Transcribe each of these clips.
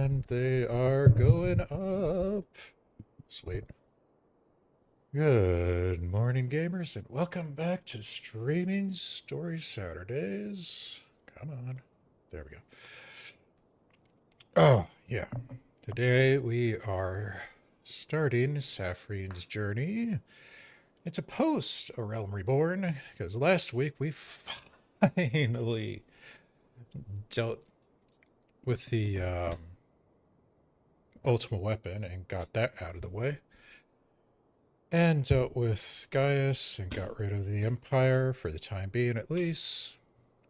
And they are going up. Sweet. Good morning, gamers, and welcome back to Streaming Story Saturdays. Come on. There we go. Oh, yeah. Today we are starting Saphrine's journey. It's a post A Realm Reborn, because last week we finally dealt with the ultimate weapon and got that out of the way. And dealt with Gaius and got rid of the Empire for the time being at least.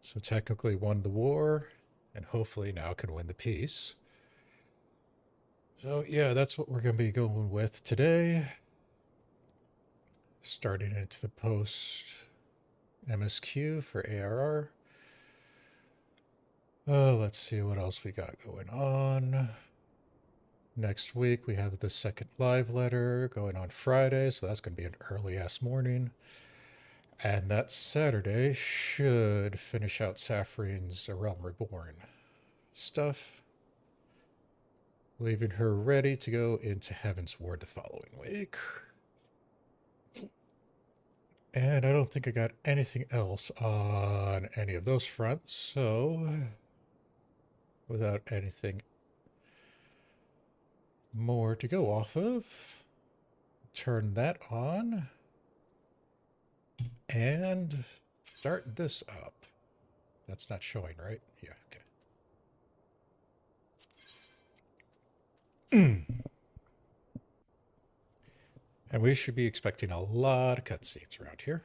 So technically won the war and hopefully now can win the peace. So yeah, that's what we're going to be going with today. Starting into the post MSQ for ARR. Let's see what else we got going on. Next week we have the second live letter going on Friday, so that's going to be an early-ass morning. And that Saturday should finish out Saphrine's A Realm Reborn stuff, leaving her ready to go into Heaven's Ward the following week. And I don't think I got anything else on any of those fronts, so without anything more to go off of, turn that on and start this up. That's not showing, right? Yeah, okay. And we should be expecting a lot of cutscenes around here.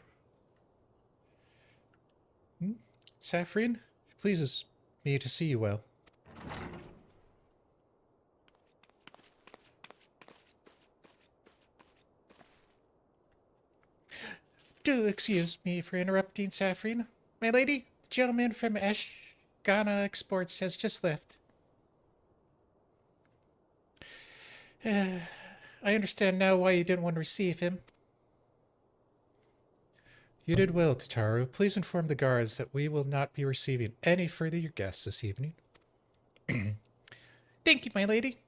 Saphrine, it pleases me to see you well. Do excuse me for interrupting, Saphrine. My lady, the gentleman from Ashgana Exports has just left. I understand now why you didn't want to receive him. You did well, Tataru. Please inform the guards that we will not be receiving any further guests this evening. Thank you, my lady.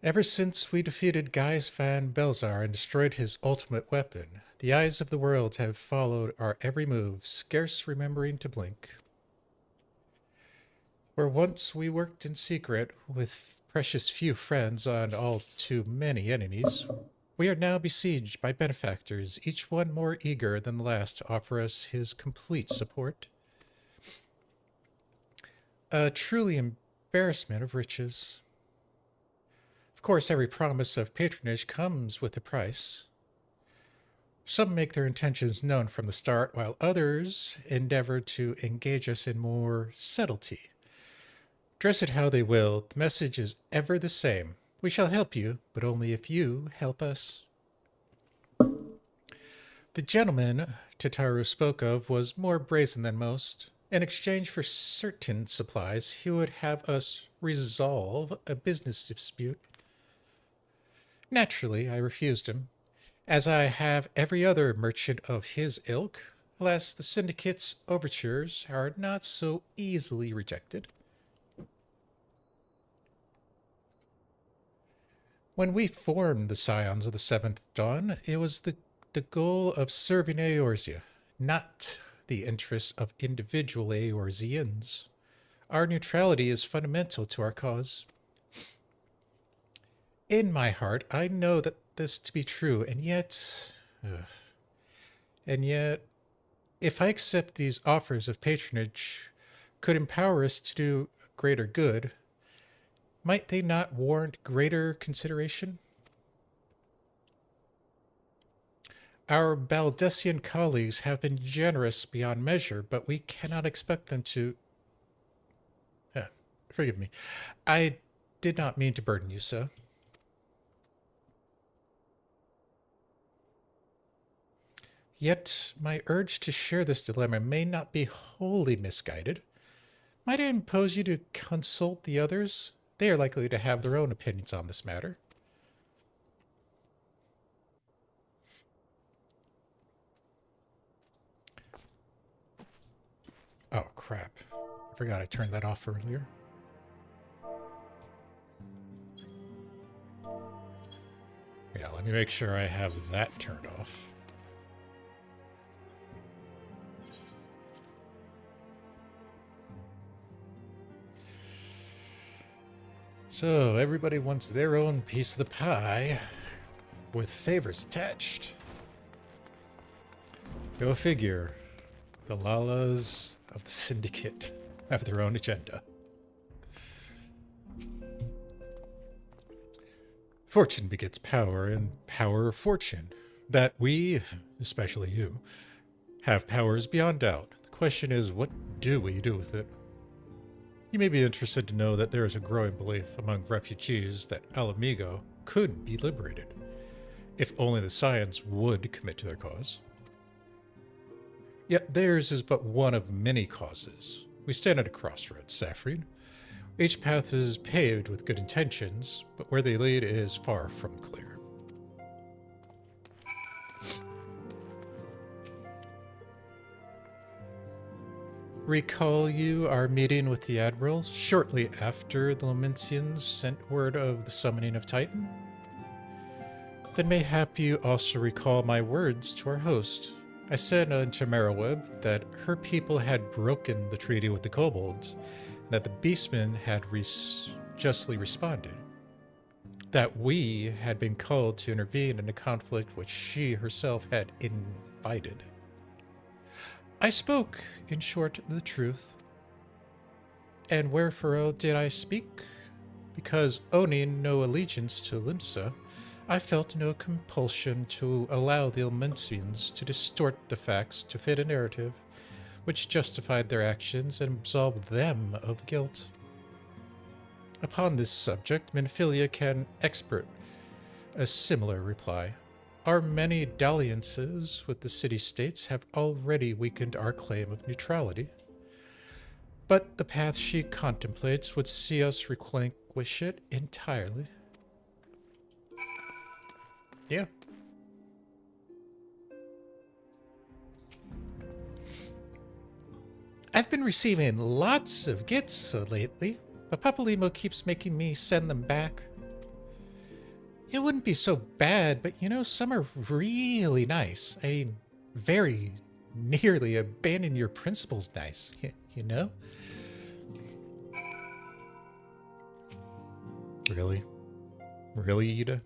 Ever since we defeated Gaius van Belzar and destroyed his ultimate weapon, the eyes of the world have followed our every move, scarce remembering to blink. Where once we worked in secret with precious few friends and all too many enemies, we are now besieged by benefactors, each one more eager than the last to offer us his complete support. A truly embarrassment of riches. Of course, every promise of patronage comes with a price. Some make their intentions known from the start, while others endeavor to engage us in more subtlety. Dress it how they will, the message is ever the same. We shall help you, but only if you help us. The gentleman Tataru spoke of was more brazen than most. In exchange for certain supplies, he would have us resolve a business dispute. Naturally, I refused him, as I have every other merchant of his ilk. Alas, the syndicate's overtures are not so easily rejected. When we formed the Scions of the Seventh Dawn, it was the goal of serving Eorzea, not the interests of individual Eorzeans. Our neutrality is fundamental to our cause. In my heart, I know that this to be true, and yet, if I accept these offers of patronage could empower us to do greater good, might they not warrant greater consideration? Our Baldessian colleagues have been generous beyond measure, but we cannot expect them to... forgive me. I did not mean to burden you so. Yet my urge to share this dilemma may not be wholly misguided. Might I impose you to consult the others? They are likely to have their own opinions on this matter. crap. I forgot I turned that off earlier. Yeah, let me make sure I have that turned off. So, everybody wants their own piece of the pie, with favors attached. Go figure. The Lalas of the Syndicate have their own agenda. Fortune begets power, and power fortune. That we, especially you, have powers beyond doubt. The question is, what do we do with it? You may be interested to know that there is a growing belief among refugees that Alamigo could be liberated, if only the Scions would commit to their cause. Yet theirs is but one of many causes. We stand at a crossroads, Saphrine. Each path is paved with good intentions, but where they lead is far from clear. Recall you our meeting with the Admiral shortly after the Lomencians sent word of the summoning of Titan? Then mayhap you also recall my words to our host. I said unto Meroweb that her people had broken the treaty with the kobolds, and that the beastmen had justly responded. That we had been called to intervene in a conflict which she herself had invited. I spoke, in short, the truth. And wherefore did I speak? Because owning no allegiance to Limsa, I felt no compulsion to allow the Elmencians to distort the facts to fit a narrative which justified their actions and absolved them of guilt. Upon this subject, Minfilia can expert a similar reply. Our many dalliances with the city-states have already weakened our claim of neutrality, but the path she contemplates would see us relinquish it entirely. Yeah. I've been receiving lots of gifts lately, but Papalimo keeps making me send them back. It wouldn't be so bad, but you know, some are really nice. I mean, very nearly abandon your principles nice, you know? Really? Really, Ida?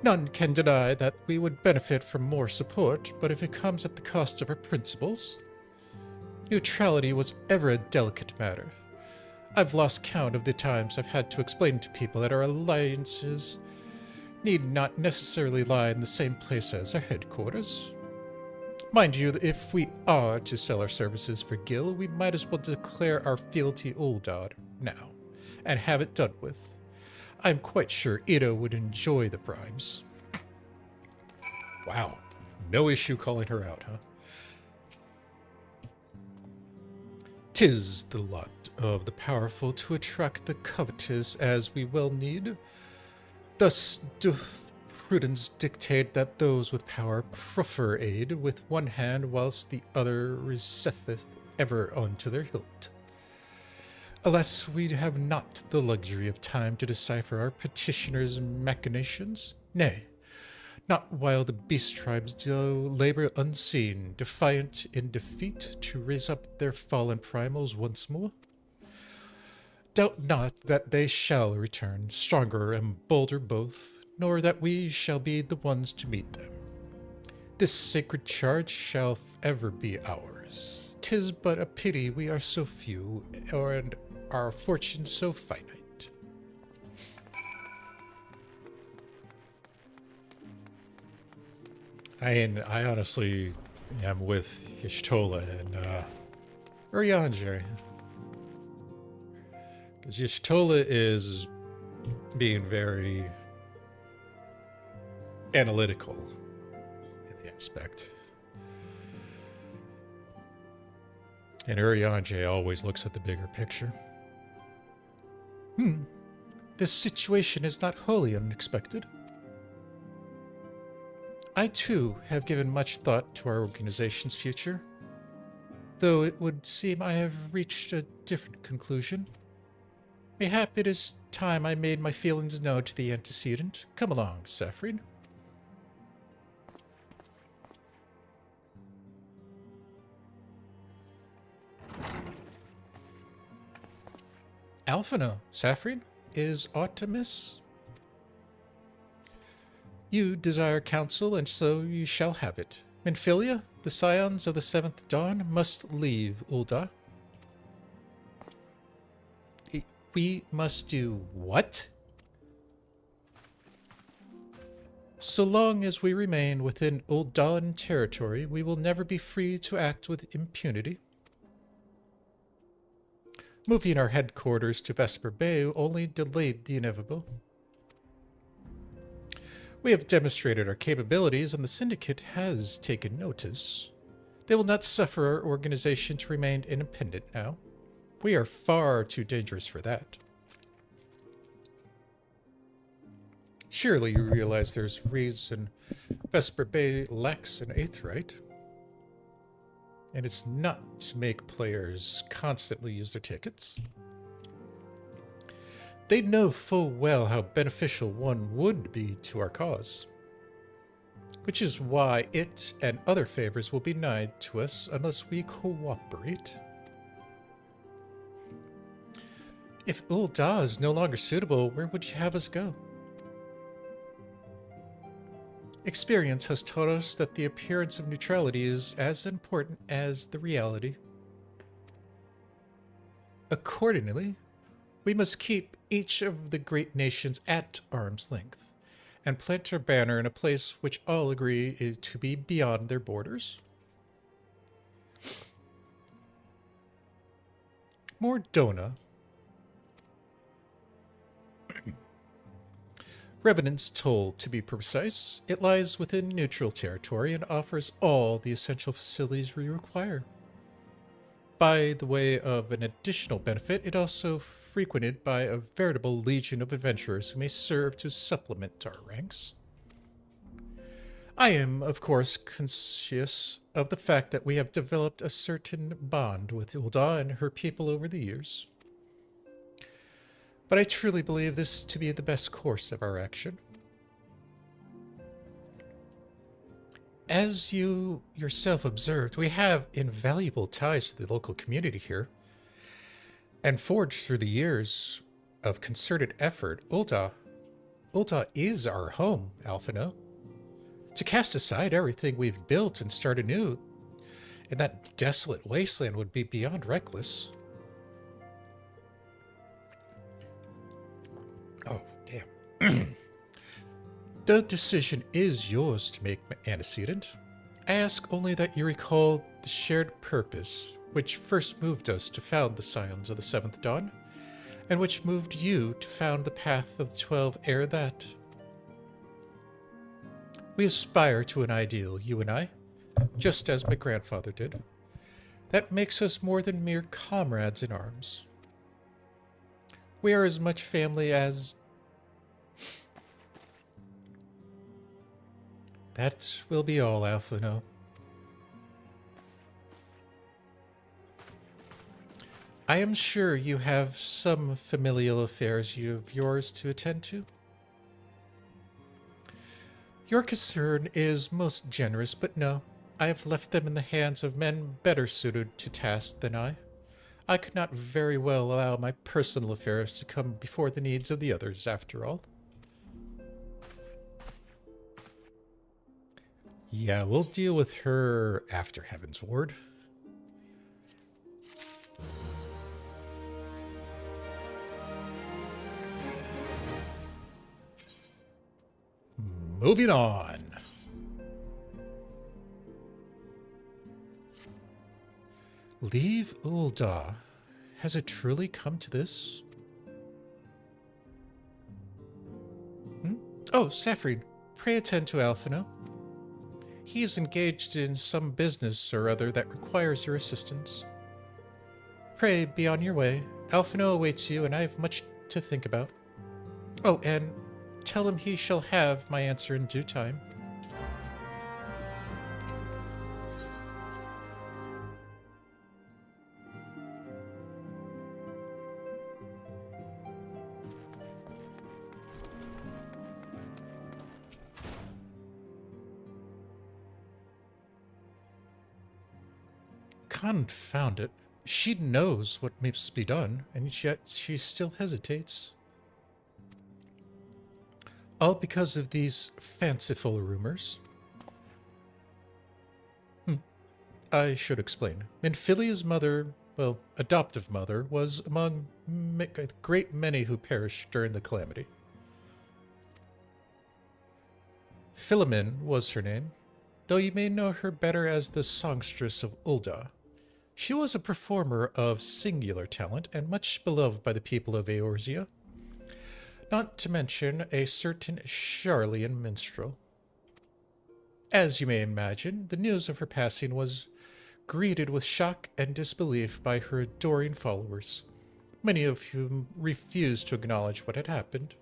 None can deny that we would benefit from more support, but if it comes at the cost of our principles, neutrality was ever a delicate matter. I've lost count of the times I've had to explain to people that our alliances need not necessarily lie in the same place as our headquarters. Mind you, if we are to sell our services for Gil, we might as well declare our fealty Uldar now, and have it done with. I'm quite sure Ida would enjoy the bribes. Wow. No issue calling her out, huh? 'Tis the lot of the powerful to attract the covetous, as we well need. Thus doth prudence dictate that those with power proffer aid with one hand, whilst the other resisteth ever unto their hilt. Alas, we have not the luxury of time to decipher our petitioners' machinations. Nay, not while the beast tribes do labor unseen, defiant in defeat, to raise up their fallen primals once more. Doubt not that they shall return, stronger and bolder both, nor that we shall be the ones to meet them. This sacred charge shall ever be ours. 'Tis but a pity we are so few, and our fortune so finite. I honestly am with Y'shtola and Urianger. Because Y'shtola is being very analytical in the aspect. And Urianger always looks at the bigger picture. This situation is not wholly unexpected. I, too, have given much thought to our organization's future. though it would seem I have reached a different conclusion. Mayhap it is time I made my feelings known to the antecedent. Come along, Saphrine. Alphino, Saphrine, is aught amiss? You desire counsel, and so you shall have it. Minfilia, the scions of the Seventh Dawn, must leave Ul'dah. We must do what? So long as we remain within Ul'dah territory, we will never be free to act with impunity. Moving our headquarters to Vesper Bay only delayed the inevitable. We have demonstrated our capabilities, and the Syndicate has taken notice. They will not suffer our organization to remain independent now. We are far too dangerous for that. Surely you realize there's reason Vesper Bay lacks an Aetheryte. And it's not to make players constantly use their tickets. They know full well how beneficial one would be to our cause. Which is why it and other favors will be denied to us unless we cooperate. If Ul'dah is no longer suitable, where would you have us go? Experience has taught us that the appearance of neutrality is as important as the reality. Accordingly, we must keep each of the great nations at arm's length, and plant our banner in a place which all agree is to be beyond their borders. Mordona. Revenant's Toll, to be precise. It lies within neutral territory and offers all the essential facilities we require. By the way of an additional benefit, it also frequented by a veritable legion of adventurers who may serve to supplement our ranks. I am, of course, conscious of the fact that we have developed a certain bond with Ul'dah and her people over the years. But I truly believe this to be the best course of our action. As you yourself observed, we have invaluable ties to the local community here. And forged through the years of concerted effort, Ul'dah is our home, Alphino. To cast aside everything we've built and start anew in that desolate wasteland would be beyond reckless. Oh, damn. The decision is yours to make, antecedent. I ask only that you recall the shared purpose which first moved us to found the Scions of the Seventh Dawn, and which moved you to found the Path of the 12 ere that. We aspire to an ideal, you and I, just as my grandfather did. That makes us more than mere comrades in arms. We are as much family as... That will be all, Alphino. I am sure you have some familial affairs of yours to attend to. Your concern is most generous, but no, I have left them in the hands of men better suited to tasks than I. I could not very well allow my personal affairs to come before the needs of the others, after all. Yeah, we'll deal with her after Heaven's Ward. Moving on. Leave Ul'dah. Has it truly come to this? Oh, Saphrine, pray attend to Alphino. He is engaged in some business or other that requires your assistance. Pray be on your way. Alphino awaits you, and I have much to think about. Oh, and tell him he shall have my answer in due time. Confound it. She knows what must be done, and yet she still hesitates. All because of these fanciful rumors. I should explain. Minfilia's mother, well, adoptive mother, was among a great many who perished during the calamity. Philomen was her name, though you may know her better as the songstress of Ul'dah. She was a performer of singular talent and much beloved by the people of Eorzea, not to mention a certain Charlian minstrel. As you may imagine, the news of her passing was greeted with shock and disbelief by her adoring followers, many of whom refused to acknowledge what had happened.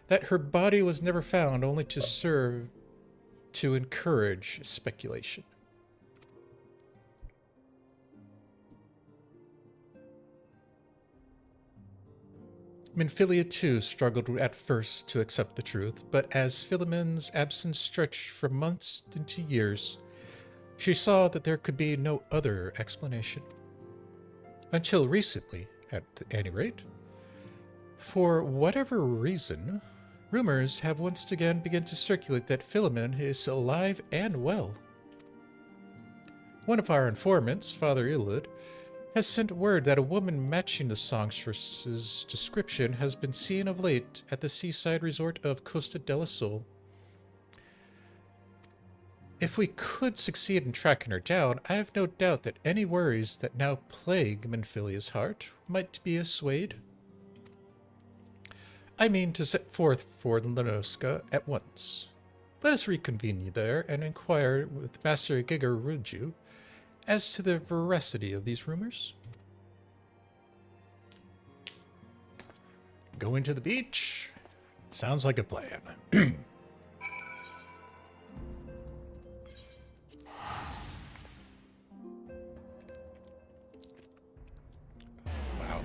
That her body was never found only to serve to encourage speculation. Minfilia too struggled at first to accept the truth, but as Philomen's absence stretched from months into years, she saw that there could be no other explanation. Until recently, at any rate. For whatever reason, rumors have once again begun to circulate that Philomen is alive and well. One of our informants, Father Illud, has sent word that a woman matching the songstress's description has been seen of late at the seaside resort of Costa del Sol. If we could succeed in tracking her down, I have no doubt that any worries that now plague Minfilia's heart might be assuaged. I mean to set forth for Lenoska at once. Let us reconvene there and inquire with Master Gigaruju as to the veracity of these rumors. Going to the beach? Sounds like a plan. Wow.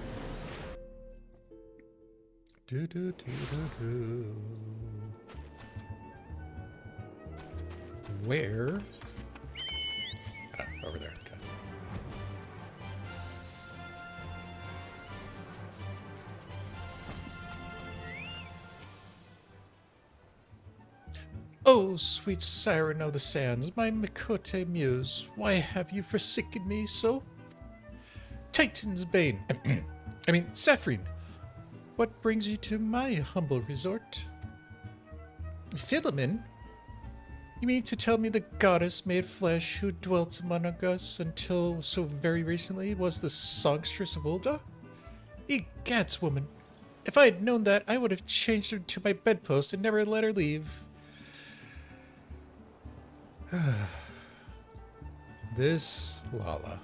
Where? Ah, over there. Okay. Oh, sweet siren of the sands, my Mikote muse, why have you forsaken me so? Titan's bane. Saphrine, what brings you to my humble resort? Philomen? You mean to tell me the goddess made flesh who dwelt among us until so very recently was the songstress of Ul'dah? Egads, woman. If I had known that, I would have changed her to my bedpost and never let her leave. This Lala.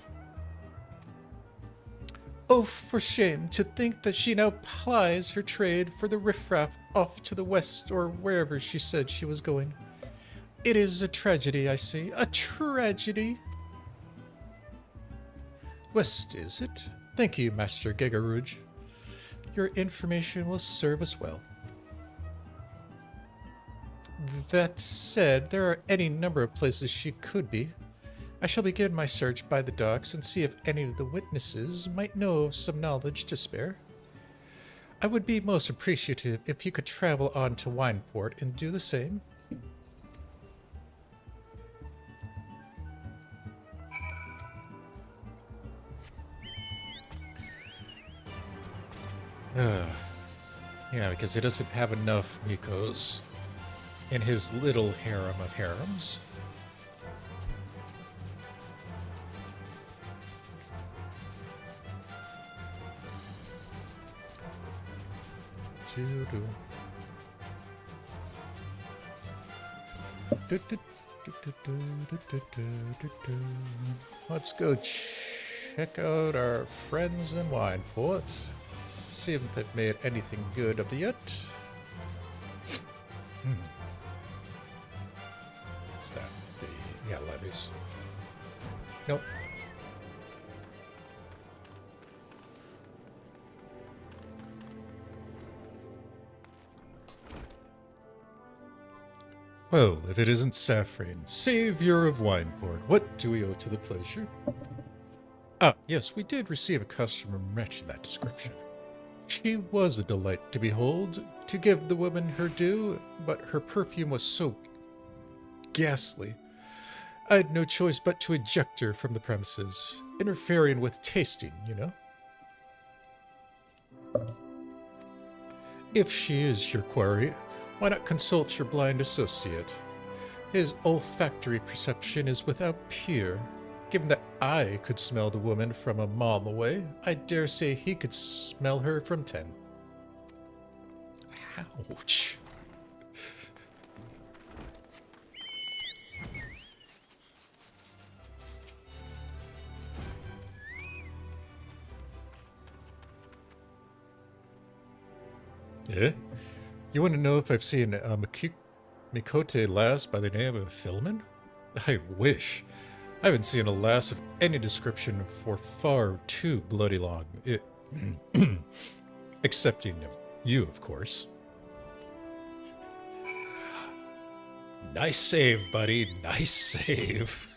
Oh, for shame, to think that she now plies her trade for the riffraff off to the west or wherever she said she was going. It is a tragedy, I say. A tragedy. West, is it? Thank you, Master Gigaruj. Your information will serve us well. That said, there are any number of places she could be. I shall begin my search by the docks and see if any of the witnesses might know of some knowledge to spare. I would be most appreciative if you could travel on to Wineport and do the same. Yeah, because he doesn't have enough Mikos in his little harem of harems. Let's go check out our friends in Wineport. See if they've made anything good of it yet. What's that? Yeah, levies. Nope. Well, if it isn't Saphrine, savior of Wineport, what do we owe to the pleasure? Ah, yes, we did receive a customer matching that description. She was a delight to behold, to give the woman her due, but her perfume was so ghastly. I had no choice but to eject her from the premises, interfering with tasting, you know? If she is your quarry, why not consult your blind associate? His olfactory perception is without peer. Given that I could smell the woman from a mile away, I dare say he could smell her from 10. Ouch. Yeah? You want to know if I've seen a Mikote lass by the name of Philman? I wish. I haven't seen a lass of any description for far too bloody long. Excepting you, of course. Nice save, buddy. Nice save.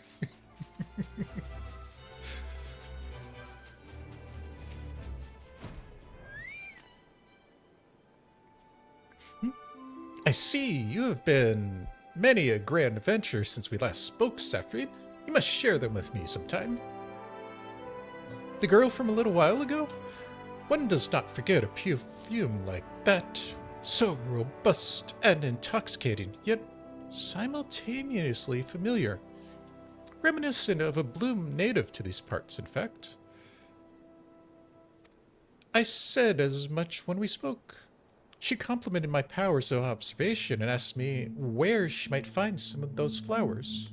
I see you have been many a grand adventure since we last spoke, Saphrine. You must share them with me sometime. The girl from a little while ago? One does not forget a perfume like that. So robust and intoxicating, yet simultaneously familiar. Reminiscent of a bloom native to these parts, in fact. I said as much when we spoke. She complimented my powers of observation and asked me where she might find some of those flowers.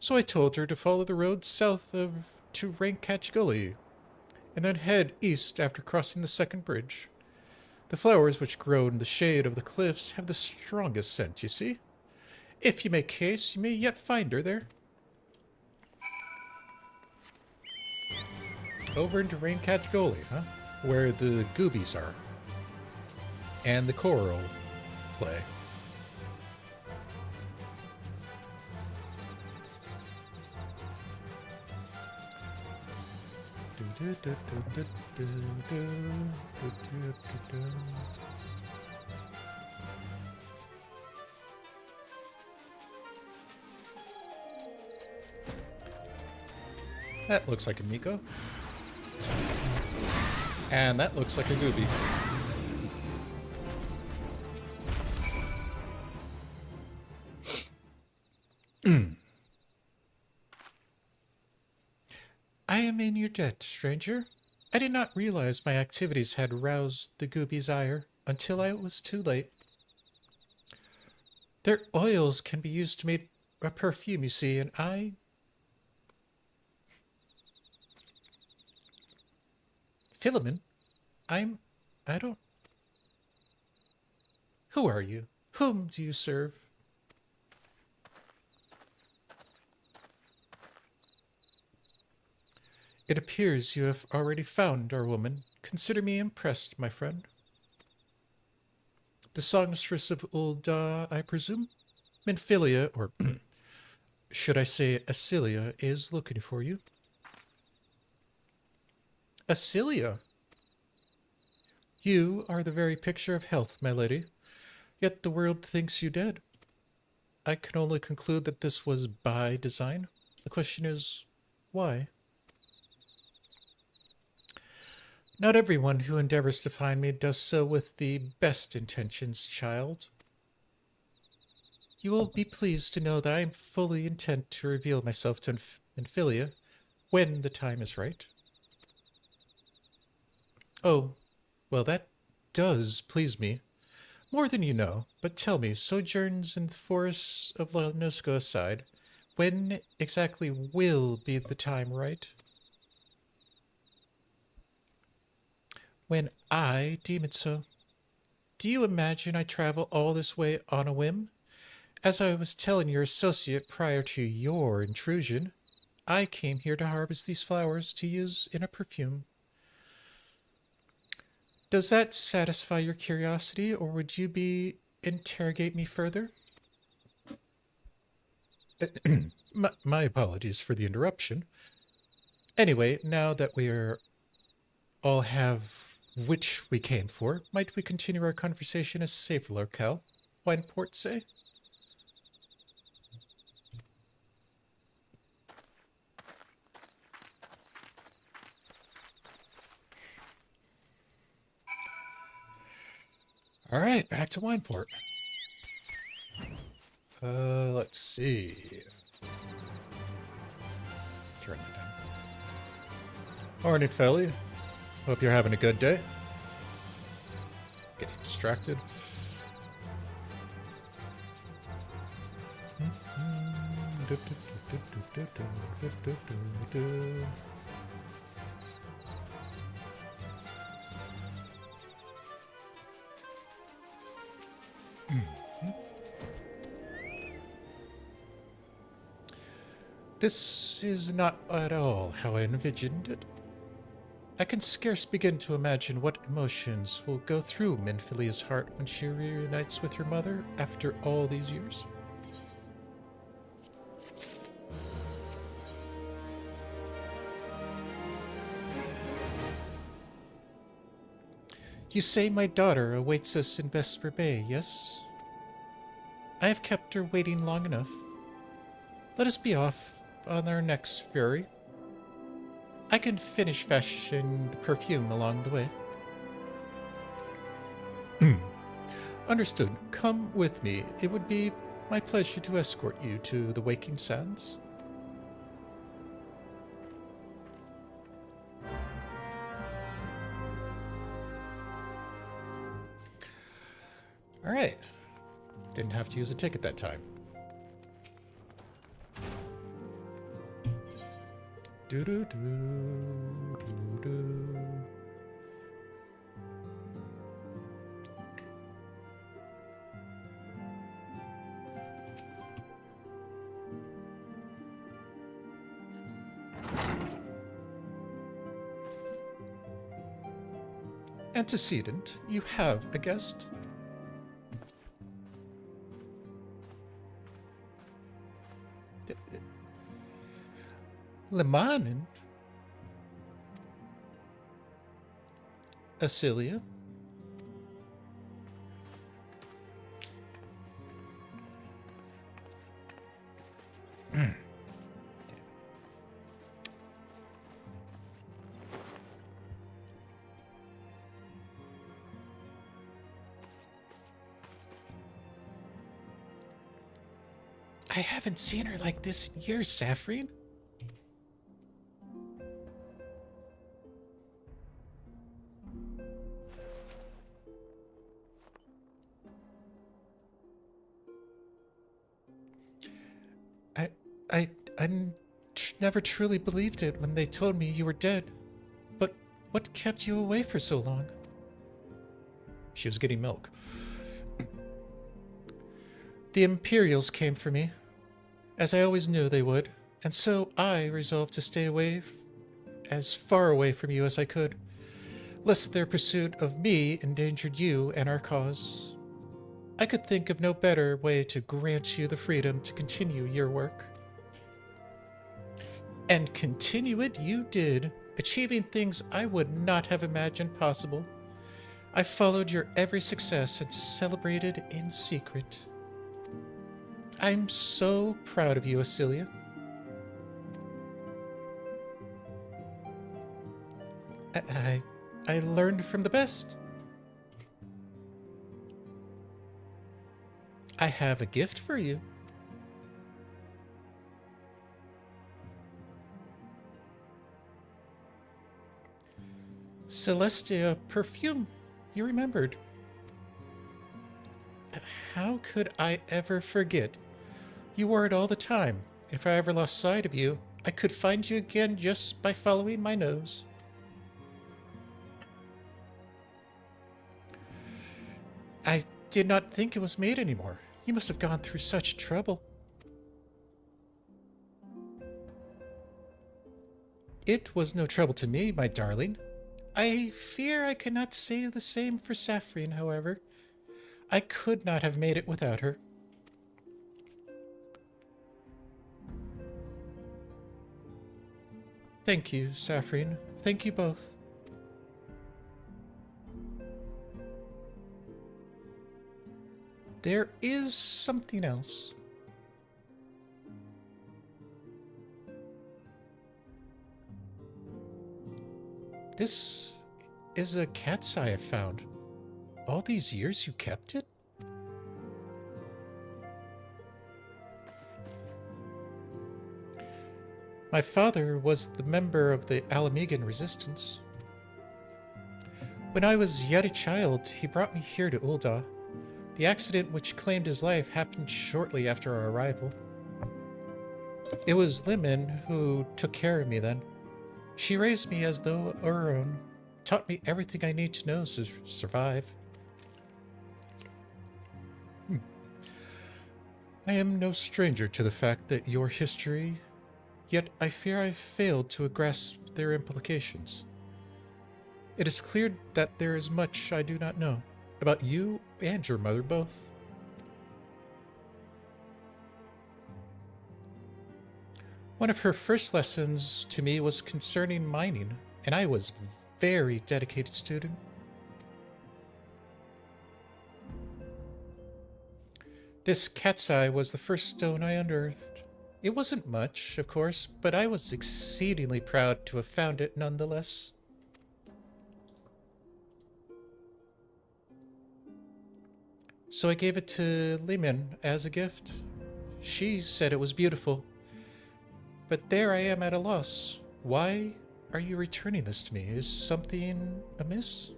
So I told her to follow the road south of to Rankatch Gully, and then head east after crossing the second bridge. The flowers which grow in the shade of the cliffs have the strongest scent, you see. If you make haste, you may yet find her there. Over into Rankatch Gully, huh? Where the goobies are. And the choral play. That looks like a Miko. And that looks like a Gooby. I am in your debt, stranger. I did not realize my activities had roused the Gooby's ire until it was too late. Their oils can be used to make a perfume, you see, and I Philemon, I don't... Who are you? Whom do you serve? It appears you have already found our woman. Consider me impressed, my friend. The songstress of Ul'dah, I presume? Minfilia, or should I say Acilia, is looking for you. Acilia? You are the very picture of health, my lady, yet the world thinks you dead. I can only conclude that this was by design. The question is, why? Not everyone who endeavors to find me does so with the best intentions, child. You will be pleased to know that I am fully intent to reveal myself to Minfilia when the time is right. Oh, well, that does please me. More than you know, but tell me, sojourns in the forests of Lanosco aside, when exactly will be the time right? When I deem it so. Do you imagine I travel all this way on a whim? As I was telling your associate prior to your intrusion, I came here to harvest these flowers to use in a perfume. Does that satisfy your curiosity, or would you interrogate me further? My apologies for the interruption. Anyway, now that we're all have which we came for, might we continue our conversation as safer locale? Wineport say? All right, back to Wineport. Let's see. Turn that down. Morning, Felly. Hope you're having a good day. Getting distracted. This is not at all how I envisioned it. I can scarce begin to imagine what emotions will go through Minfilia's heart when she reunites with her mother after all these years. You say my daughter awaits us in Vesper Bay, yes? I have kept her waiting long enough. Let us be off on our next ferry. I can finish fashioning the perfume along the way. Understood. Come with me. It would be my pleasure to escort you to the Waking Sands. All right. Didn't have to use a ticket that time. Do-do-do-do-do. Antecedent, you have a guest. Lemanin? Acilia? I haven't seen her like this in years, Saphrine. Never truly believed it when they told me you were dead. But what kept you away for so long? She was getting milk. The Imperials came for me, as I always knew they would, and so I resolved to stay away, as far away from you as I could, lest their pursuit of me endangered you and our cause. I could think of no better way to grant you the freedom to continue your work. And continue it you did, achieving things I would not have imagined possible. I followed your every success and celebrated in secret. I'm so proud of you, Acilia. I learned from the best. I have a gift for you. Celestia perfume, you remembered. How could I ever forget? You wore it all the time. If I ever lost sight of you, I could find you again just by following my nose. I did not think it was made anymore. You must have gone through such trouble. It was no trouble to me, my darling. I fear I cannot say the same for Saphrine, however. I could not have made it without her. Thank you, Saphrine. Thank you both. There is something else. This is a cat's eye I found. All these years you kept it? My father was the member of the Alamegan resistance. When I was yet a child, he brought me here to Ul'dah. The accident which claimed his life happened shortly after our arrival. It was Limin who took care of me then. She raised me as though her own, taught me everything I need to know to survive. I am no stranger to the fact that your history, yet I fear I've failed to grasp their implications. It is clear that there is much I do not know about you and your mother both. One of her first lessons to me was concerning mining, and I was a very dedicated student. This cat's eye was the first stone I unearthed. It wasn't much, of course, but I was exceedingly proud to have found it nonetheless. So I gave it to Limin as a gift. She said it was beautiful. But there I am at a loss. Why are you returning this to me? Is something amiss?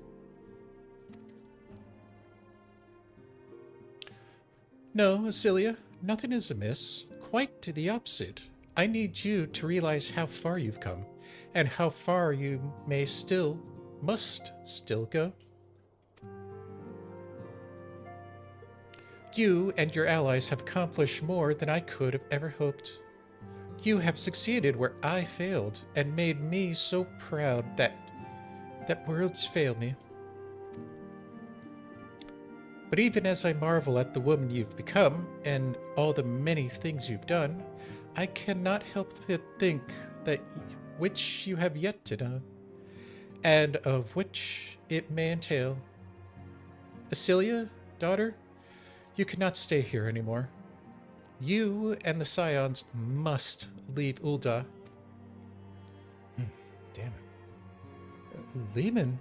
No, Asilia, nothing is amiss. Quite to the opposite. I need you to realize how far you've come, and how far you must still go. You and your allies have accomplished more than I could have ever hoped. You have succeeded where I failed, and made me so proud that words fail me. But even as I marvel at the woman you've become, and all the many things you've done, I cannot help but think that which you have yet to know, and of which it may entail. Asilia, daughter, you cannot stay here anymore. You and the Scions must leave Ul'dah. Damn it. Limin.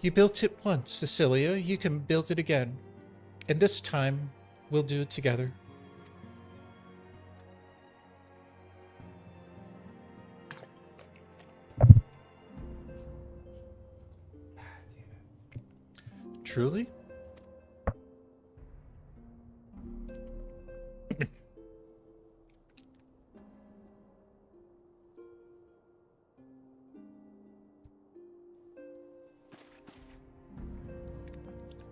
You built it once, Cecilia. You can build it again. And this time, we'll do it together. Truly?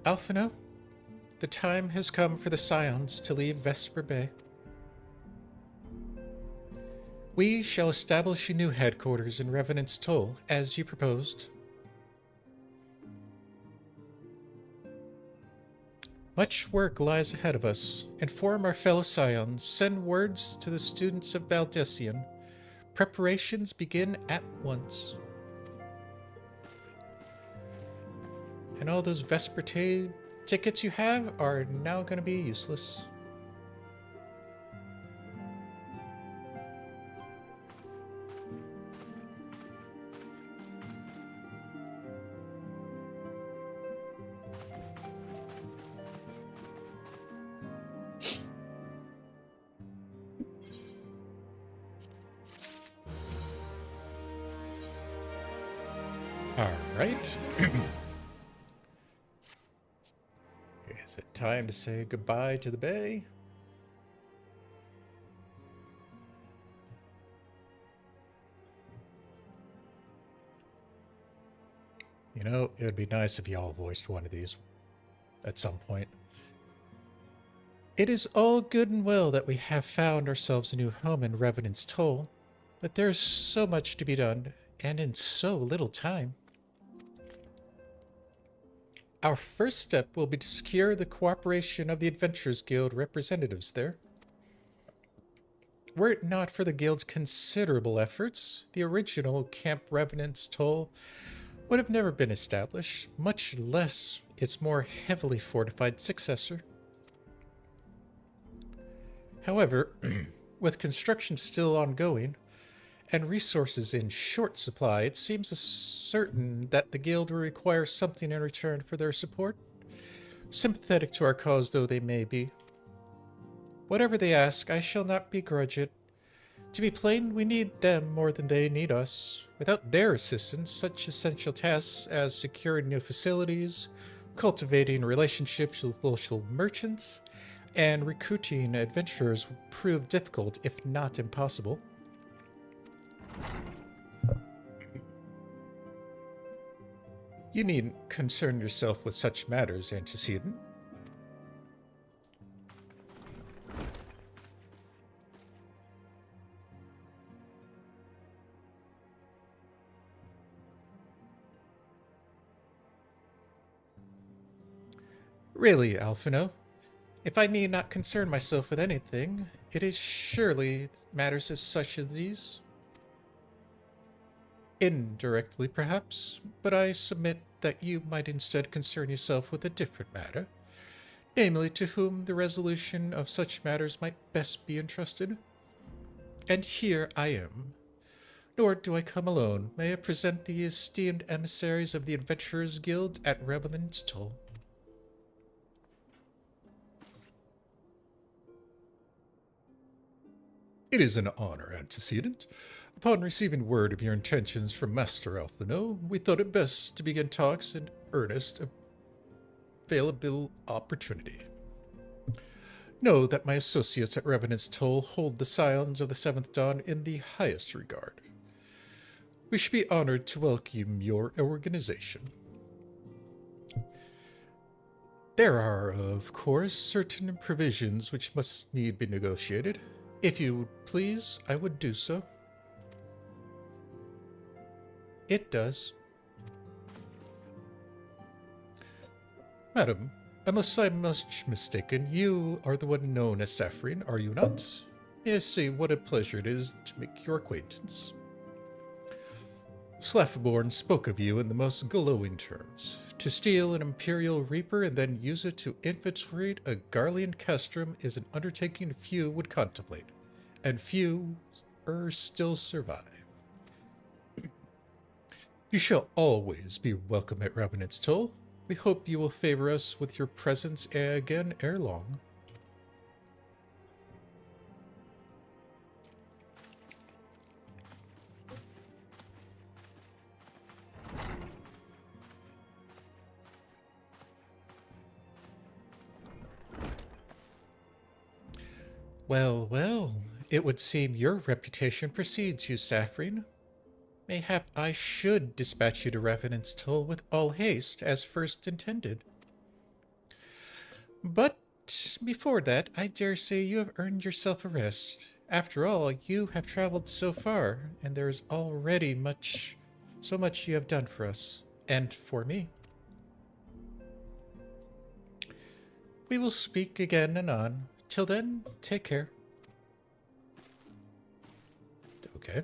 Alphino, the time has come for the Scions to leave Vesper Bay. We shall establish a new headquarters in Revenant's Toll, as you proposed. Much work lies ahead of us. Inform our fellow Scions, send words to the students of Baldessian. Preparations begin at once. And all those Vesper tickets you have are now going to be useless. All right. Is it time to say goodbye to the bay? You know, it would be nice if y'all voiced one of these at some point. It is all good and well that we have found ourselves a new home in Revenant's Toll, but there's so much to be done, and in so little time. Our first step will be to secure the cooperation of the Adventurers Guild representatives there. Were it not for the Guild's considerable efforts, the original Camp Revenant's Toll would have never been established, much less its more heavily fortified successor. However, with construction still ongoing and resources in short supply, it seems certain that the Guild will require something in return for their support, sympathetic to our cause though they may be. Whatever they ask, I shall not begrudge it. To be plain, we need them more than they need us. Without their assistance, such essential tasks as securing new facilities, cultivating relationships with local merchants, and recruiting adventurers would prove difficult, if not impossible. You needn't concern yourself with such matters, Antecedent. Really, Alphino, if I need not concern myself with anything, it is surely matters as such as these. Indirectly, perhaps, but I submit that you might instead concern yourself with a different matter, namely to whom the resolution of such matters might best be entrusted. And here I am. Nor do I come alone. May I present the esteemed emissaries of the Adventurers Guild at Revenant's Toll. It is an honor, Antecedent. Upon receiving word of your intentions from Master Alphino, we thought it best to begin talks in earnest available opportunity. Know that my associates at Revenant's Toll hold the Scions of the Seventh Dawn in the highest regard. We should be honored to welcome your organization. There are, of course, certain provisions which must need be negotiated. If you would please, I would do so. It does. Madam, unless I'm much mistaken, you are the one known as Saphrine, are you not? May I say what a pleasure it is to make your acquaintance. Slafborn spoke of you in the most glowing terms. To steal an Imperial Reaper and then use it to infiltrate a Garlean castrum is an undertaking few would contemplate, and few still survive. You shall always be welcome at Revenant's Toll. We hope you will favor us with your presence again ere long. Well, well, it would seem your reputation precedes you, Saphrine. Mayhap I should dispatch you to Revenant's Toll with all haste, as first intended. But before that, I dare say you have earned yourself a rest. After all, you have traveled so far, and there is already so much you have done for us, and for me. We will speak again anon. Till then, take care. Okay.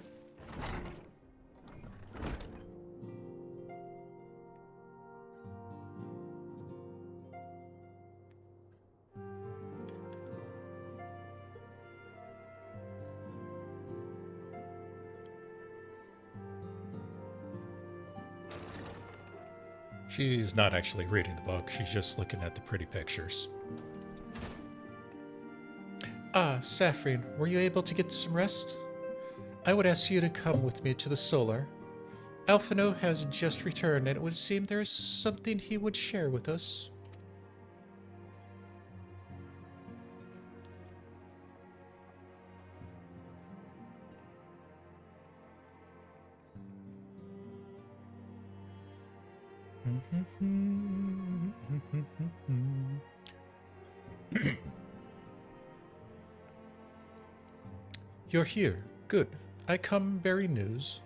She's not actually reading the book, she's just looking at the pretty pictures. Ah, Saphrine, were you able to get some rest? I would ask you to come with me to the Solar. Alphino has just returned, and it would seem there is something he would share with us. You're here. Good. I come bearing news.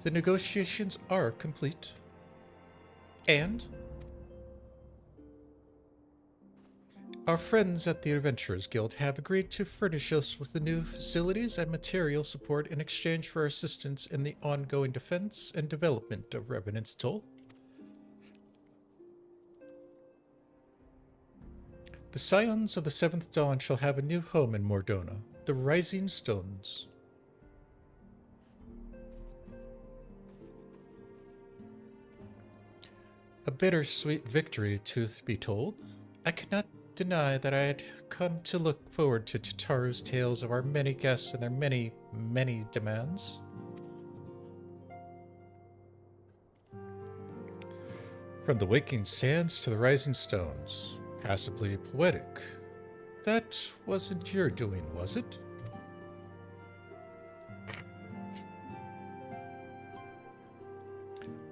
The negotiations are complete. And Our friends at the Adventurers Guild have agreed to furnish us with the new facilities and material support in exchange for assistance in the ongoing defense and development of Revenant's Toll. The Scions of the Seventh Dawn shall have a new home in Mordona, the Rising Stones. A bittersweet victory, truth be told. I cannot deny that I had come to look forward to Tataru's tales of our many guests and their many, many demands. From the waking sands to the rising stones, passably poetic. That wasn't your doing, was it?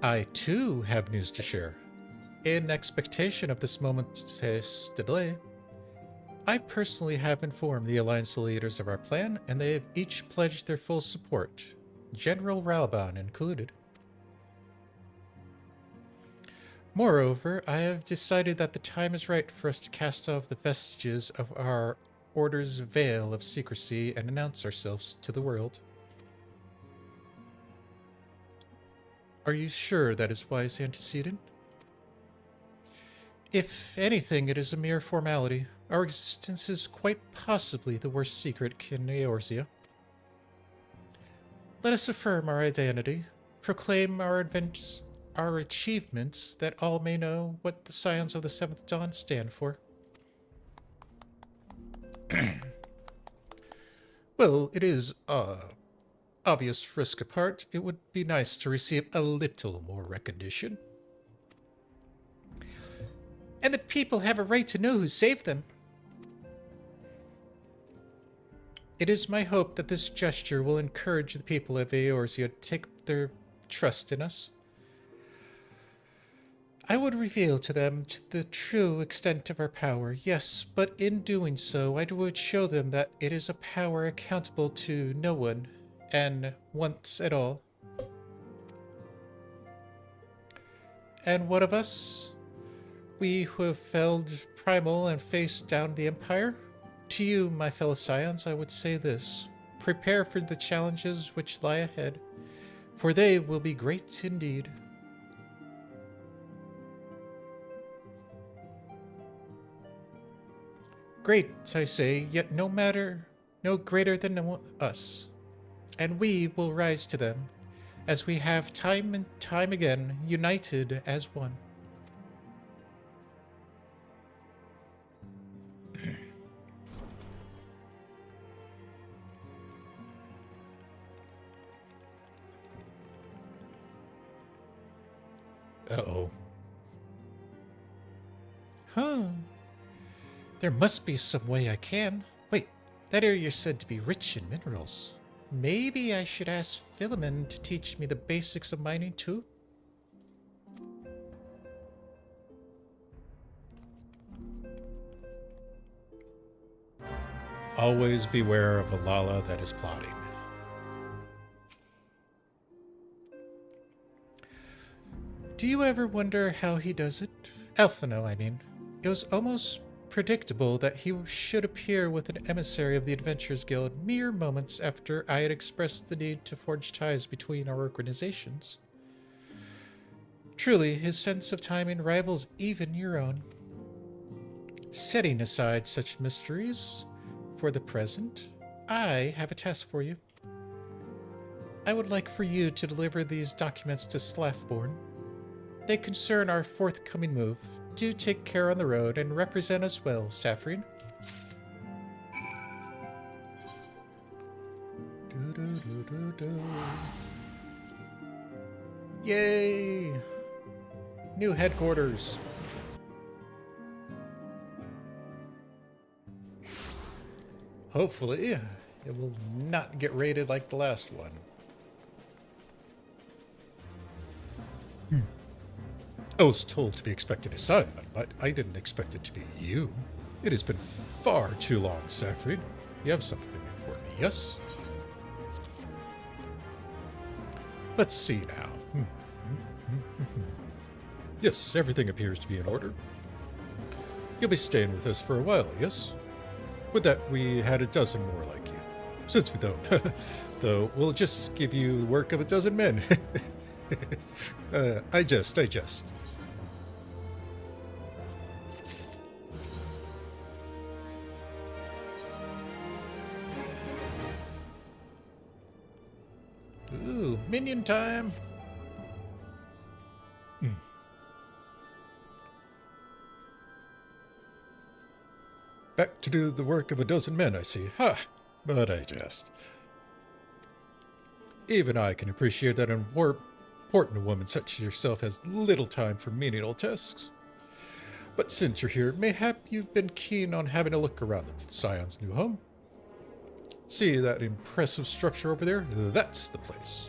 I, too, have news to share. In expectation of this momentous delay, I personally have informed the Alliance leaders of our plan, and they have each pledged their full support, General Rauban included. Moreover, I have decided that the time is right for us to cast off the vestiges of our Order's veil of secrecy and announce ourselves to the world. Are you sure that is wise antecedent? If anything, it is a mere formality. Our existence is quite possibly the worst secret in Eorzea. Let us affirm our identity, proclaim our achievements, that all may know what the Scions of the Seventh Dawn stand for. Well, it is, obvious risk apart, it would be nice to receive a little more recognition. And the people have a right to know who saved them. It is my hope that this gesture will encourage the people of Eorzea to take their trust in us. I would reveal to them the true extent of our power, yes, but in doing so, I would show them that it is a power accountable to no one, and once at all. And what of us? We who have felled Primal and faced down the Empire? To you, my fellow Scions, I would say this. Prepare for the challenges which lie ahead, for they will be great indeed. Great, I say, yet no greater than us. And we will rise to them, as we have time and time again, united as one. Uh-oh. Huh. There must be some way I can. Wait, that area is said to be rich in minerals. Maybe I should ask Philemon to teach me the basics of mining too? Always beware of a Lala that is plotting. Do you ever wonder how he does it? Alphino, I mean. It was almost predictable that he should appear with an emissary of the Adventurers Guild mere moments after I had expressed the need to forge ties between our organizations. Truly, his sense of timing rivals even your own. Setting aside such mysteries for the present, I have a task for you. I would like for you to deliver these documents to Slaffborn. They concern our forthcoming move. Do take care on the road and represent us well, Saphrine. Yay! New headquarters. Hopefully, it will not get raided like the last one. I was told to be expecting a Scion, but I didn't expect it to be you. It has been far too long, Saphrine. You have something for me, yes? Let's see now. Yes, everything appears to be in order. You'll be staying with us for a while, yes? With that, we had a dozen more like you. Since we don't, though, we'll just give you the work of a dozen men. I jest. Ooh, minion time! Back to do the work of a dozen men, I see. Ha! But I jest. Even I can appreciate that an important a woman such as yourself has little time for menial tasks. But since you're here, mayhap you've been keen on having a look around the Scion's new home. See that impressive structure over there? That's the place.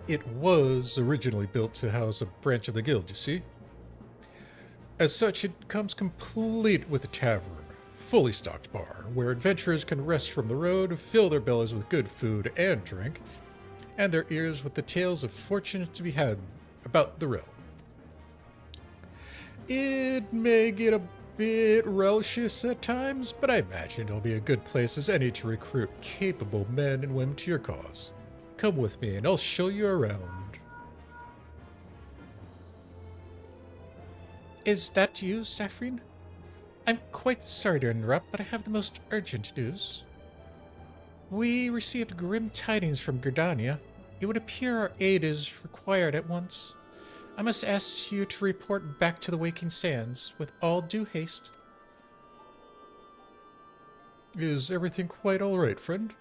It was originally built to house a branch of the guild, you see. As such, it comes complete with a tavern, fully stocked bar, where adventurers can rest from the road, fill their bellies with good food and drink, and their ears with the tales of fortune to be had about the realm. It may get a bit raucous at times, but I imagine it'll be a good place as any to recruit capable men and women to your cause. Come with me and I'll show you around. Is that you, Saphrine? I'm quite sorry to interrupt, but I have the most urgent news. We received grim tidings from Gridania. It would appear our aid is required at once. I must ask you to report back to the Waking Sands with all due haste. Is everything quite all right, friend?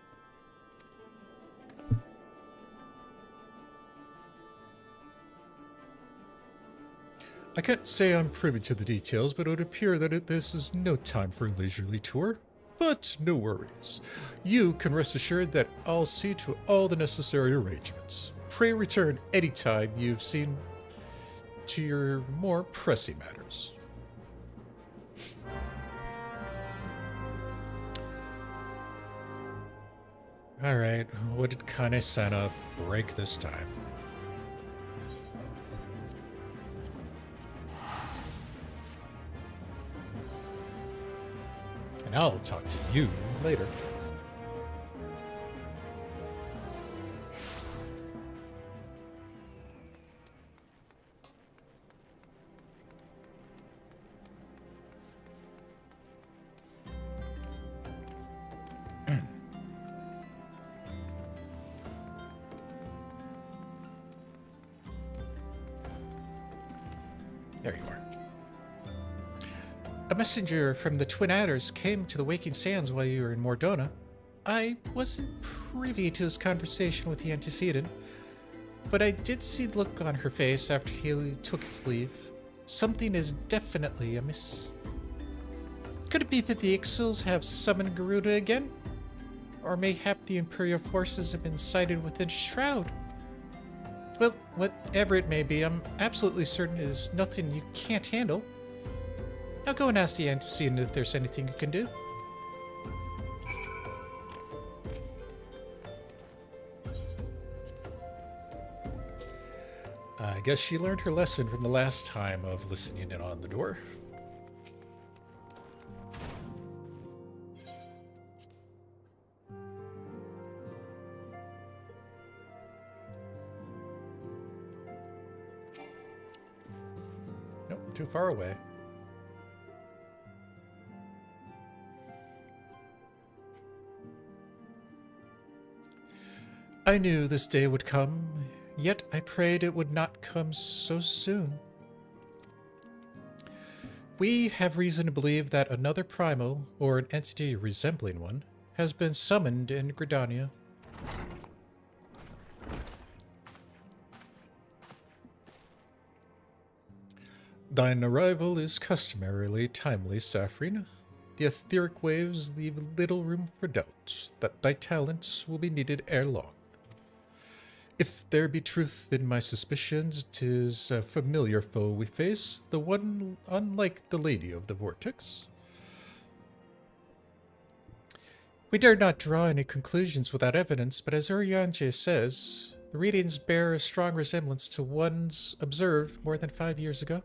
I can't say I'm privy to the details, but it would appear that this is no time for a leisurely tour. But no worries. You can rest assured that I'll see to all the necessary arrangements. Pray return any time you've seen to your more pressing matters. Alright, what did Kane Sana break this time? And I'll talk to you later. There you are. A messenger from the Twin Adders came to the Waking Sands while you were in Mordona. I wasn't privy to his conversation with the antecedent, but I did see the look on her face after he took his leave. Something is definitely amiss. Could it be that the Ixils have summoned Garuda again? Or mayhap the Imperial forces have been sighted within Shroud? Well, whatever it may be, I'm absolutely certain it is nothing you can't handle. Now go and ask the antecedent if there's anything you can do. I guess she learned her lesson from the last time of listening in on the door. Nope, too far away. I knew this day would come, yet I prayed it would not come so soon. We have reason to believe that another primal, or an entity resembling one, has been summoned in Gridania. Thine arrival is customarily timely, Saphrine. The etheric waves leave little room for doubt that thy talents will be needed ere long. If there be truth in my suspicions, 'tis a familiar foe we face, the one unlike the Lady of the Vortex. We dare not draw any conclusions without evidence, but as Urianger says, The readings bear a strong resemblance to ones observed more than 5 years ago.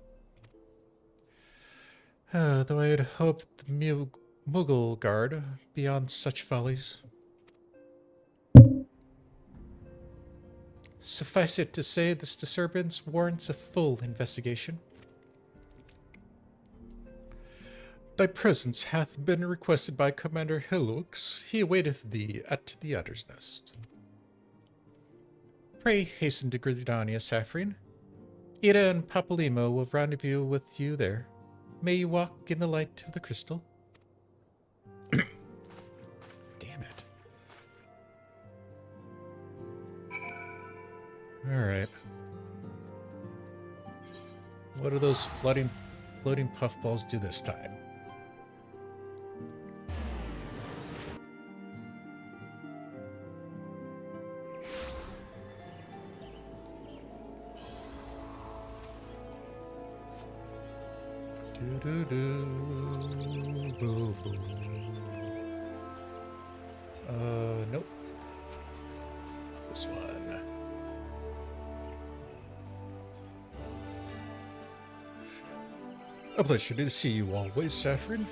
Though I had hoped the Mughal guard beyond such follies. Suffice it to say, this disturbance warrants a full investigation. Thy presence hath been requested by Commander Hillux. He awaiteth thee at the Adder's Nest. Pray hasten to Gridania, Saphrine. Ida and Papalimo will rendezvous with you there. May you walk in the light of the crystal. Damn it. Alright. What do those floating puffballs do this time? Nope. This one. A pleasure to see you always, Saphrine.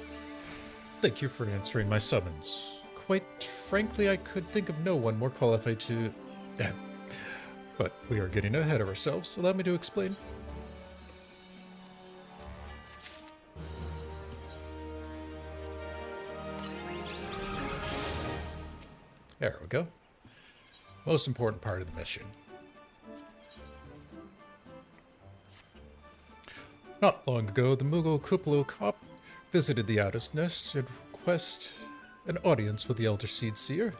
Thank you for answering my summons. Quite frankly, I could think of no one more qualified to... But we are getting ahead of ourselves. Allow me to explain. There we go. Most important part of the mission. Not long ago, the Mughal Kuplu Kop visited the Adder's Nest and requested an audience with the Elder Seed Seer.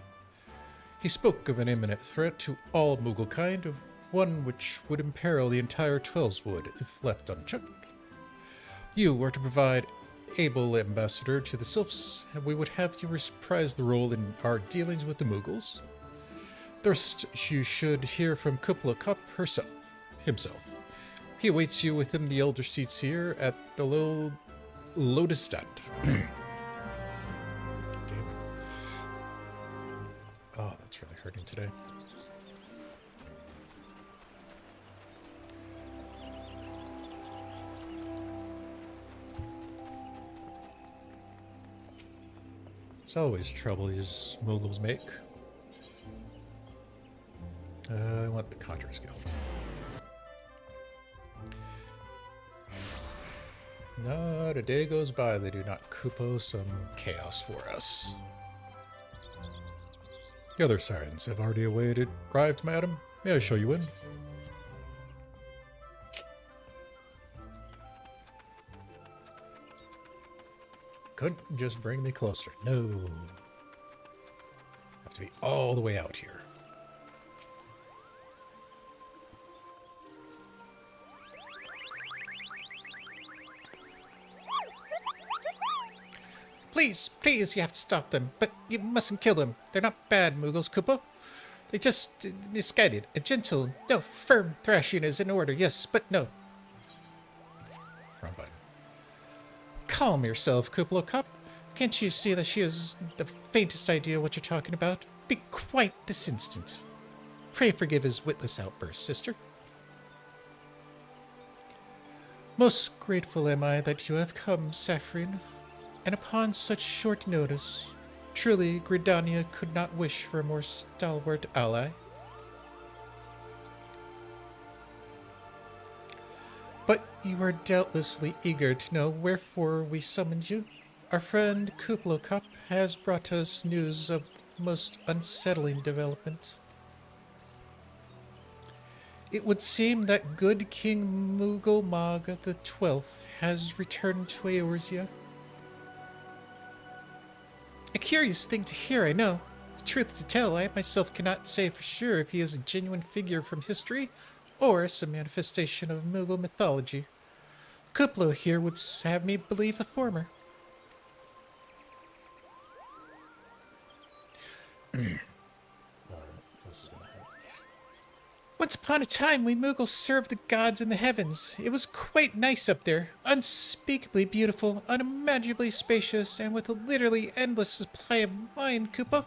He spoke of an imminent threat to all Mughal kind, one which would imperil the entire Twelveswood if left unchecked. You were to provide able ambassador to the Sylphs, and we would have you reprise the role in our dealings with the Mughals. The rest you should hear from Kupla Kop himself. He awaits you within the Elder Seats here at the Lotus Stand. Oh, that's really hurting today. It's always trouble these Mughals make. I want the Conjurer's Guild. Not a day goes by they do not kupo some chaos for us. The other sirens have already arrived, madam. May I show you in? Couldn't just bring me closer. No. Have to be all the way out here. Please, please, you have to stop them. But you mustn't kill them. They're not bad, Mughals, Kupo. They're just misguided. A gentle, no, firm thrashing is in order, yes, but no. Wrong button. Calm yourself, Kuplo Cop. Can't you see that she has the faintest idea what you're talking about? Be quiet this instant. Pray forgive his witless outburst, sister. Most grateful am I that you have come, Saphrine. And upon such short notice, truly Gridania could not wish for a more stalwart ally. But you are doubtlessly eager to know wherefore we summoned you. Our friend Kuplokop has brought us news of the most unsettling development. It would seem that good King Mugomag the 12th has returned to Eorzea. A curious thing to hear, I know. Truth to tell, I myself cannot say for sure if he is a genuine figure from history or some manifestation of Mughal mythology. Kuplo here would have me believe the former. Once upon a time, we Mughals served the gods in the heavens. It was quite nice up there. Unspeakably beautiful, unimaginably spacious, and with a literally endless supply of wine, Kupo.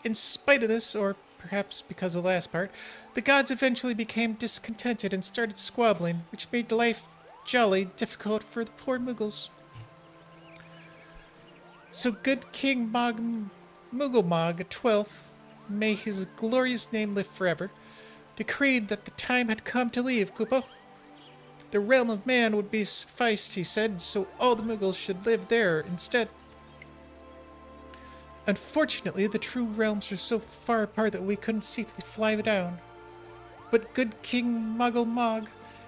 In spite of this, or perhaps because of the last part, the gods eventually became discontented and started squabbling, which made life jolly difficult for the poor Muggles. So good King Mugglemog 12th, may his glorious name live forever, decreed that the time had come to leave Kupo. The realm of man would be sufficed, he said, so all the Muggles should live there instead. Unfortunately, the true realms are so far apart that we couldn't safely fly down. But good King Mugglemog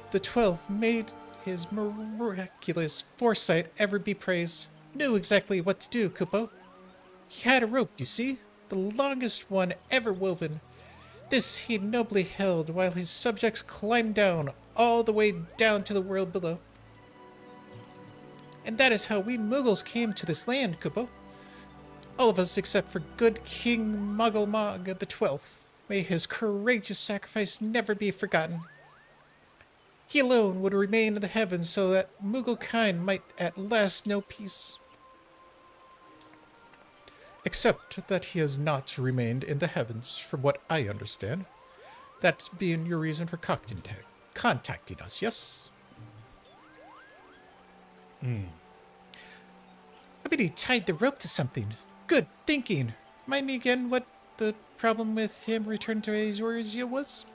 the 12th made his miraculous foresight ever be praised. Knew exactly what to do, Kupo. He had a rope, you see, the longest one ever woven. This he nobly held while his subjects climbed down, all the way down to the world below. And that is how we Muggles came to this land, Kupo. All of us except for good King Mugglemog the 12th. May his courageous sacrifice never be forgotten. He alone would remain in the heavens so that Muggle kind might at last know peace. Except that he has not remained in the heavens, from what I understand. That being your reason for contacting us, yes? I bet he tied the rope to something. Good thinking. Remind me again what the problem with him returning to Eorzea was?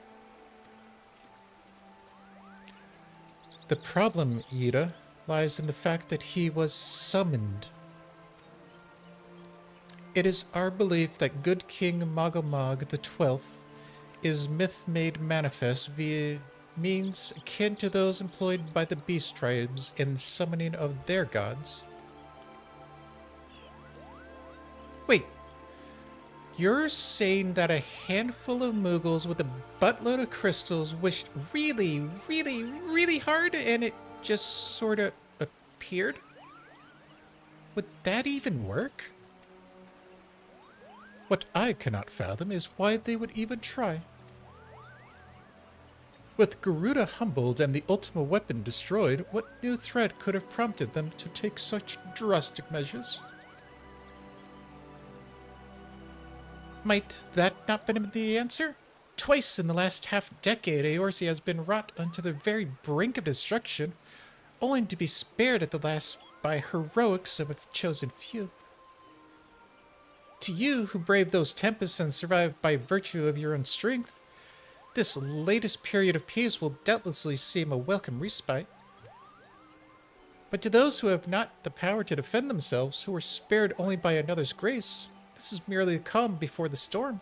The problem, Ida, lies in the fact that he was summoned. It is our belief that good King Mugglemog the 12th is myth made manifest via means akin to those employed by the beast tribes in summoning of their gods. Wait, you're saying that a handful of Muggles with a buttload of crystals wished really, really, really hard and it just sort of appeared? Would that even work? What I cannot fathom is why they would even try. With Garuda humbled and the Ultima weapon destroyed, what new threat could have prompted them to take such drastic measures? Might that not be the answer? Twice in the last half-decade, Eorzea has been wrought unto the very brink of destruction, only to be spared at the last by heroics of a chosen few. To you, who braved those tempests and survived by virtue of your own strength, this latest period of peace will doubtlessly seem a welcome respite. But to those who have not the power to defend themselves, who were spared only by another's grace, this is merely the calm before the storm.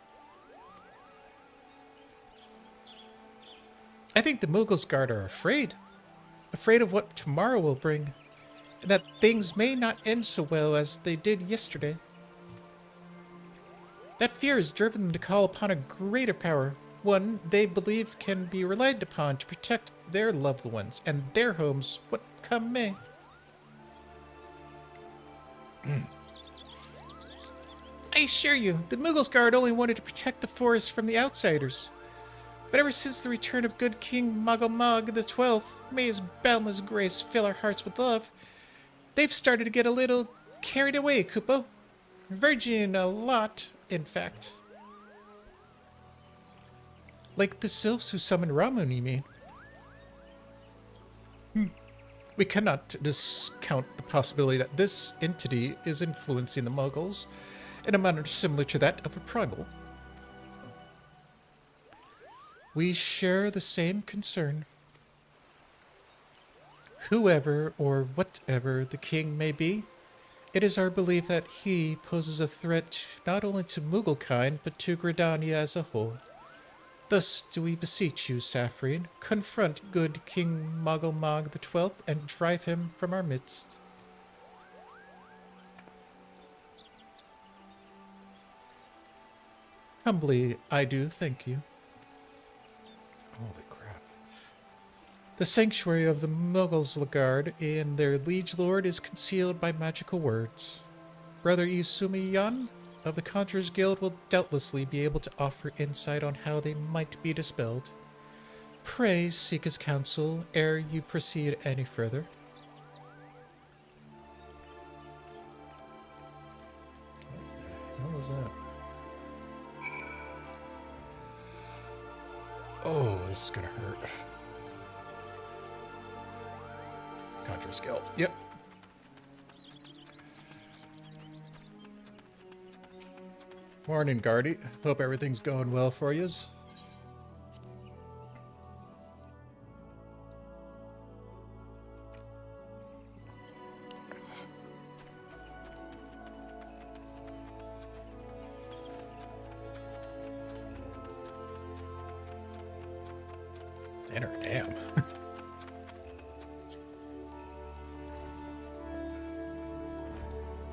I think the Muggles Guard are afraid of what tomorrow will bring, and that things may not end so well as they did yesterday. That fear has driven them to call upon a greater power, one they believe can be relied upon to protect their loved ones and their homes, what come may. I assure you, the Muggles Guard only wanted to protect the forest from the outsiders. But ever since the return of good King Mugglemog the 12th, may his boundless grace fill our hearts with love, they've started to get a little carried away, Kupo. Verging a lot, in fact. Like the sylphs who summoned Ramun, you mean? We cannot discount the possibility that this entity is influencing the Muggles in a manner similar to that of a primal. We share the same concern. Whoever or whatever the king may be, it is our belief that he poses a threat not only to Mugglekind, but to Gridania as a whole. Thus do we beseech you, Saphrine, confront good King Mugglemog the 12th and drive him from our midst. Humbly, I do thank you. Holy crap. The sanctuary of the Muggles Guard and their liege lord is concealed by magical words. Brother Isumiyan of the Conjurers Guild will doubtlessly be able to offer insight on how they might be dispelled. Pray seek his counsel ere you proceed any further. What was that? Oh, this is gonna hurt. Conjure skill. Yep. Morning, Guardy. Hope everything's going well for yous. Dinner, damn.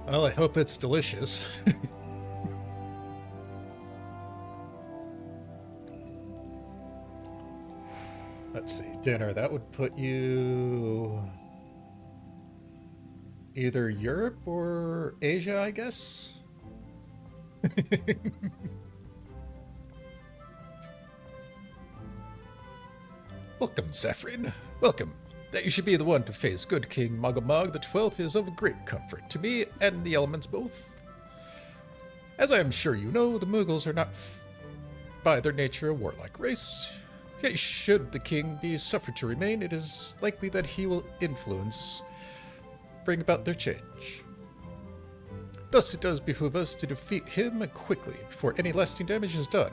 Well, I hope it's delicious. Let's see, dinner. That would put you either Europe or Asia, I guess. Welcome, Saphrine. Welcome. That you should be the one to face good King Magomag the 12th is of great comfort to me and the elements both. As I am sure you know, the Mughals are not by their nature a warlike race. Yet should the king be suffered to remain, it is likely that he will bring about their change. Thus it does behoove us to defeat him quickly before any lasting damage is done.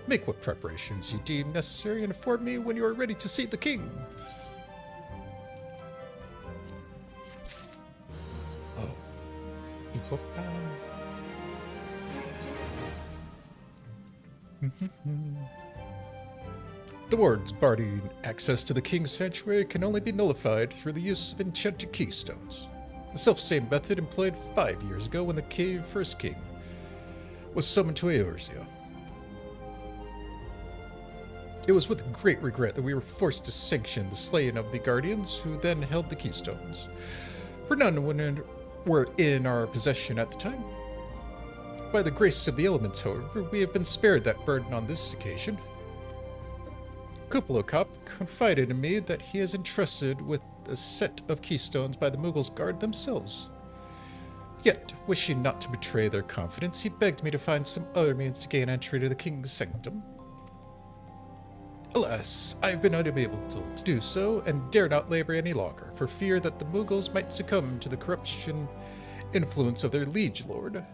Make what preparations you deem necessary and inform me when you are ready to see the king. Oh. The wards barring access to the king's sanctuary can only be nullified through the use of enchanted keystones. The self-same method employed 5 years ago when the first king was summoned to Eorzea. It was with great regret that we were forced to sanction the slaying of the guardians who then held the keystones, for none were in our possession at the time. By the grace of the elements, however, we have been spared that burden on this occasion. Kupalokop confided in me that he is entrusted with a set of keystones by the Mughals guard themselves. Yet, wishing not to betray their confidence, he begged me to find some other means to gain entry to the king's sanctum. Alas, I have been unable to do so, and dare not labor any longer, for fear that the Mughals might succumb to the corruption influence of their liege lord.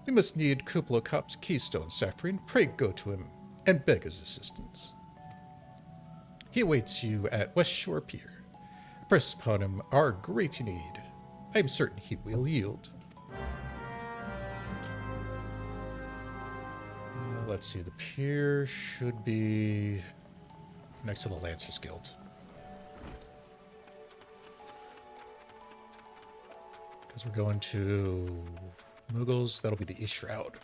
We must need Kupalokop's keystone, Saphrine. Pray go to him, and beg his assistance. He awaits you at West Shore Pier. Press upon him our great need. I am certain he will yield. Let's see, the pier should be next to the Lancers Guild. Because we're going to Mughals, that'll be the East Shroud.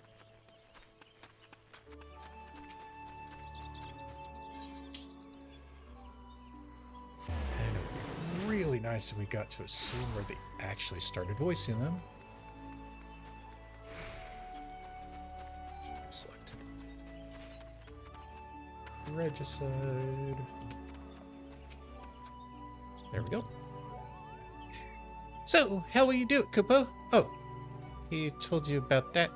And it would be really nice if we got to a scene where they actually started voicing them. Regicide. There we go. So, how will you do it, Kupo? Oh, he told you about that.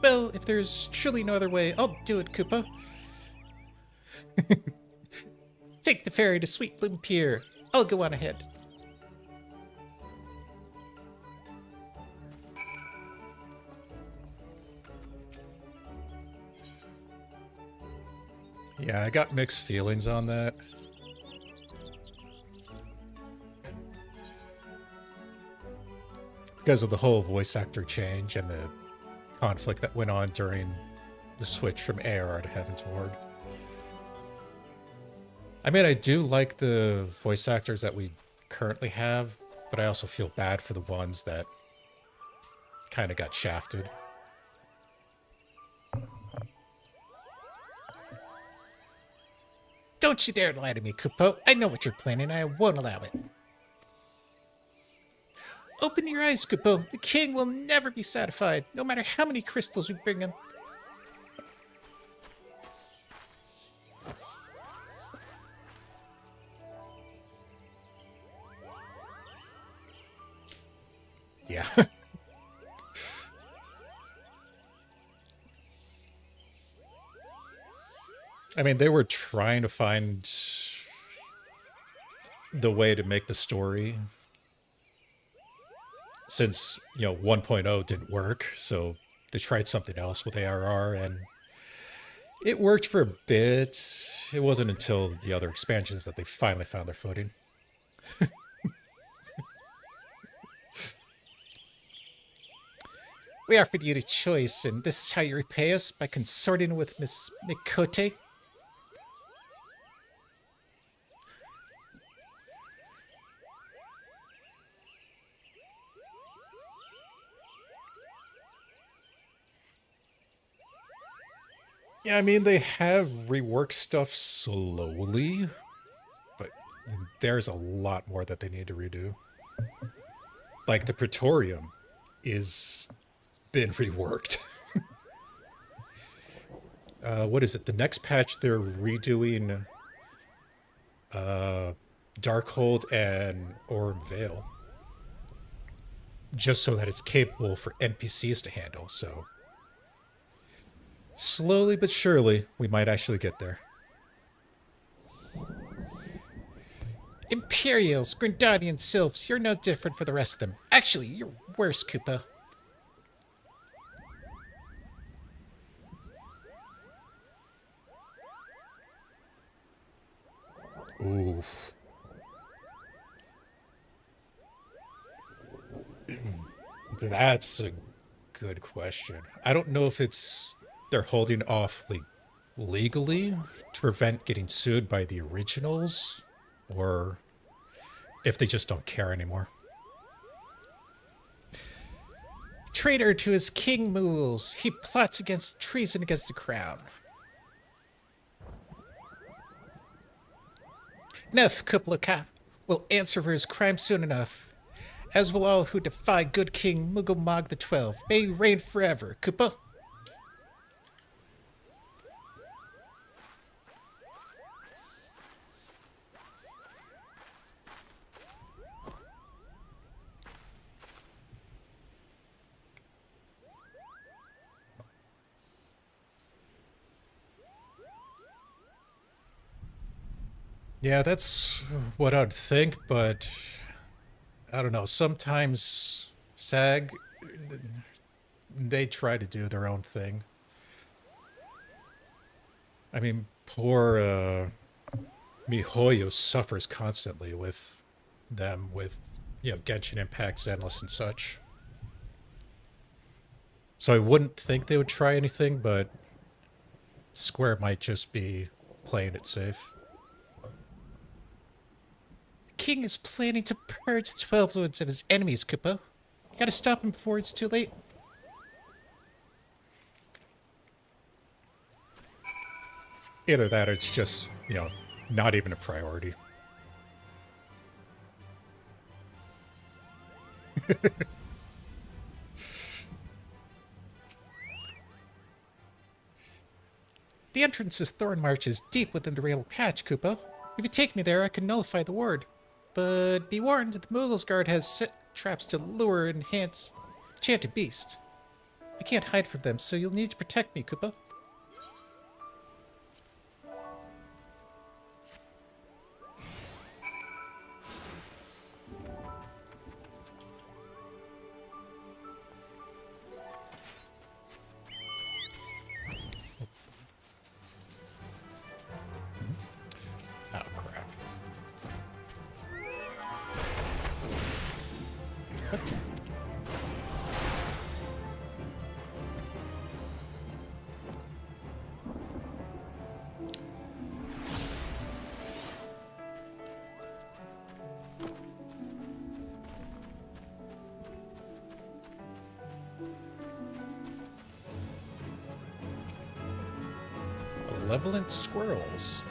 Well, if there's truly no other way, I'll do it, Kupo. Take the ferry to Sweet Bloom Pier. I'll go on ahead. Yeah, I got mixed feelings on that. Because of the whole voice actor change and the conflict that went on during the switch from ARR to Heaven's Ward. I mean, I do like the voice actors that we currently have, but I also feel bad for the ones that kind of got shafted. Don't you dare lie to me, Kupo. I know what you're planning. I won't allow it. Open your eyes, Kupo. The king will never be satisfied, no matter how many crystals we bring him. Yeah. I mean, they were trying to find the way to make the story, since 1.0 didn't work, so they tried something else with ARR, and it worked for a bit. It wasn't until the other expansions that they finally found their footing. We offered you a choice, and this is how you repay us, by consorting with Miss Mikote. Yeah, I mean, they have reworked stuff slowly, but there's a lot more that they need to redo. Like, the Praetorium is been reworked. What is it? The next patch, they're redoing Darkhold and Orm Vale, just so that it's capable for NPCs to handle. So slowly but surely, we might actually get there. Imperials, Grandadian Sylphs, you're no different for the rest of them. Actually, you're worse, Koopa. Oof. That's a good question. I don't know if they're holding off legally to prevent getting sued by the originals, or if they just don't care anymore. Traitor to his king mules, he plots against treason against the crown. Neuf Kuplaka will answer for his crime soon enough, as will all who defy good King Mugomog XII. May he reign forever, Koopa. Yeah, that's what I'd think, but I don't know. Sometimes SAG, they try to do their own thing. I mean, poor MiHoYo suffers constantly with them, with, Genshin Impact, Zenless, and such. So I wouldn't think they would try anything, but Square might just be playing it safe. King is planning to purge the 12 lords of his enemies, Koopa. You gotta stop him before it's too late. Either that or it's just, not even a priority. The entrance to Thornmarch is deep within the rail patch, Koopa. If you take me there, I can nullify the ward. But be warned, the Moogle's Guard has set traps to lure and enhance enchanted beast. I can't hide from them, so you'll need to protect me, Koopa. Oh, crap. Malevolent squirrels.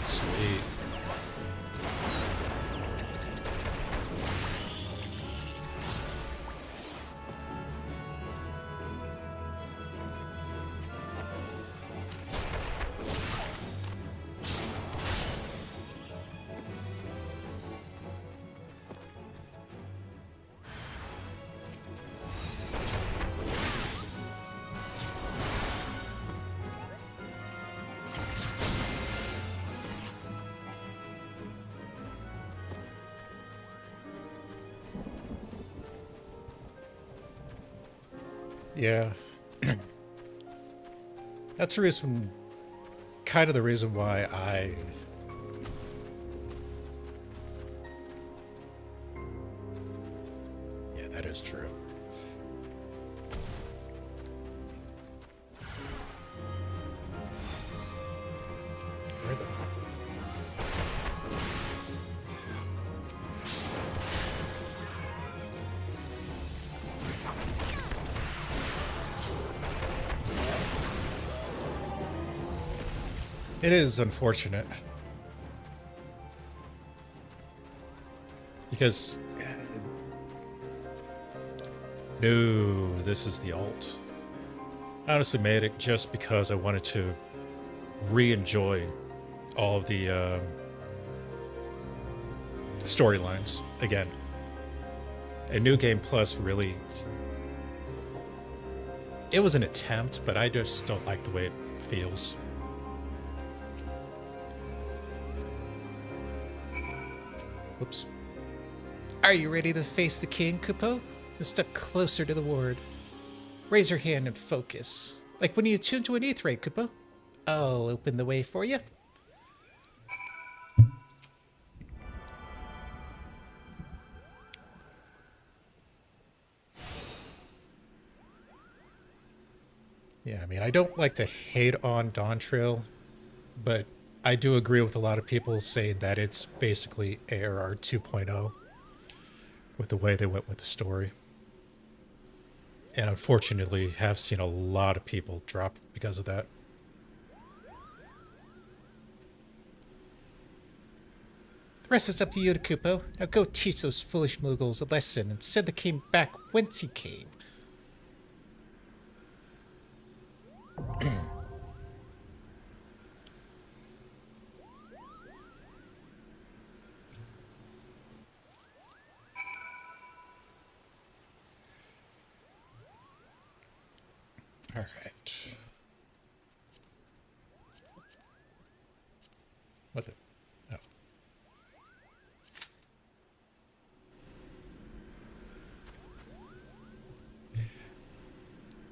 Sweet. Yeah. That's the reason, kind of the reason why yeah, that is true. Where the... It is unfortunate. Because... No, this is the alt. I honestly made it just because I wanted to re-enjoy all of the storylines again. And New Game Plus really... It was an attempt, but I just don't like the way it feels. Whoops. Are you ready to face the king, Kupo? A step closer to the ward. Raise your hand and focus. Like when you attune to an aetheryte, Kupo. I'll open the way for you. Yeah, I mean, I don't like to hate on Dawn Trail, but I do agree with a lot of people saying that it's basically ARR 2.0 with the way they went with the story. And unfortunately, have seen a lot of people drop because of that. The rest is up to you, Kupo. Now go teach those foolish Mughals a lesson and send the king back whence he came. All right. What's it? Oh.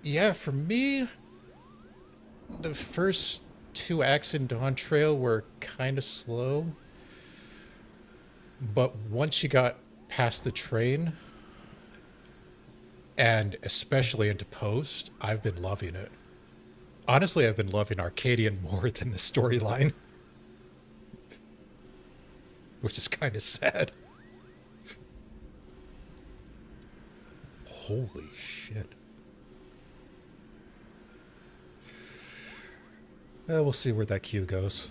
Yeah, for me, the first 2 acts in Dawn Trail were kind of slow. But once you got past the train, and especially into Post, I've been loving it. Honestly, I've been loving Arcadian more than the storyline. Which is kind of sad. Holy shit. We'll see where that queue goes.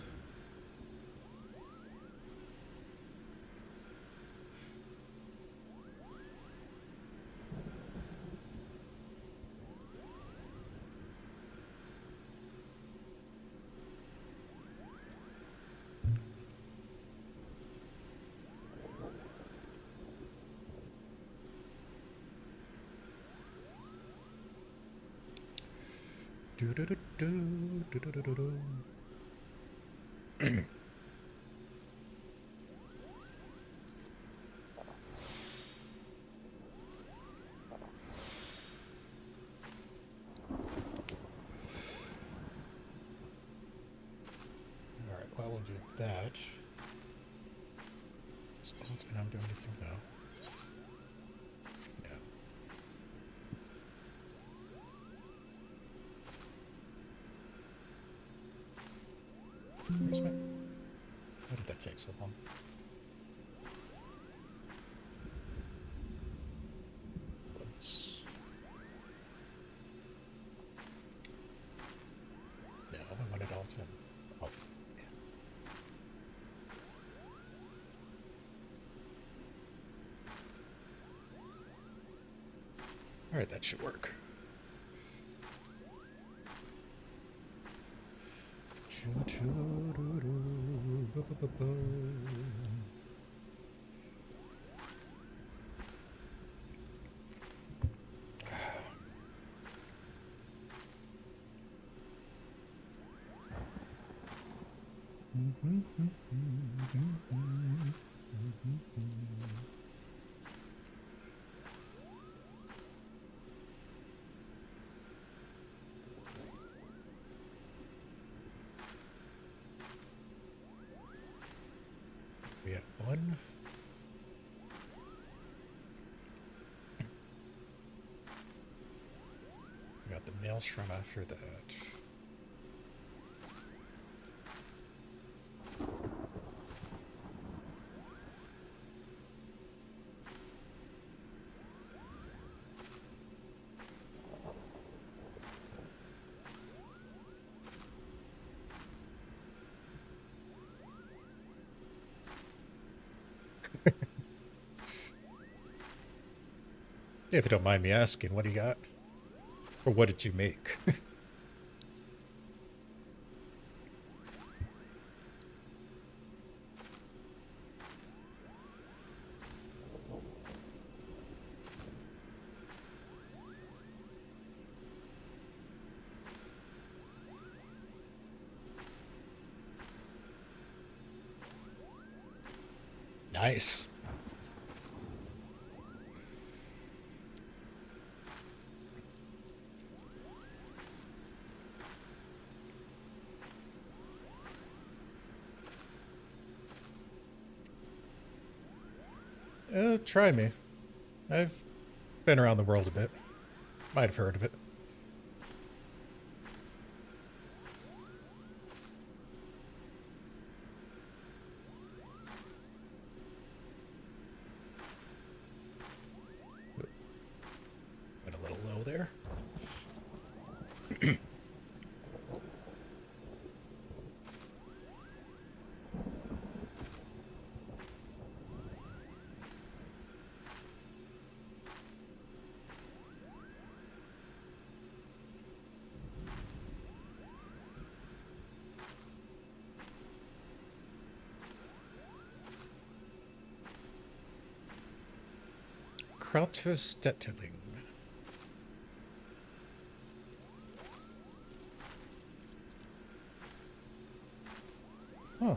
Alright, well, we'll do that. So, and I'm doing anything now. Yeah. Where's my... Why did that take so long? Let's... No, I want it all to... Oh, yeah. Alright, that should work. We have one. We got the maelstrom after that. If you don't mind me asking, what do you got? Or what did you make? Nice. Try me. I've been around the world a bit. Might have heard of it. Went a little low there. Krautverstetteling. Huh.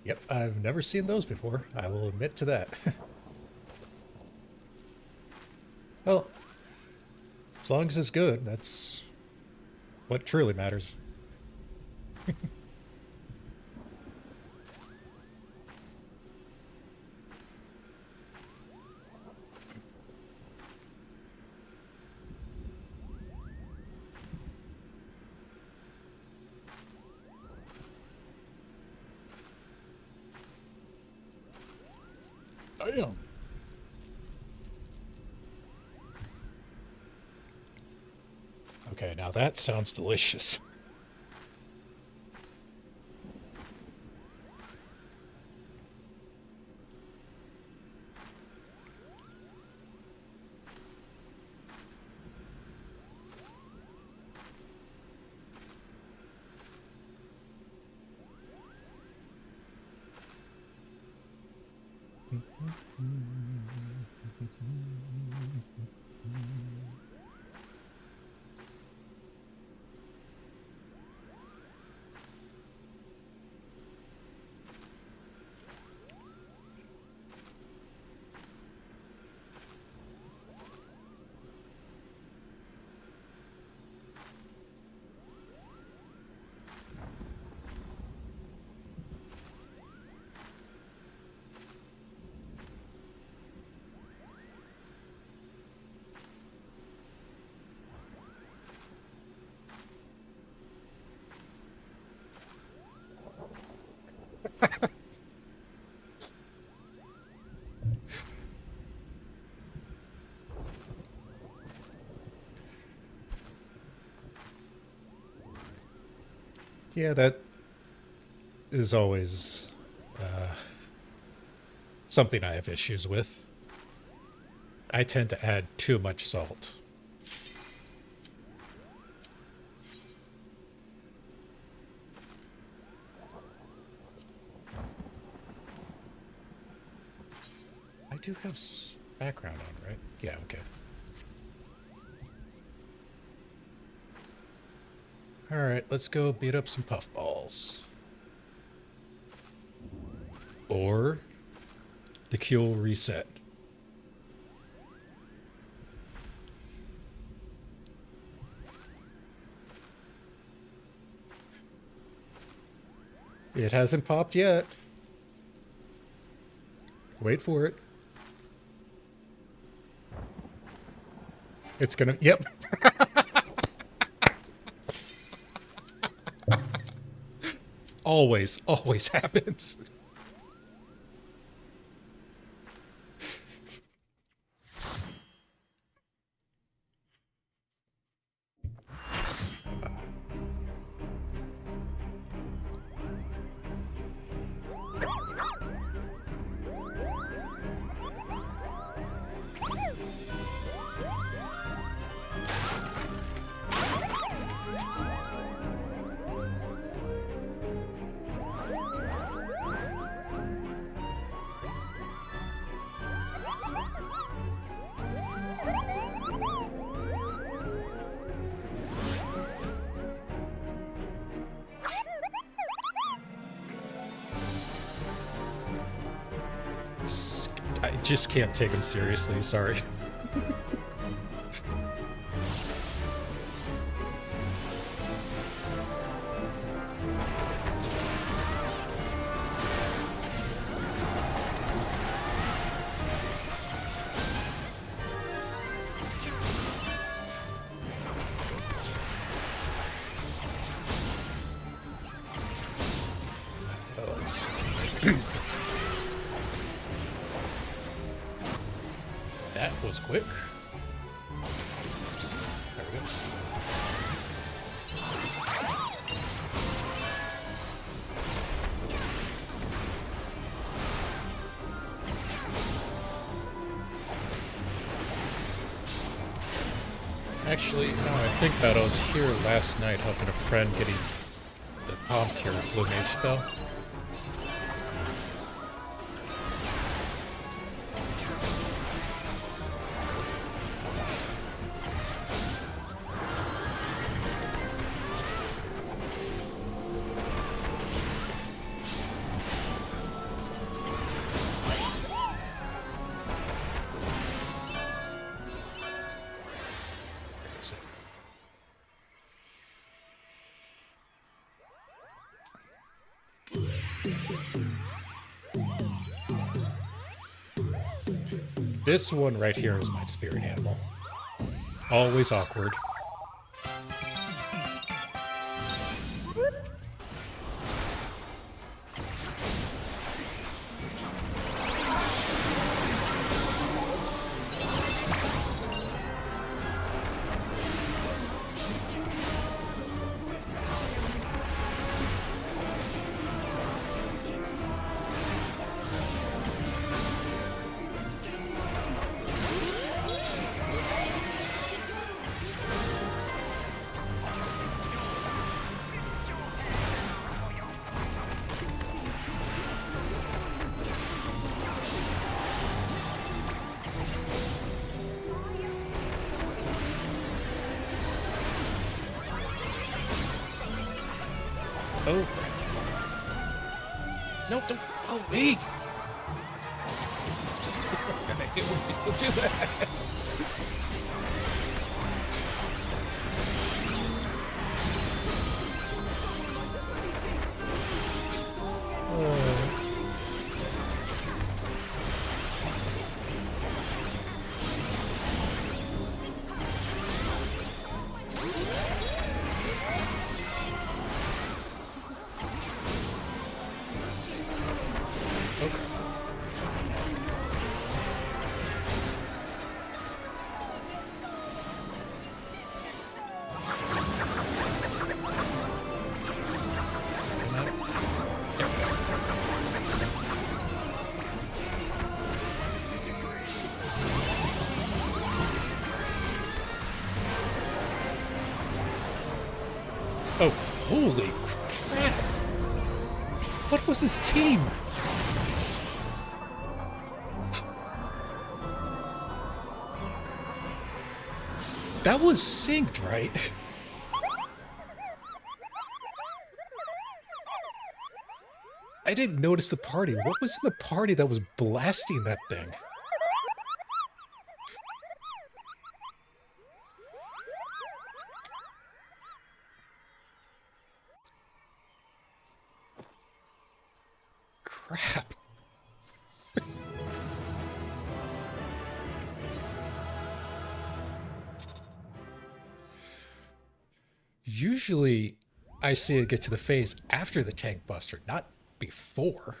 Yep, I've never seen those before. I will admit to that. Well, as long as it's good, that's what truly matters. Damn. Okay, now that sounds delicious. Yeah, that is always something I have issues with. I tend to add too much salt. I do have background on, right? Yeah, okay. Alright, let's go beat up some puffballs. Or the queue will reset. It hasn't popped yet. Wait for it. It's gonna... Yep. Always happens. I just can't take him seriously, sorry. That was quick. There we go. Actually, now I think about it, I was here last night helping a friend getting the palm cure blue mage spell. This one right here is my spirit animal. Always awkward. Oh. No, don't follow me! I hate when people do that. Oh, holy crap! What was his team? That was synced, right? I didn't notice the party. What was in the party that was blasting that thing? Crap. Usually, I see it get to the phase after the tank buster, not before.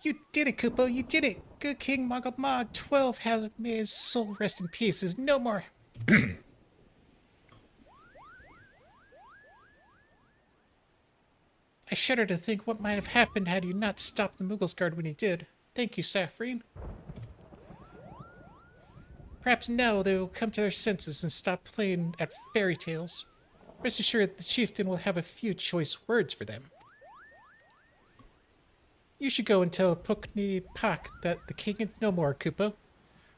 You did it, Kupo. You did it. Good King Mog 12 has may his soul rest in peace. Is no more. I shudder to think what might have happened had you not stopped the Mughals guard when you did. Thank you, Saphrine. Perhaps now they will come to their senses and stop playing at fairy tales. Rest assured the chieftain will have a few choice words for them. You should go and tell Pukni Pak that the king is no more, Kupo.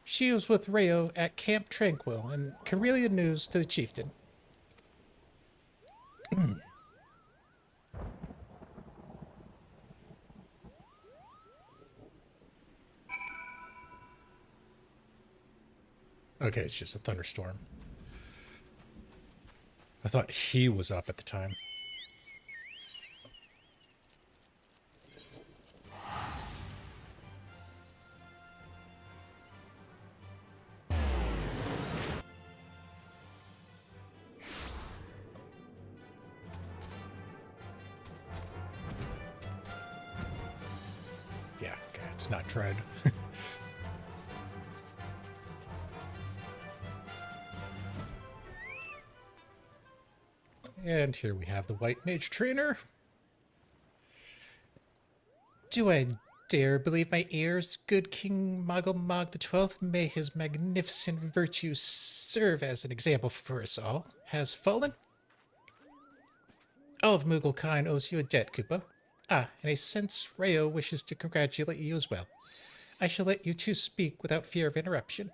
She was with Rayo at Camp Tranquil and can relay the news to the chieftain. Okay, it's just a thunderstorm. I thought he was up at the time. Yeah, okay, it's not Dread. And here we have the White Mage Trainer. Do I dare believe my ears? Good King Mog the 12th, may his magnificent virtue serve as an example for us all, has fallen? All of Mughal-kind owes you a debt, Kupo. Ah, and a sense Rayo wishes to congratulate you as well. I shall let you two speak without fear of interruption.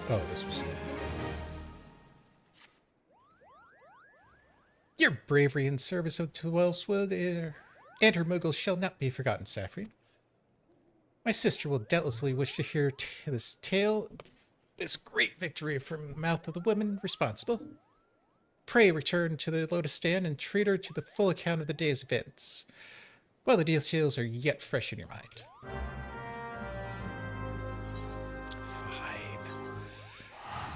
Oh, this was... Your bravery in service of the Wellswood and her Mughals shall not be forgotten, Saphrine. My sister will doubtlessly wish to hear this tale of this great victory from the mouth of the woman responsible. Pray return to the Lotus Stand and treat her to the full account of the day's events, while the details are yet fresh in your mind.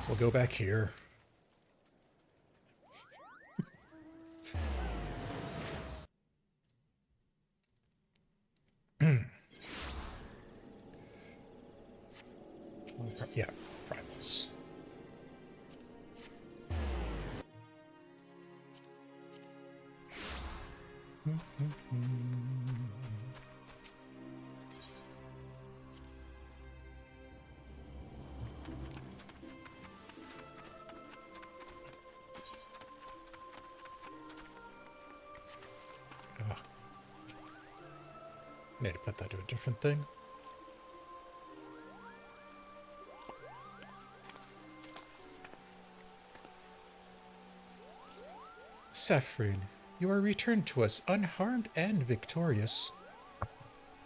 We'll go back here. Yeah, primals. I need to put that to a different thing. Saphrine, you are returned to us unharmed and victorious.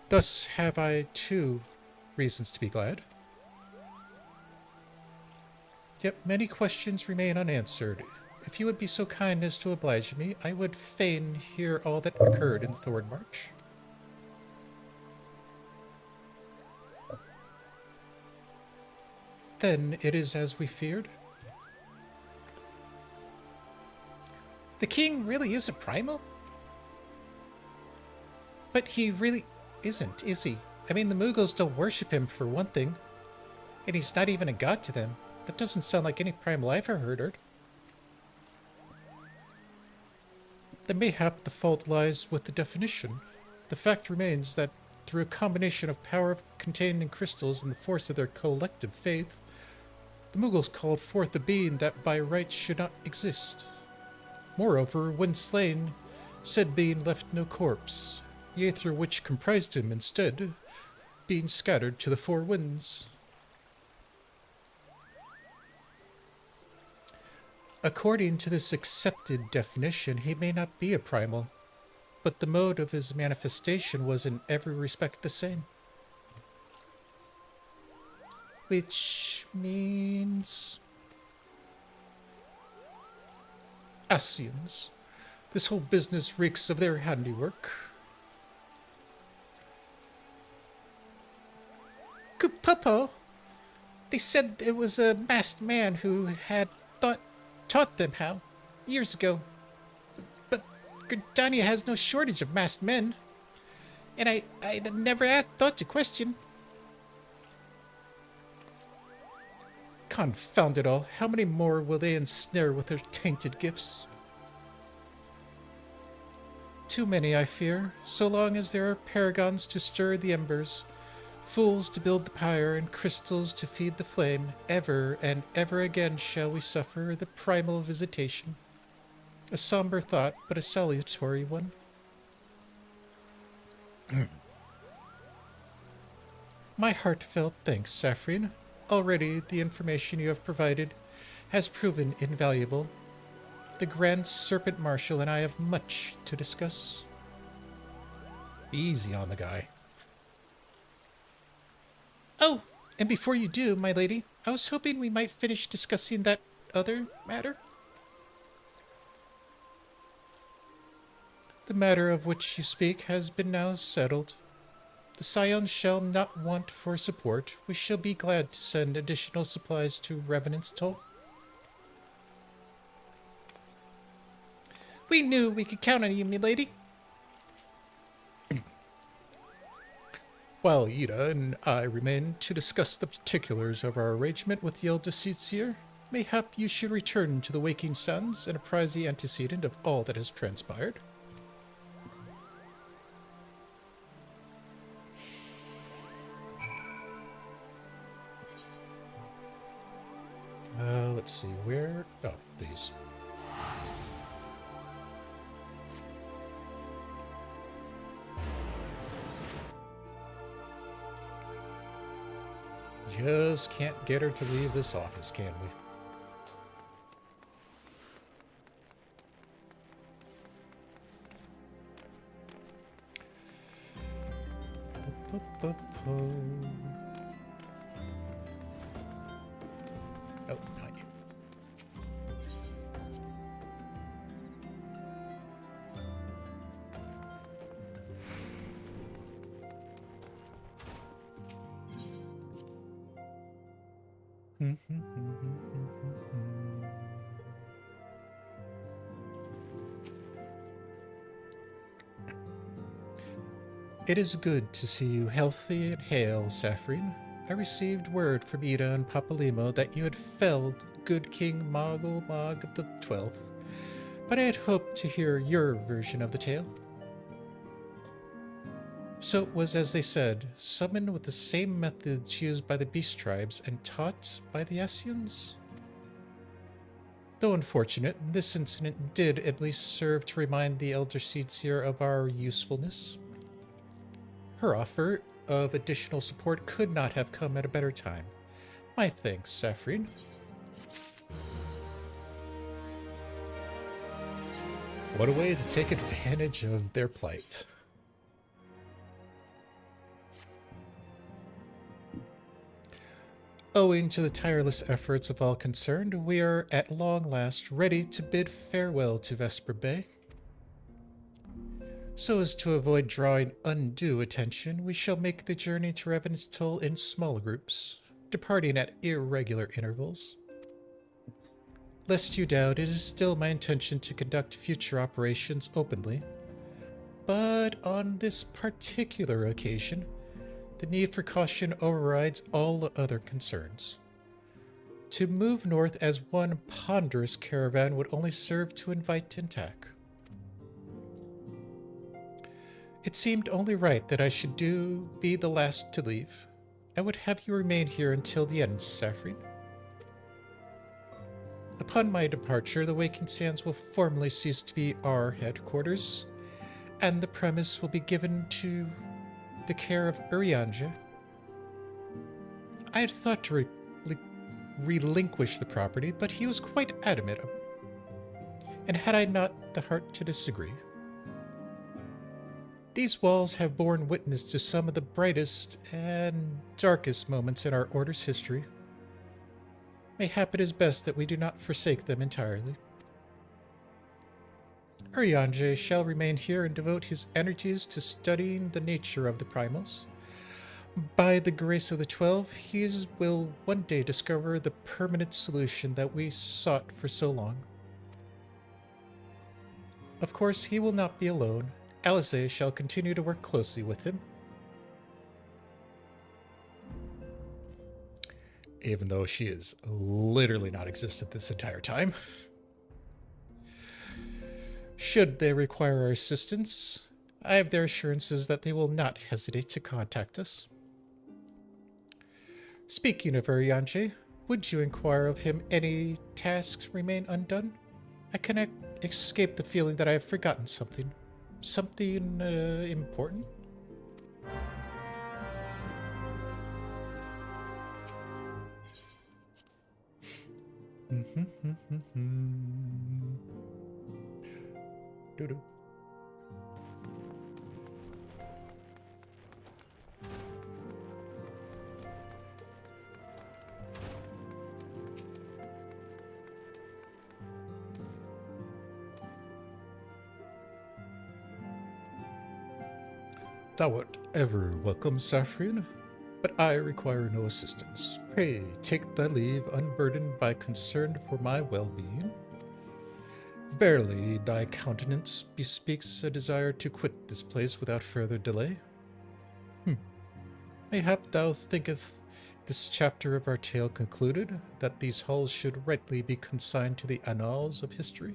Thus have I, too, reasons to be glad. Yet many questions remain unanswered. If you would be so kind as to oblige me, I would fain hear all that occurred in the Thorn March. Then it is as we feared. The king really is a primal? But he really isn't, is he? I mean, the Mughals don't worship him for one thing. And he's not even a god to them. That doesn't sound like any primal I've ever heard. Then mayhap the fault lies with the definition. The fact remains that through a combination of power contained in crystals and the force of their collective faith, the Mughals called forth a being that by right should not exist. Moreover, when slain, said being left no corpse, the aether which comprised him instead being scattered to the four winds. According to this accepted definition, he may not be a primal, but the mode of his manifestation was in every respect the same. Which means... Asians. This whole business reeks of their handiwork. Good Popo. They said it was a masked man who had taught them how, years ago. But Gridania has no shortage of masked men. And I never had thought to question. Confound it all. How many more will they ensnare with their tainted gifts? Too many, I fear, so long as there are paragons to stir the embers, fools to build the pyre, and crystals to feed the flame. Ever and ever again shall we suffer the primal visitation. A somber thought, but a salutary one. My heartfelt thanks, Saphrine. Already the information you have provided has proven invaluable. The Grand Serpent Marshal and I have much to discuss. Easy on the guy. Oh, and before you do, my lady, I was hoping we might finish discussing that other matter. The matter of which you speak has been now settled. The Scions shall not want for support. We shall be glad to send additional supplies to Revenant's Toll. We knew we could count on you, milady. While Ida and I remain to discuss the particulars of our arrangement with the Elder Seer, mayhap you should return to the Waking Suns and apprise the antecedent of all that has transpired. Let's see, where... Oh, these. Just can't get her to leave this office, can we? Oh, not you. It is good to see you healthy and hale, Saphrine. I received word from Ida and Papalimo that you had felled good King Moggle Mog the 12th, but I had hoped to hear your version of the tale. So it was as they said, summoned with the same methods used by the Beast Tribes and taught by the Asians? Though unfortunate, this incident did at least serve to remind the Elder Seer of our usefulness. Her offer of additional support could not have come at a better time. My thanks, Saphrine. What a way to take advantage of their plight. Owing to the tireless efforts of all concerned, we are at long last ready to bid farewell to Vesper Bay. So as to avoid drawing undue attention, we shall make the journey to Revenant's Toll in small groups, departing at irregular intervals. Lest you doubt, it is still my intention to conduct future operations openly, but on this particular occasion, the need for caution overrides all other concerns. To move north as one ponderous caravan would only serve to invite attack. It seemed only right that I should be the last to leave. I would have you remain here until the end, Saphrine. Upon my departure, the Waking Sands will formally cease to be our headquarters, and the premise will be given to the care of Urianger. I had thought to relinquish the property, but he was quite adamant, and had I not the heart to disagree. These walls have borne witness to some of the brightest and darkest moments in our Order's history. Mayhap it is best that we do not forsake them entirely. Urianger shall remain here and devote his energies to studying the nature of the primals. By the grace of the 12, he will one day discover the permanent solution that we sought for so long. Of course, he will not be alone. Alice shall continue to work closely with him. Even though she has literally not existed this entire time. Should they require our assistance, I have their assurances that they will not hesitate to contact us. Speaking of Urianger, would you inquire of him any tasks remain undone? I cannot escape the feeling that I have forgotten something. Something important? Doo-doo. Thou art ever welcome, Saphrine, but I require no assistance. Pray take thy leave unburdened by concern for my well-being. Verily, thy countenance bespeaks a desire to quit this place without further delay. Mayhap thou thinkest this chapter of our tale concluded, that these halls should rightly be consigned to the annals of history.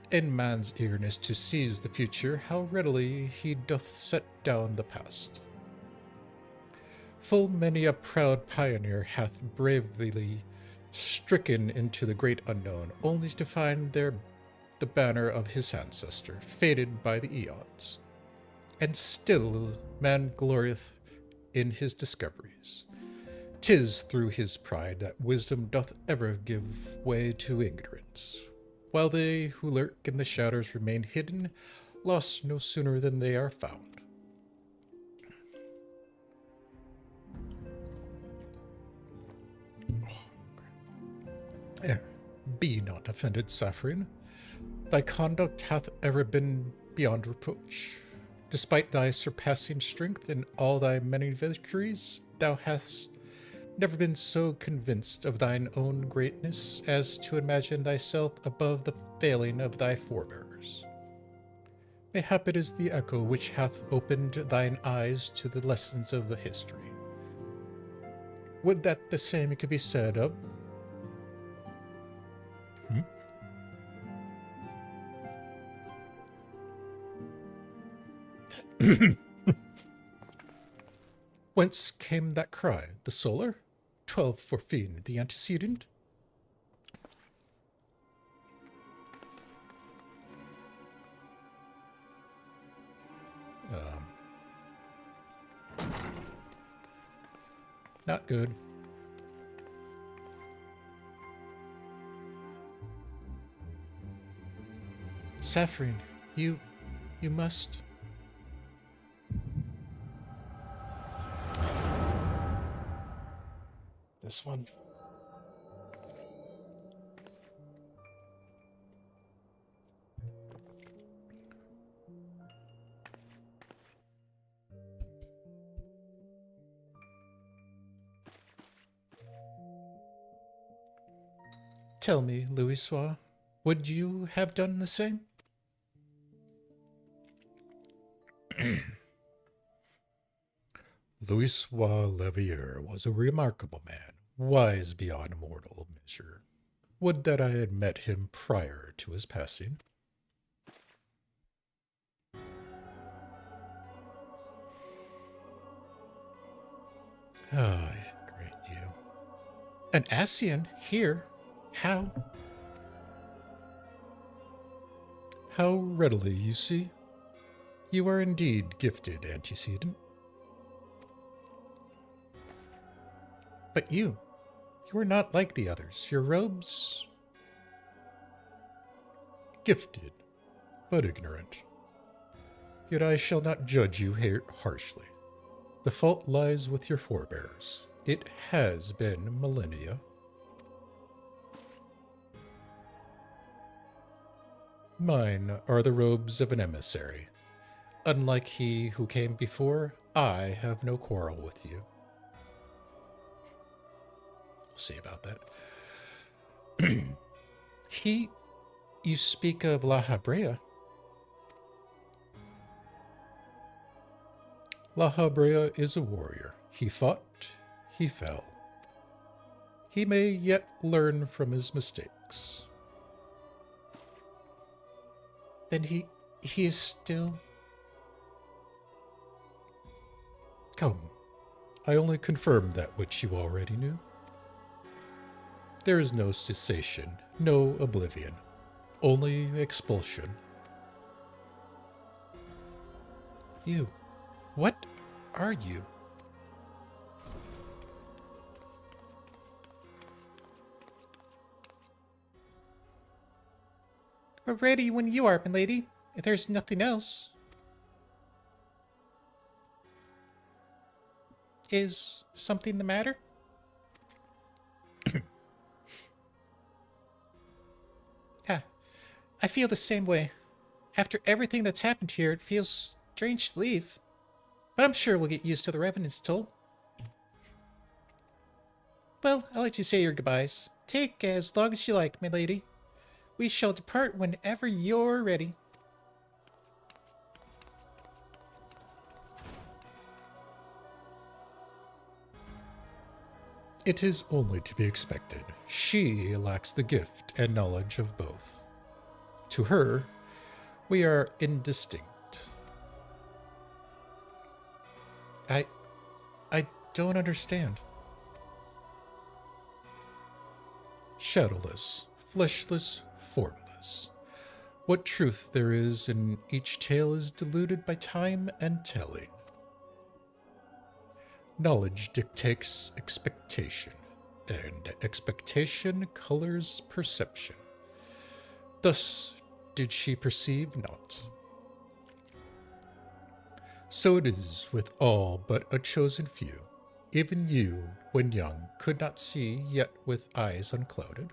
In man's eagerness to seize the future, how readily he doth set down the past. Full many a proud pioneer hath bravely stricken into the great unknown, only to find there the banner of his ancestor, faded by the eons. And still man glorieth in his discoveries. 'Tis through his pride that wisdom doth ever give way to ignorance, while they who lurk in the shadows remain hidden, lost no sooner than they are found. Be not offended, Saphrine. Thy conduct hath ever been beyond reproach. Despite thy surpassing strength and all thy many victories, thou hast never been so convinced of thine own greatness as to imagine thyself above the failing of thy forebears. Mayhap it is the echo which hath opened thine eyes to the lessons of the history. Would that the same could be said of... Whence came that cry? The solar? 12 for fiend, the antecedent? Not good. Saphrine, you must... This one. Tell me, Louisoix, would you have done the same? Louisoix Levier was a remarkable man, wise beyond mortal measure. Would that I had met him prior to his passing. Oh, great you. An Asian here? How? How readily, you see. You are indeed gifted, antecedent. But you are not like the others. Your robes... Gifted, but ignorant. Yet I shall not judge you harshly. The fault lies with your forebears. It has been millennia. Mine are the robes of an emissary. Unlike he who came before, I have no quarrel with you. We'll see about that. You speak of La Habrea. La Habrea is a warrior. He fought, he fell. He may yet learn from his mistakes. Then he is still... Come, I only confirmed that which you already knew. There is no cessation, no oblivion, only expulsion. You, what are you? We're ready when you are, milady, if there's nothing else. Is something the matter? I feel the same way. After everything that's happened here, it feels strange to leave. But I'm sure we'll get used to the revenant's toll. Well, I'll let you say your goodbyes. Take as long as you like, my lady. We shall depart whenever you're ready. It is only to be expected. She lacks the gift and knowledge of both. To her, we are indistinct. I don't understand. Shadowless, fleshless, formless. What truth there is in each tale is diluted by time and telling. Knowledge dictates expectation, and expectation colors perception. Thus did she perceive not. So it is with all but a chosen few. Even you, when young, could not see, yet with eyes unclouded.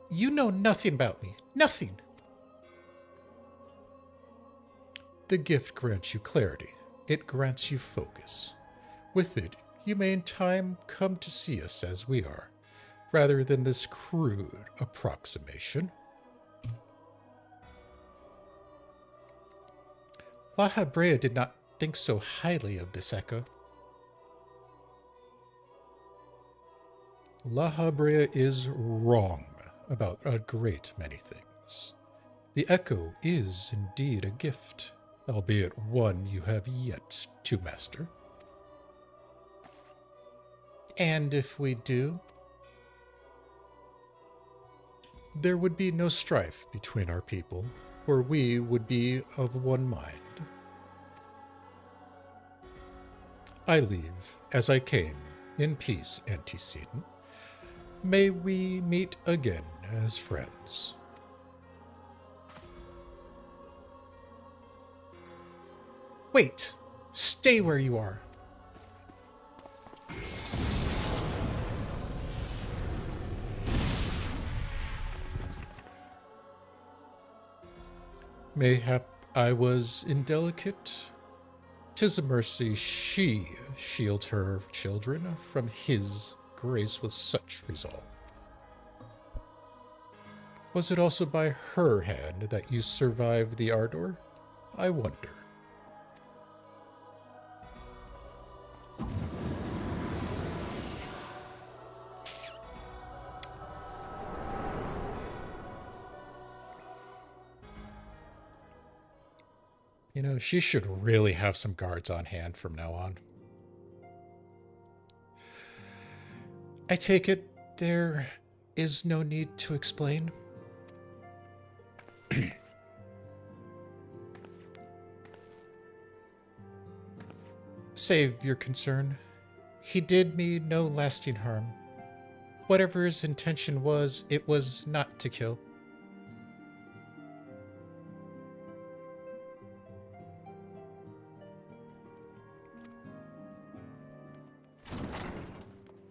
You know nothing about me. Nothing. The gift grants you clarity. It grants you focus. With it, you may in time come to see us as we are, rather than this crude approximation. La Habrea did not think so highly of this echo. La Habrea is wrong about a great many things. The echo is indeed a gift, albeit one you have yet to master. And if we do, there would be no strife between our people, for we would be of one mind. I leave, as I came, in peace, antecedent. May we meet again as friends. Wait! Stay where you are! Mayhap I was indelicate. 'Tis a mercy she shields her children from his grace with such resolve. Was it also by her hand that you survived the ardor? I wonder. You know, she should really have some guards on hand from now on. I take it there is no need to explain? Save your concern. He did me no lasting harm. Whatever his intention was, it was not to kill.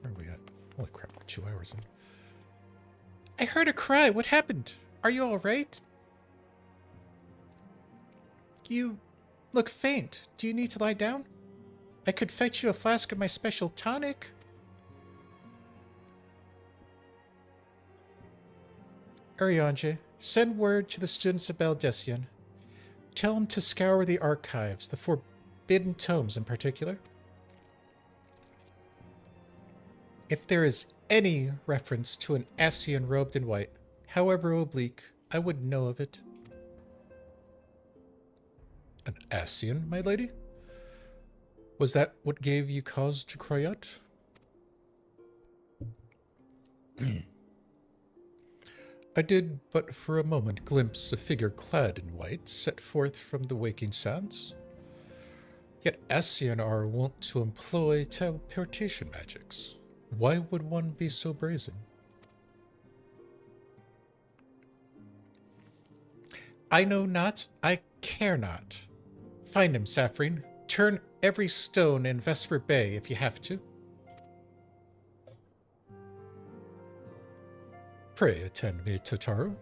Where are we at? Holy crap, we're 2 hours in. I heard a cry. What happened? Are you all right? You look faint. Do you need to lie down? I could fetch you a flask of my special tonic. Ariange, send word to the students of Baldessian. Tell them to scour the archives, the forbidden tomes in particular. If there is any reference to an Ascian robed in white, however oblique, I would know of it. An Ascian, my lady? Was that what gave you cause to cry out? I did but for a moment glimpse a figure clad in white set forth from the waking sands. Yet Ascian are wont to employ teleportation magics. Why would one be so brazen? I know not, I care not. Find him, Saphrine. Turn every stone in Vesper Bay if you have to. Pray attend me, Totaro.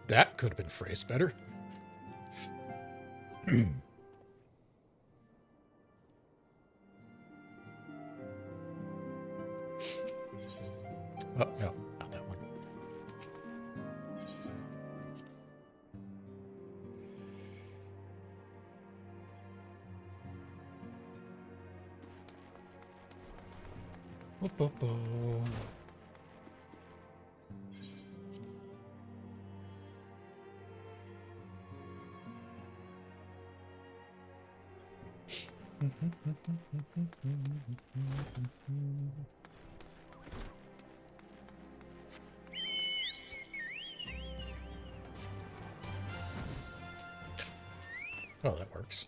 That could have been phrased better. Oh, no, not that one. Oh, that works.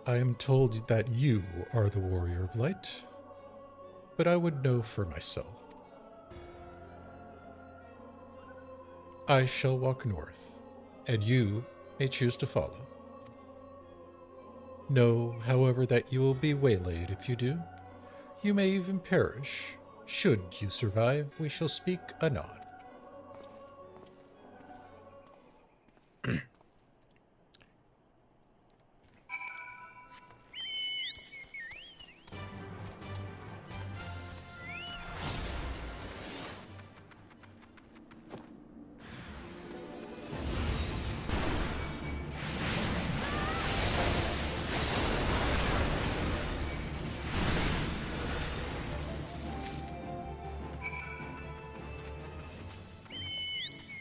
I am told that you are the warrior of light, but I would know for myself. I shall walk north, and you may choose to follow. Know, however, that you will be waylaid if you do. You may even perish. Should you survive, we shall speak anon.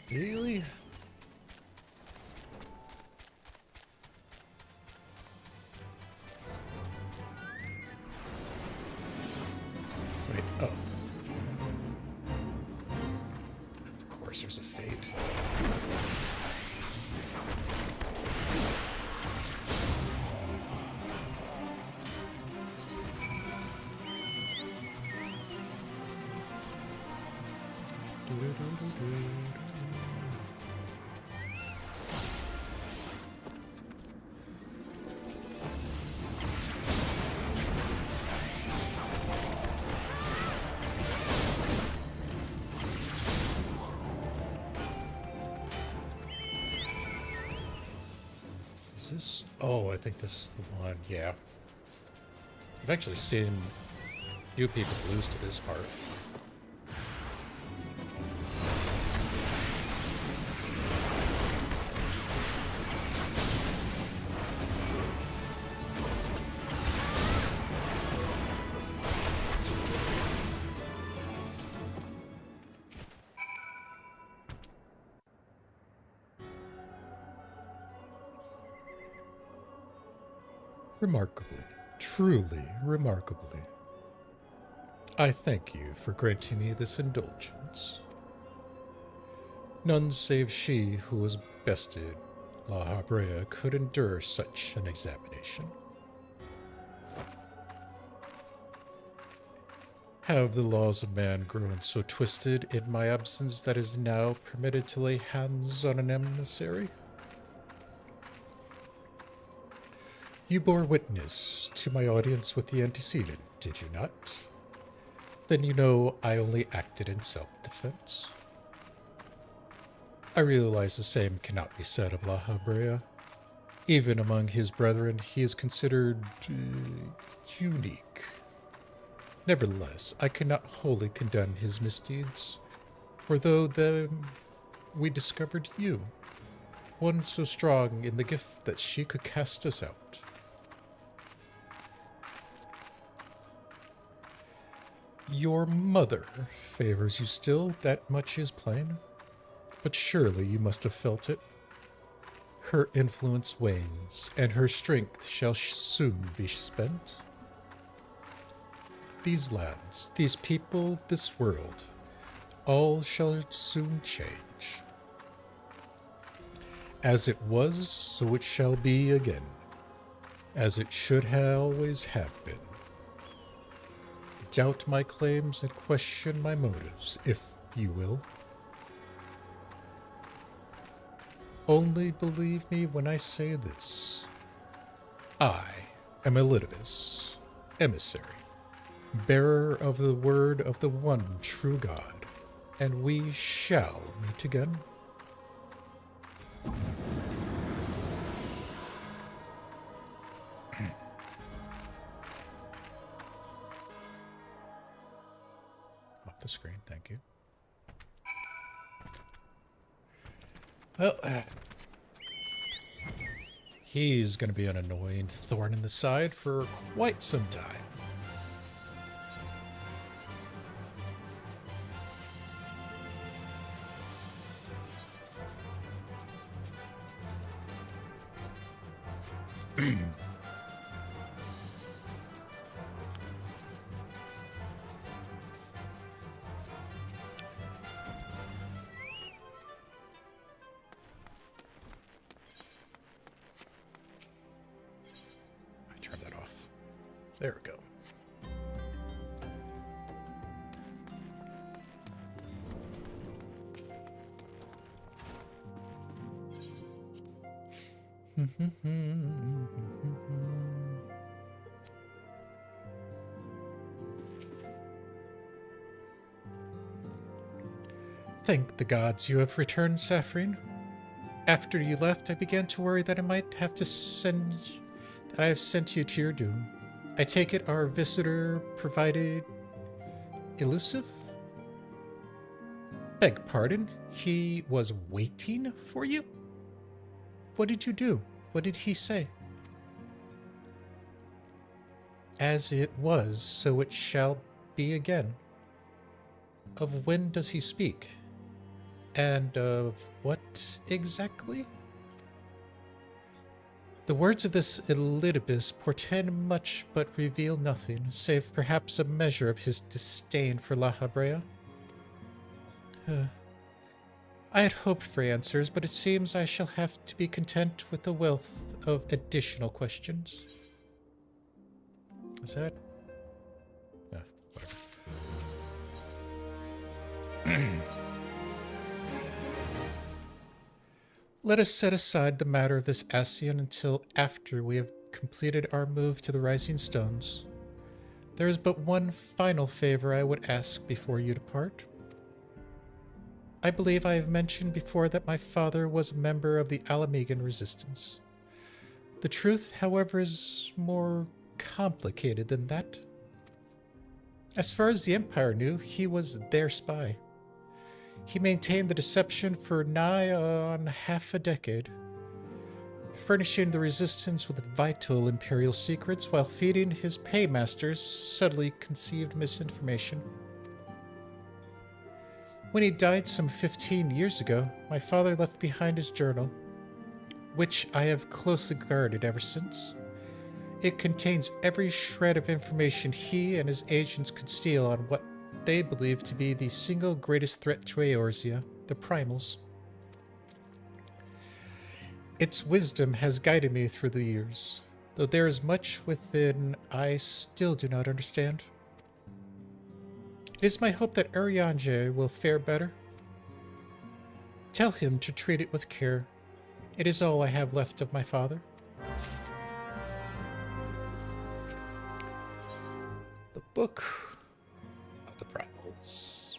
Really? Wait, oh. Of course there's a fate. Is this? Oh, I think this is the one. Yeah. I've actually seen you people lose to this part. Remarkably, truly remarkably. I thank you for granting me this indulgence. None save she who was bested, La Habrea, could endure such an examination. Have the laws of man grown so twisted in my absence that it is now permitted to lay hands on an emissary? You bore witness to my audience with the antecedent, did you not? Then you know I only acted in self-defense. I realize the same cannot be said of La Habrea. Even among his brethren, he is considered unique. Nevertheless, I cannot wholly condemn his misdeeds, for though we discovered you, one so strong in the gift that she could cast us out. Your mother favors you still, that much is plain. But surely you must have felt it. Her influence wanes, and her strength shall soon be spent. These lands, these people, this world, all shall soon change. As it was, so it shall be again, as it should always have been. Doubt my claims and question my motives, if you will. Only believe me when I say this. I am Elidibus, emissary, bearer of the word of the one true God, and we shall meet again. Off the screen, thank you. Well, he's going to be an annoying thorn in the side for quite some time. There we go. Thank the gods you have returned, Saphrine. After you left, I began to worry that I might have to that I have sent you to your doom. I take it our visitor provided elusive? Beg pardon, he was waiting for you? What did you do? What did he say? As it was, so it shall be again. Of when does he speak? And of what exactly? The words of this Elidibus portend much but reveal nothing, save perhaps a measure of his disdain for La Habrea. I had hoped for answers, but it seems I shall have to be content with a wealth of additional questions. Is that? Whatever. Let us set aside the matter of this Ascian until after we have completed our move to the Rising Stones. There is but one final favor I would ask before you depart. I believe I have mentioned before that my father was a member of the Alamegan Resistance. The truth, however, is more complicated than that. As far as the Empire knew, he was their spy. He maintained the deception for nigh on half a decade, furnishing the Resistance with vital Imperial secrets while feeding his paymasters subtly conceived misinformation. When he died some 15 years ago, my father left behind his journal, which I have closely guarded ever since. It contains every shred of information he and his agents could steal on what they believe to be the single greatest threat to Eorzea, the Primals. Its wisdom has guided me through the years, though there is much within I still do not understand. It is my hope that Urianger will fare better. Tell him to treat it with care. It is all I have left of my father. The Book of the Primals.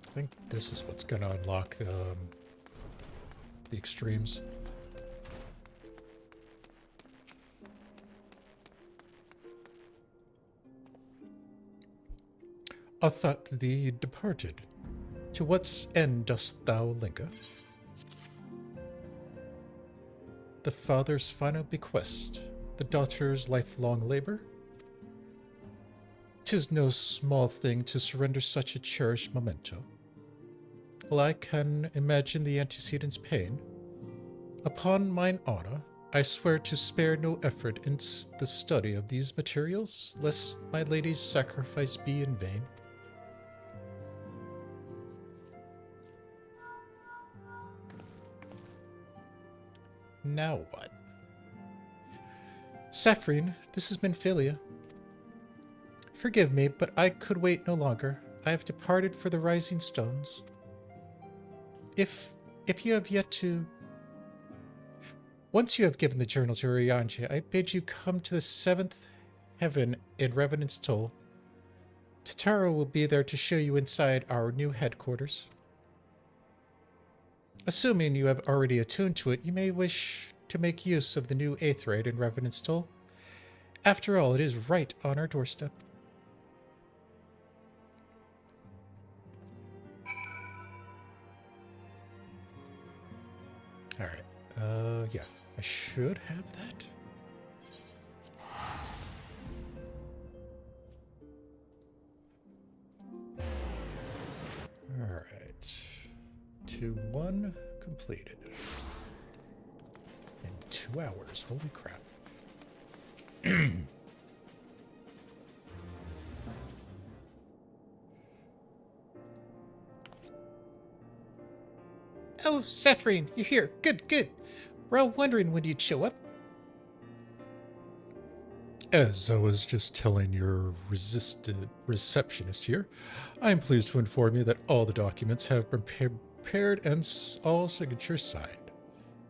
I think this is what's going to unlock the extremes. I thought thee departed. To what's end dost thou linger? The father's final bequest, the daughter's lifelong labor? 'Tis no small thing to surrender such a cherished memento. Well, I can imagine the antecedent's pain. Upon mine honor, I swear to spare no effort in the study of these materials, lest my lady's sacrifice be in vain. Now what? Saphrine, this has been Philia. Forgive me, but I could wait no longer. I have departed for the Rising Stones. If you have yet to... Once you have given the journal to Urianger, I bid you come to the 7th heaven in Revenant's Toll. Tataro will be there to show you inside our new headquarters. Assuming you have already attuned to it, you may wish to make use of the new Aetheryte in Revenant's Toll. After all, it is right on our doorstep. Alright, yeah, I should have that. Alright, 2-1 completed. In 2 hours, holy crap. Oh, Saphrine, you're here. Good, good. We're all wondering when you'd show up. As I was just telling your receptionist here, I am pleased to inform you that all the documents have been prepared and all signatures signed.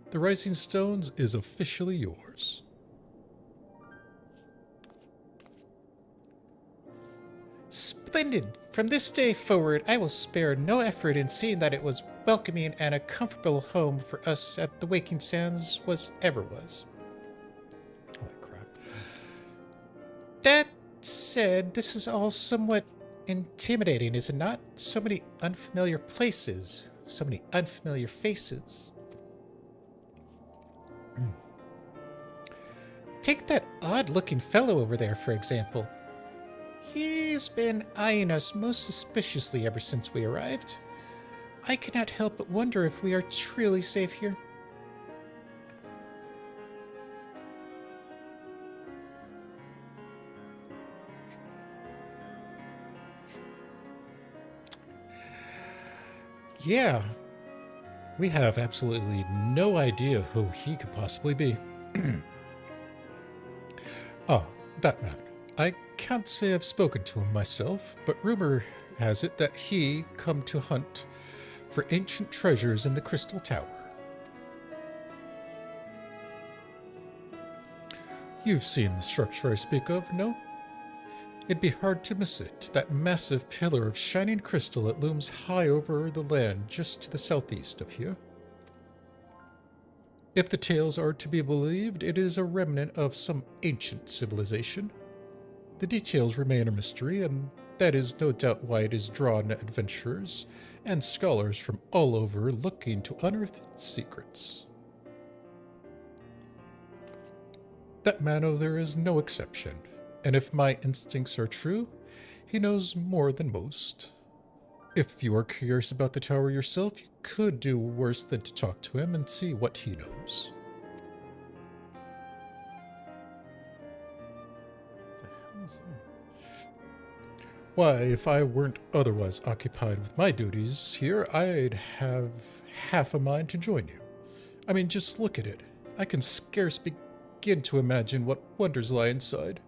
The Rising Stones is officially yours. Splendid! From this day forward, I will spare no effort in seeing that it was welcoming and a comfortable home for us at the Waking Sands ever was. Holy crap. That said, this is all somewhat intimidating, is it not? So many unfamiliar places, so many unfamiliar faces. Take that odd-looking fellow over there, for example. He's been eyeing us most suspiciously ever since we arrived. I cannot help but wonder if we are truly safe here. Yeah, we have absolutely no idea who he could possibly be. Oh, that man. I can't say I've spoken to him myself, but rumor has it that he come to hunt for ancient treasures in the Crystal Tower. You've seen the structure I speak of, no? It'd be hard to miss it, that massive pillar of shining crystal that looms high over the land just to the southeast of here. If the tales are to be believed, it is a remnant of some ancient civilization. The details remain a mystery, and that is no doubt why it has drawn adventurers and scholars from all over looking to unearth its secrets. That man over there is no exception, and if my instincts are true, he knows more than most. If you are curious about the tower yourself, you could do worse than to talk to him and see what he knows. Why, if I weren't otherwise occupied with my duties here, I'd have half a mind to join you. I mean, just look at it. I can scarce begin to imagine what wonders lie inside.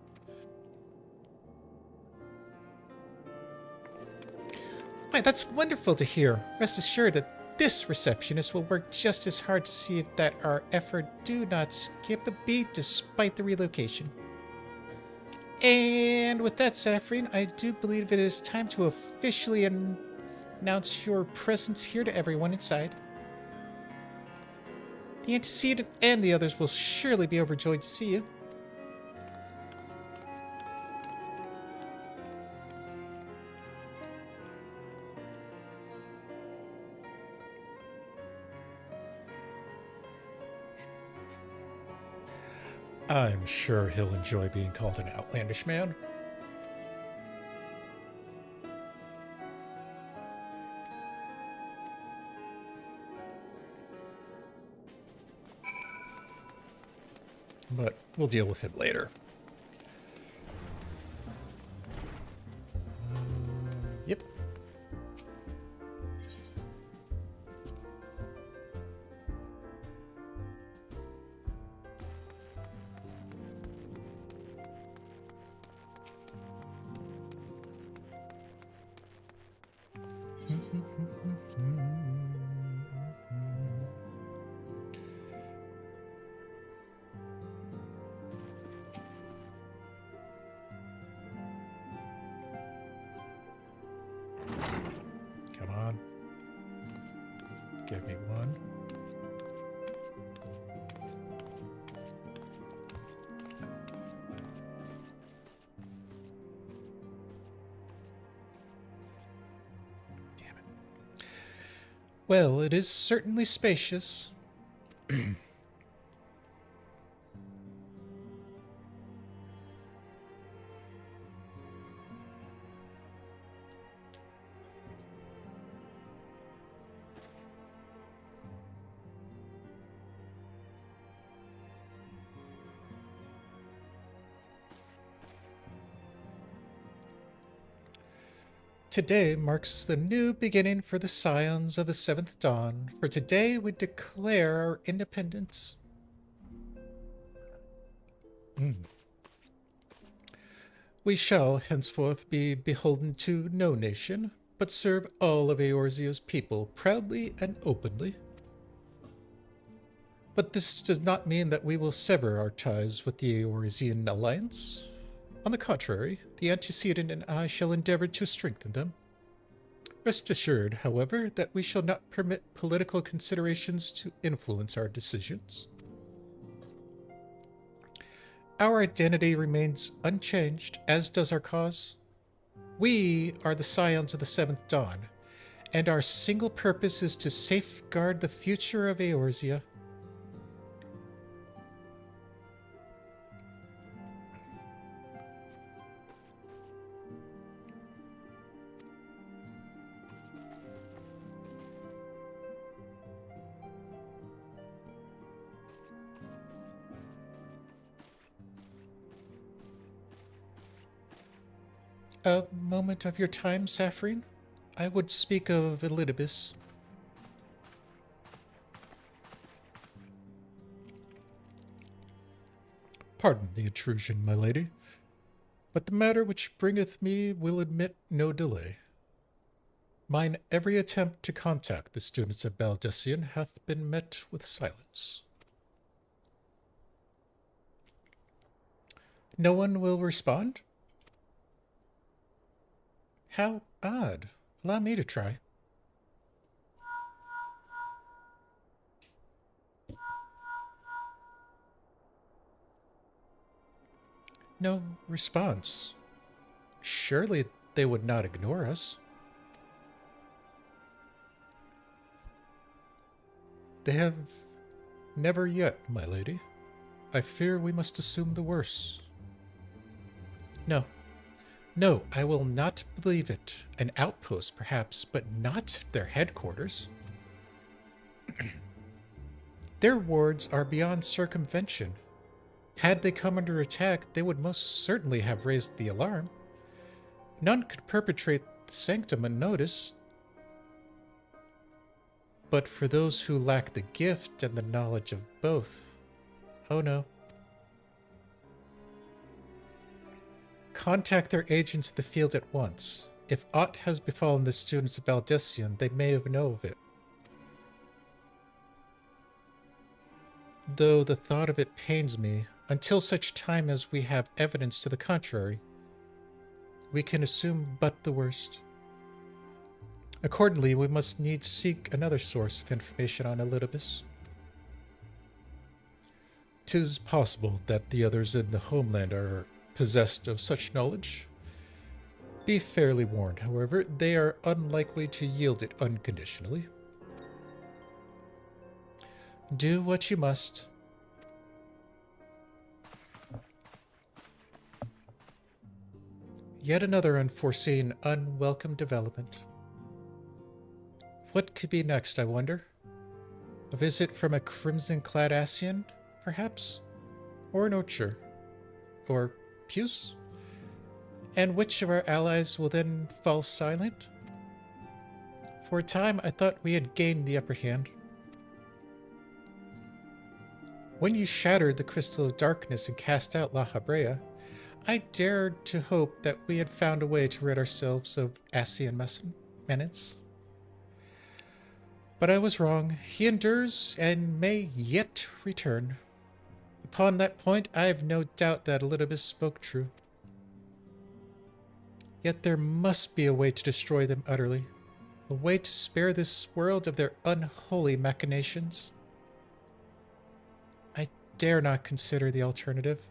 Why, that's wonderful to hear. Rest assured that this receptionist will work just as hard to see if that our effort do not skip a beat despite the relocation. And with that, Saphrine, I do believe it is time to officially announce your presence here to everyone inside. The antecedent and the others will surely be overjoyed to see you. I'm sure he'll enjoy being called an outlandish man. But we'll deal with him later. Yep. Come on. Give me one. Damn it. Well, it is certainly spacious. Today marks the new beginning for the Scions of the Seventh Dawn, for today we declare our independence. We shall henceforth be beholden to no nation, but serve all of Eorzea's people proudly and openly. But this does not mean that we will sever our ties with the Eorzean alliance. On the contrary, the antecedent and I shall endeavor to strengthen them. Rest assured, however, that we shall not permit political considerations to influence our decisions. Our identity remains unchanged, as does our cause. We are the Scions of the Seventh Dawn, and our single purpose is to safeguard the future of Eorzea. A moment of your time, Saphrine? I would speak of Elidibus. Pardon the intrusion, my lady, but the matter which bringeth me will admit no delay. Mine every attempt to contact the students of Baldessian hath been met with silence. No one will respond? How odd. Allow me to try. No response. Surely they would not ignore us. They have never yet, my lady. I fear we must assume the worst. No. No, I will not believe it. An outpost, perhaps, but not their headquarters. Their wards are beyond circumvention. Had they come under attack, they would most certainly have raised the alarm. None could perpetrate the sanctum unnoticed. But for those who lack the gift and the knowledge of both, oh no. Contact their agents in the field at once. If aught has befallen the students of Baldician, they may know of it. Though the thought of it pains me, until such time as we have evidence to the contrary, we can assume but the worst. Accordingly, we must needs seek another source of information on Elidibus. 'Tis possible that the others in the homeland are possessed of such knowledge. Be fairly warned, however, they are unlikely to yield it unconditionally. Do what you must. Yet another unforeseen, unwelcome development. What could be next, I wonder? A visit from a crimson-clad Asian, perhaps? Or an Orcher? Or Puce? And which of our allies will then fall silent? For a time, I thought we had gained the upper hand. When you shattered the crystal of darkness and cast out La Habrea, I dared to hope that we had found a way to rid ourselves of Asian menace. But I was wrong. He endures and may yet return. Upon that point, I have no doubt that Elidibus spoke true. Yet there must be a way to destroy them utterly, a way to spare this world of their unholy machinations. I dare not consider the alternative.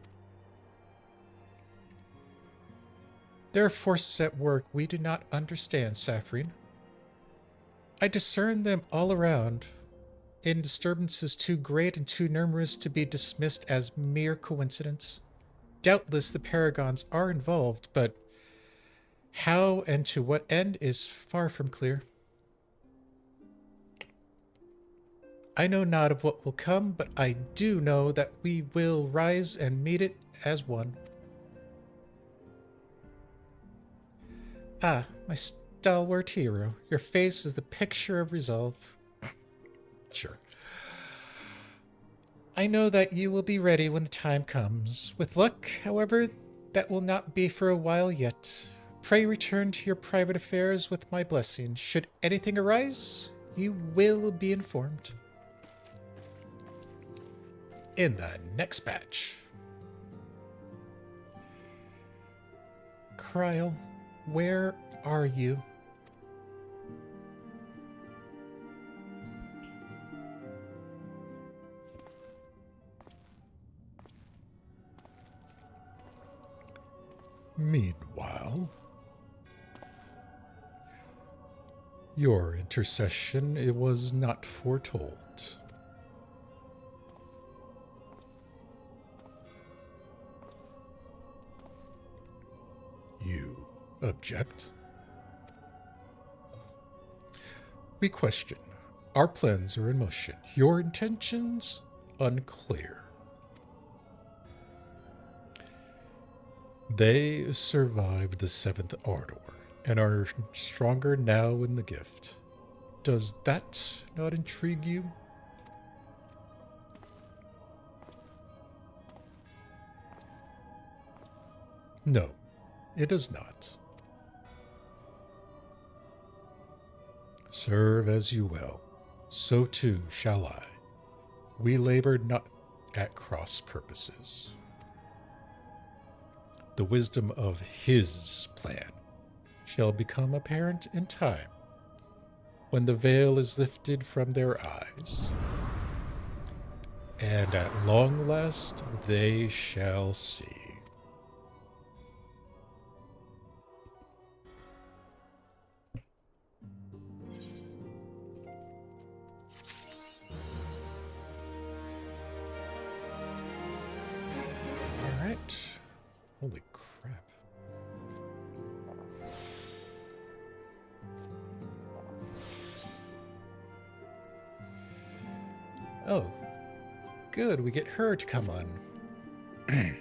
There are forces at work we do not understand, Saphrine. I discern them all around, in disturbances too great and too numerous to be dismissed as mere coincidence. Doubtless the Paragons are involved, but how and to what end is far from clear. I know not of what will come, but I do know that we will rise and meet it as one. Ah, my stalwart hero, your face is the picture of resolve. Sure. I know that you will be ready when the time comes. With luck, however, that will not be for a while yet. Pray return to your private affairs with my blessing. Should anything arise, you will be informed. In the next batch. Kryl, where are you? Meanwhile, your intercession, it was not foretold. You object? We question. Our plans are in motion. Your intentions, unclear. They survived the seventh ardor and are stronger now in the gift. Does that not intrigue you? No, it does not. Serve as you will. So too shall I. We labored not at cross purposes. The wisdom of his plan shall become apparent in time, when the veil is lifted from their eyes, and at long last they shall see. All right. Holy crap. Oh, good, we get her to come on.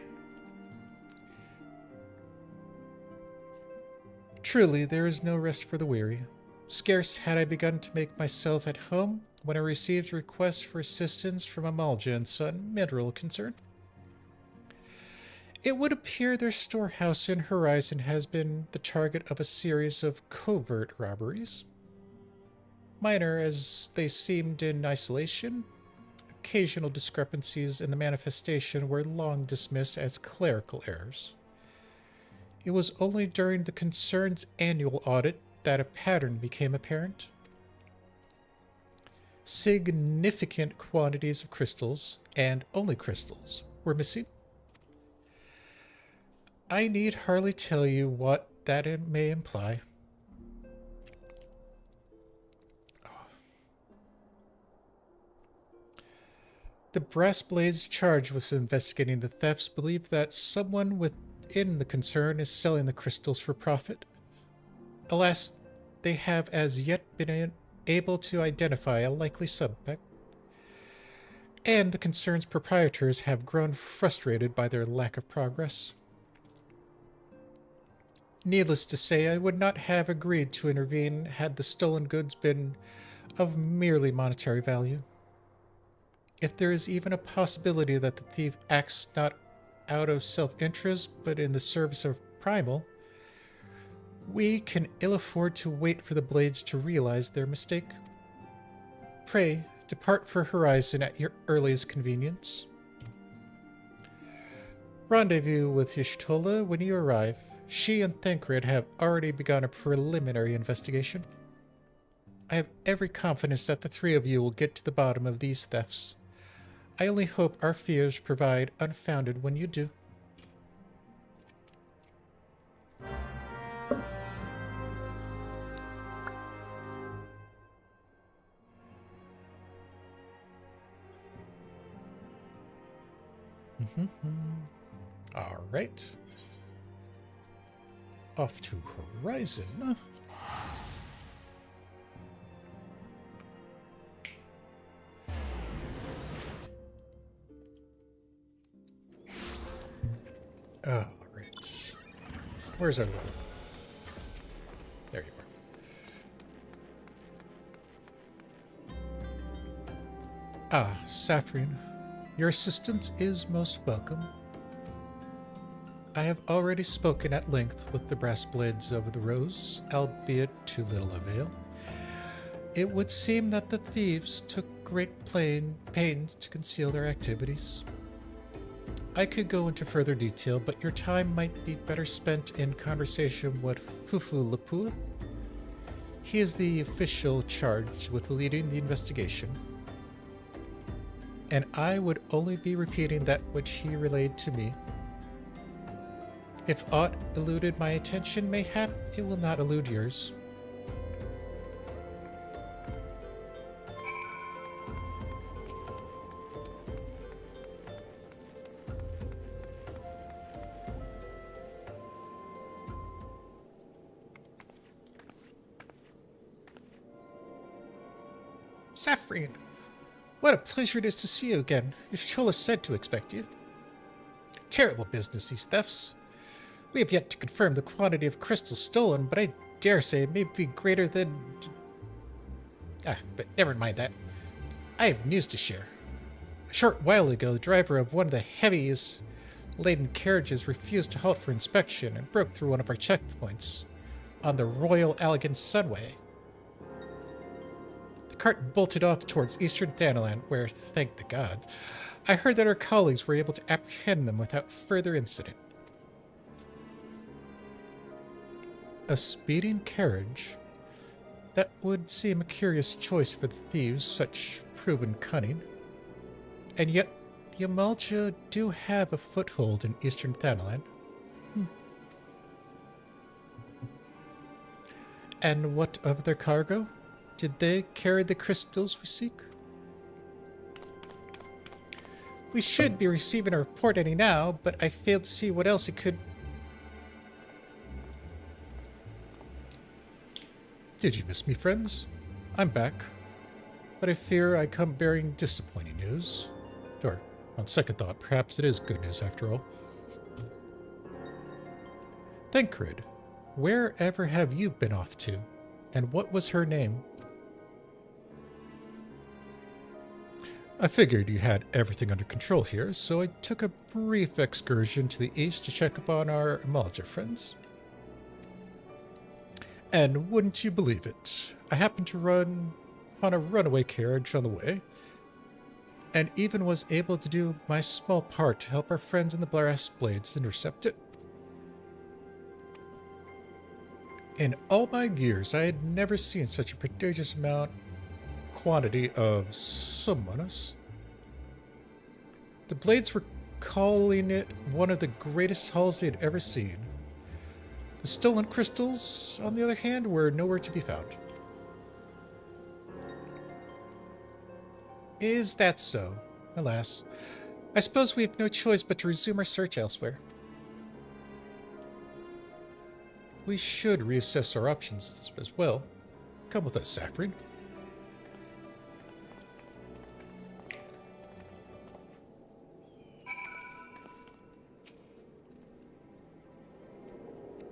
Truly, there is no rest for the weary. Scarce had I begun to make myself at home when I received a request for assistance from Amalja and Son Mineral Concern. It would appear their storehouse in Horizon has been the target of a series of covert robberies. Minor as they seemed in isolation, occasional discrepancies in the manifestation were long dismissed as clerical errors. It was only during the concern's annual audit that a pattern became apparent. Significant quantities of crystals, and only crystals, were missing. I need hardly tell you what that it may imply. The Brass Blades charged with investigating the thefts believe that someone within the concern is selling the crystals for profit. Alas, they have as yet been able to identify a likely suspect, and the concern's proprietors have grown frustrated by their lack of progress. Needless to say, I would not have agreed to intervene had the stolen goods been of merely monetary value. If there is even a possibility that the thief acts not out of self-interest but in the service of Primal, we can ill afford to wait for the Blades to realize their mistake. Pray, depart for Horizon at your earliest convenience. Rendezvous with Y'shtola when you arrive. She and Thancred have already begun a preliminary investigation. I have every confidence that the three of you will get to the bottom of these thefts. I only hope our fears prove unfounded when you do. All right. Off to Horizon. All right. Where's our little... There you are. Ah, Saphrine. Your assistance is most welcome. I have already spoken at length with the Brass Blades of the Rose, albeit to little avail. It would seem that the thieves took great pains to conceal their activities. I could go into further detail, but your time might be better spent in conversation with Fufu Lapua. He is the official charged with leading the investigation, and I would only be repeating that which he relayed to me. If aught eluded my attention, mayhap it will not elude yours. Saphrine, what a pleasure it is to see you again. Y'shtola said to expect you. Terrible business, these thefts. We have yet to confirm the quantity of crystals stolen, but I dare say it may be greater than... but never mind that. I have news to share. A short while ago, the driver of one of the heaviest laden carriages refused to halt for inspection and broke through one of our checkpoints on the Royal Allegan Sunway. The cart bolted off towards eastern Thanalan, where, thank the gods, I heard that our colleagues were able to apprehend them without further incident. A speeding carriage? That would seem a curious choice for the thieves, such proven cunning. And yet, the Amalja do have a foothold in eastern Thanalan. And what of their cargo? Did they carry the crystals we seek? We should be receiving a report any now, but I fail to see what else it could... Did you miss me, friends? I'm back. but I fear I come bearing disappointing news. Or, on second thought, perhaps it is good news after all. Thancred, wherever have you been off to? And what was her name? I figured you had everything under control here, so I took a brief excursion to the east to check upon our Amalja friends. And wouldn't you believe it, I happened to run on a runaway carriage on the way, and even was able to do my small part to help our friends in the Brass Blades intercept it. In all my years, I had never seen such a prodigious quantity of summoners. The Blades were calling it one of the greatest hauls they had ever seen. The stolen crystals, on the other hand, were nowhere to be found. Is that so? Alas, I suppose we have no choice but to resume our search elsewhere. We should reassess our options as well. Come with us, Saphrine.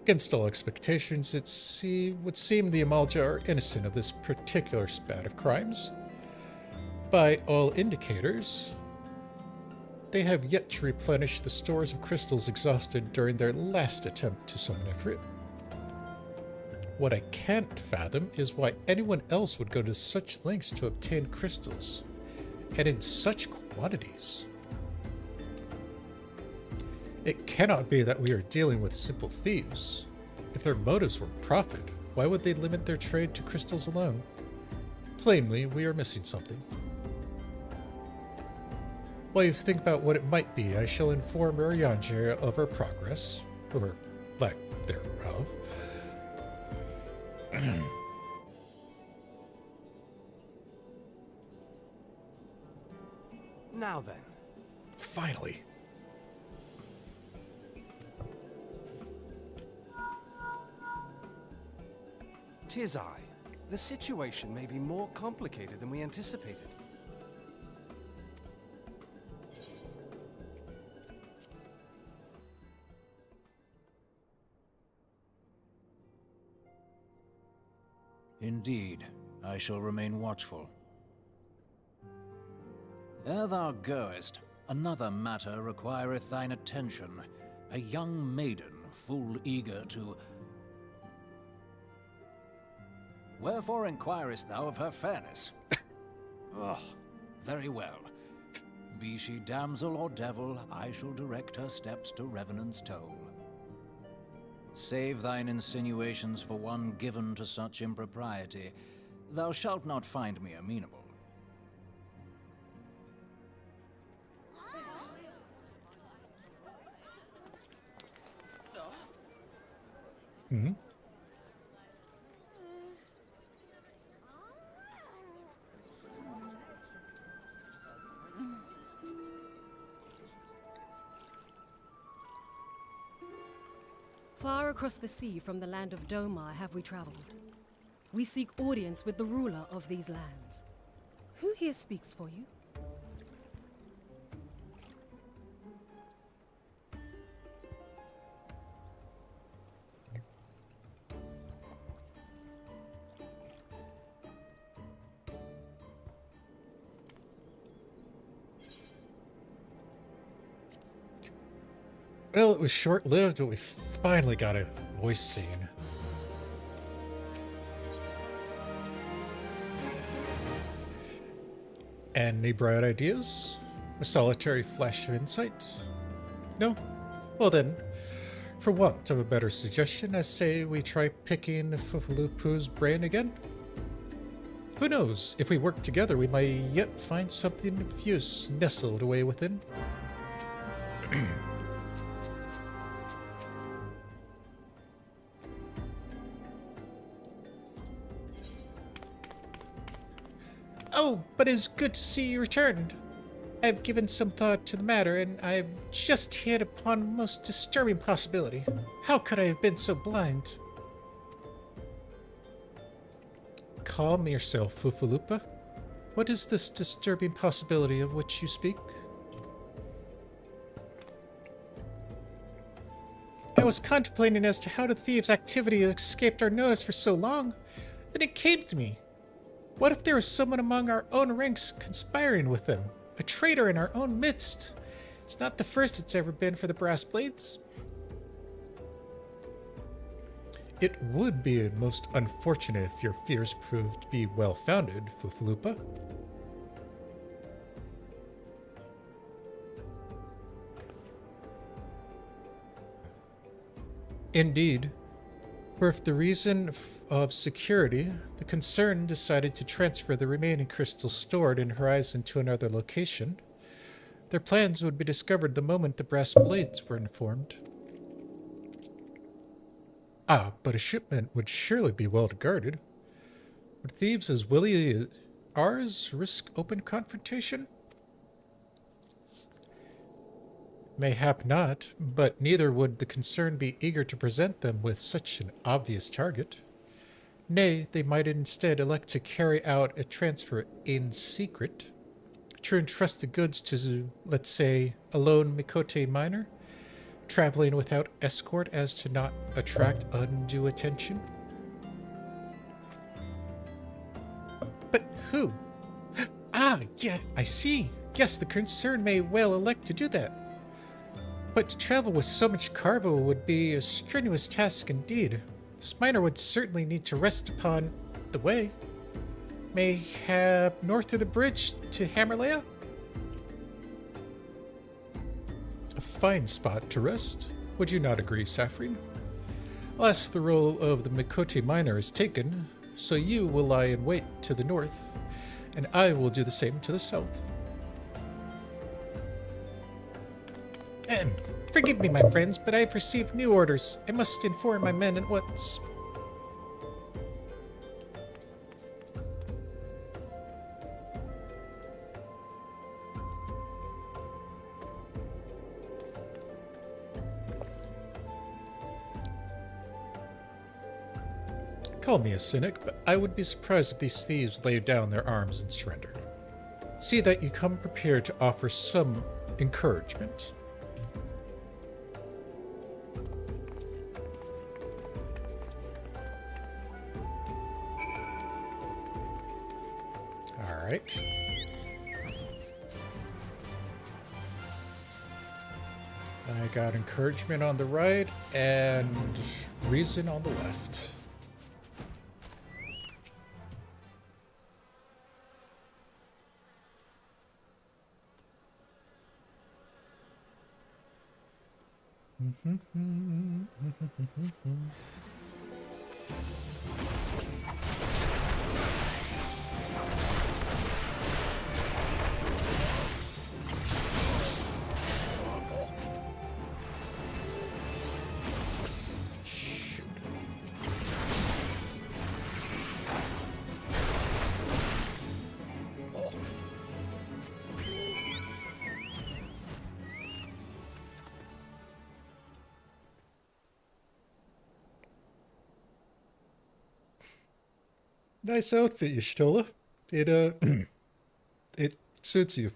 Against all expectations, would seem the Amalja are innocent of this particular spat of crimes. By all indicators, they have yet to replenish the stores of crystals exhausted during their last attempt to summon Ifrit. What I can't fathom is why anyone else would go to such lengths to obtain crystals, and in such quantities. It cannot be that we are dealing with simple thieves. If their motives were profit, why would they limit their trade to crystals alone? Plainly, we are missing something. While you think about what it might be, I shall inform Urianger of our progress, or lack thereof. Now then. Finally. Tis I. The situation may be more complicated than we anticipated. Indeed, I shall remain watchful. Ere thou goest, another matter requireth thine attention. A young maiden, full eager to... Wherefore inquirest thou of her fairness? Oh, very well. Be she damsel or devil, I shall direct her steps to Revenant's toll. Save thine insinuations for one given to such impropriety. Thou shalt not find me amenable. Hmm? Far across the sea from the land of Domar have we traveled. We seek audience with the ruler of these lands. Who here speaks for you? Well, it was short-lived, but we finally got a voice scene. Any bright ideas? A solitary flash of insight? No? Well then, for want of a better suggestion, I say we try picking Fufalupu's brain again. Who knows, if we work together we might yet find something of use nestled away within. Oh, but it's good to see you returned. I've given some thought to the matter, and I've just hit upon a most disturbing possibility. How could I have been so blind? Calm yourself, Fufalupa. What is this disturbing possibility of which you speak? I was contemplating as to how the thieves' activity escaped our notice for so long. Then it came to me. What if there was someone among our own ranks conspiring with them? A traitor in our own midst? It's not the first it's ever been for the Brass Blades. It would be most unfortunate if your fears proved to be well-founded, Fufalupa. Indeed. For if the reason of security, the concern decided to transfer the remaining crystals stored in Horizon to another location, their plans would be discovered the moment the Brass Blades were informed. Ah, but a shipment would surely be well guarded. Would thieves as wily as ours risk open confrontation? Mayhap not, but neither would the concern be eager to present them with such an obvious target. Nay, they might instead elect to carry out a transfer in secret, to entrust the goods to, let's say, a lone Mikote miner, traveling without escort as to not attract undue attention. But who? Ah, yeah, I see. Yes, the concern may well elect to do that. But to travel with so much cargo would be a strenuous task indeed. This miner would certainly need to rest upon the way. Mayhap north of the bridge to Hammerlea? A fine spot to rest. Would you not agree, Saphrine? Alas, the role of the Mikote miner is taken, so you will lie in wait to the north, and I will do the same to the south. And forgive me, my friends, but I have received new orders. I must inform my men at once. Call me a cynic, but I would be surprised if these thieves laid down their arms and surrendered. See that you come prepared to offer some encouragement. All right. I got encouragement on the right and reason on the left. Shoot. Nice outfit, Y'shtola. It, it suits you.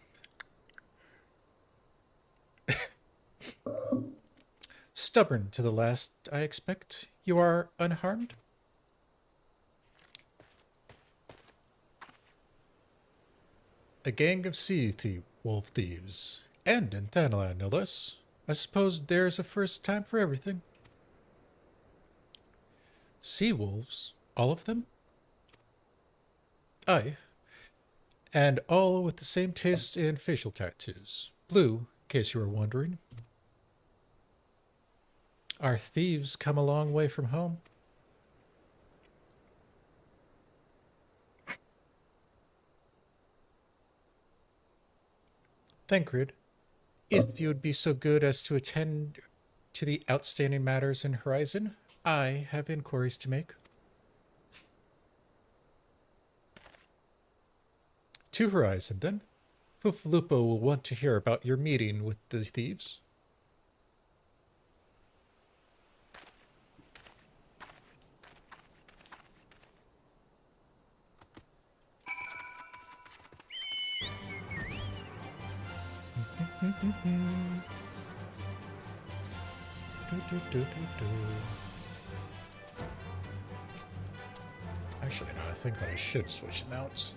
Stubborn to the last, I expect. You are unharmed? A gang of wolf thieves. And in Thanalan, no less. I suppose there's a first time for everything. Sea wolves? All of them? Aye. And all with the same taste in facial tattoos. Blue, in case you were wondering. Our thieves come a long way from home. Thancred, if you would be so good as to attend to the outstanding matters in Horizon, I have inquiries to make. To Horizon, then. Fufalupa will want to hear about your meeting with the thieves. Actually, no, I think that I should switch the mounts.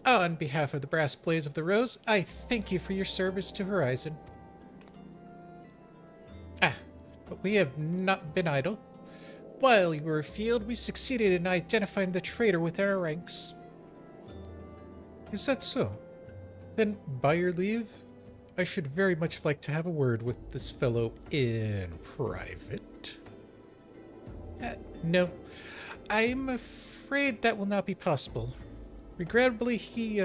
On behalf of the Brass Blades of the Rose, I thank you for your service to Horizon. But we have not been idle. While you were afield, we succeeded in identifying the traitor within our ranks. Is that so? Then, by your leave, I should very much like to have a word with this fellow in private. No, I'm afraid that will not be possible. Regrettably, he,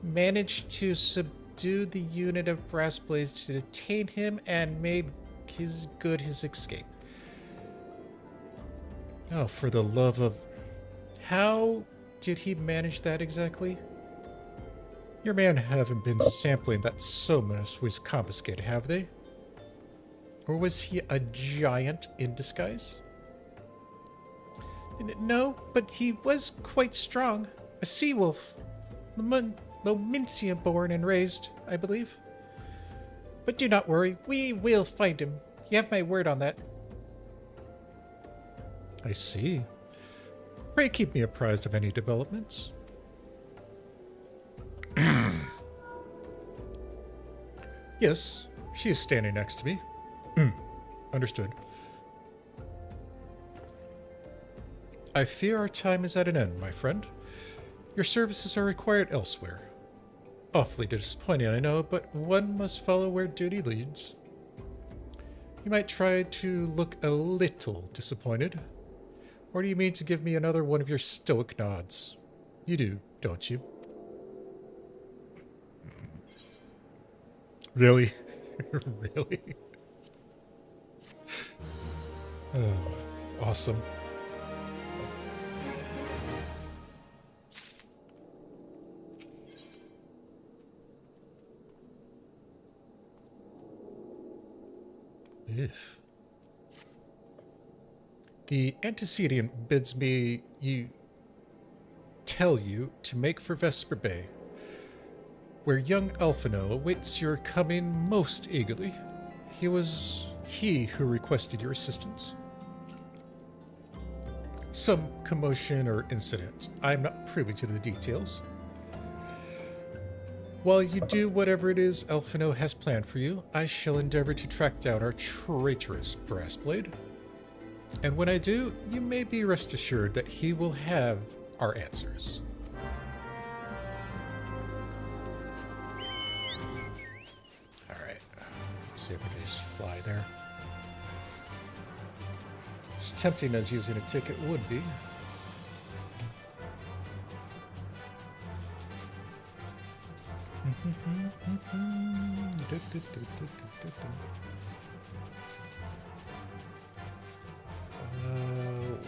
managed to subdue the unit of Brass Blades to detain him and made his escape. Oh, for the love of... How did he manage that exactly? Your men haven't been sampling that Somas was confiscated, have they? Or was he a giant in disguise? No, but he was quite strong. A sea wolf. Lomincia born and raised, I believe. But do not worry, we will find him. You have my word on that. I see. Pray keep me apprised of any developments. Yes, she is standing next to me. Understood. I fear our time is at an end, my friend. Your services are required elsewhere. Awfully disappointing, I know, but one must follow where duty leads. You might try to look a little disappointed. Or do you mean to give me another one of your stoic nods? You do, don't you? Really? Really? Oh, awesome. If the antecedent bids me tell you to make for Vesper Bay, where young Alphino awaits your coming most eagerly. He was he who requested your assistance. Some commotion or incident. I am not privy to the details. While you do whatever it is Alphino has planned for you, I shall endeavor to track down our traitorous Brassblade. And when I do, you may be rest assured that he will have our answers. Alright, let's see if we can just fly there. As tempting as using a ticket would be.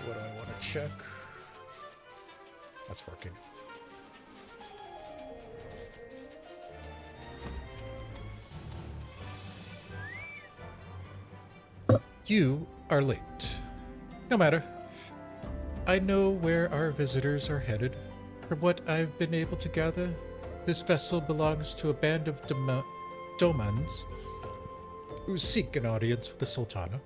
What do I want to check? That's working. You are late. No matter. I know where our visitors are headed. From what I've been able to gather, this vessel belongs to a band of Domans who seek an audience with the Sultana.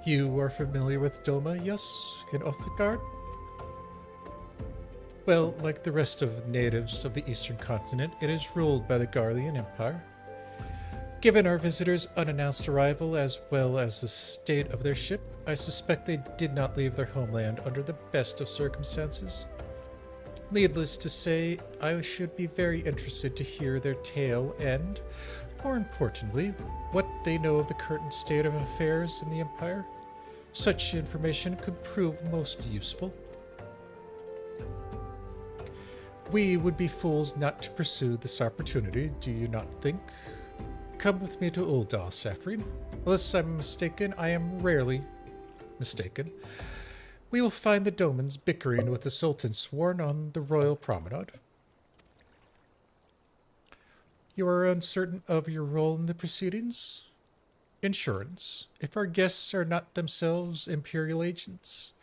You are familiar with Doma, yes, in Othgard? Well, like the rest of the natives of the eastern continent, it is ruled by the Garlean Empire. Given our visitors' unannounced arrival as well as the state of their ship, I suspect they did not leave their homeland under the best of circumstances. Needless to say, I should be very interested to hear their tale and, more importantly, what they know of the current state of affairs in the Empire. Such information could prove most useful. We would be fools not to pursue this opportunity, do you not think? Come with me to Uldal, Saphrine. Unless I'm mistaken, I am rarely mistaken. We will find the Domans bickering with the Sultan sworn on the royal promenade. You are uncertain of your role in the proceedings? Insurance. If our guests are not themselves Imperial agents,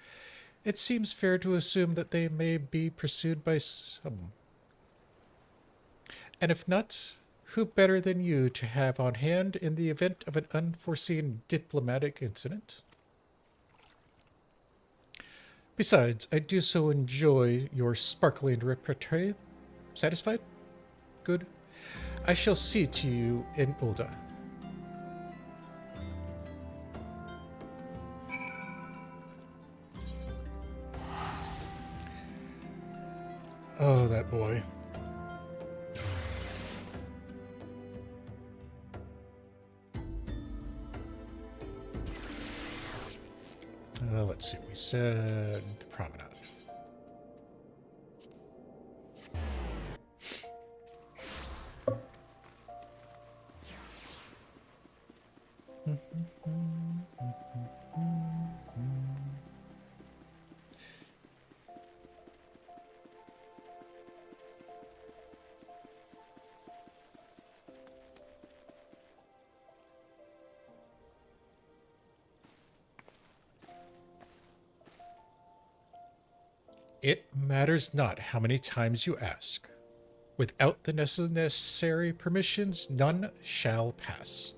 It seems fair to assume that they may be pursued by some. And if not, who better than you to have on hand in the event of an unforeseen diplomatic incident? Besides, I do so enjoy your sparkling repertoire. Satisfied? Good. I shall see to you in Ulda. Oh, that boy. Let's see. We said the promenade. It matters not how many times you ask. Without the necessary permissions, none shall pass.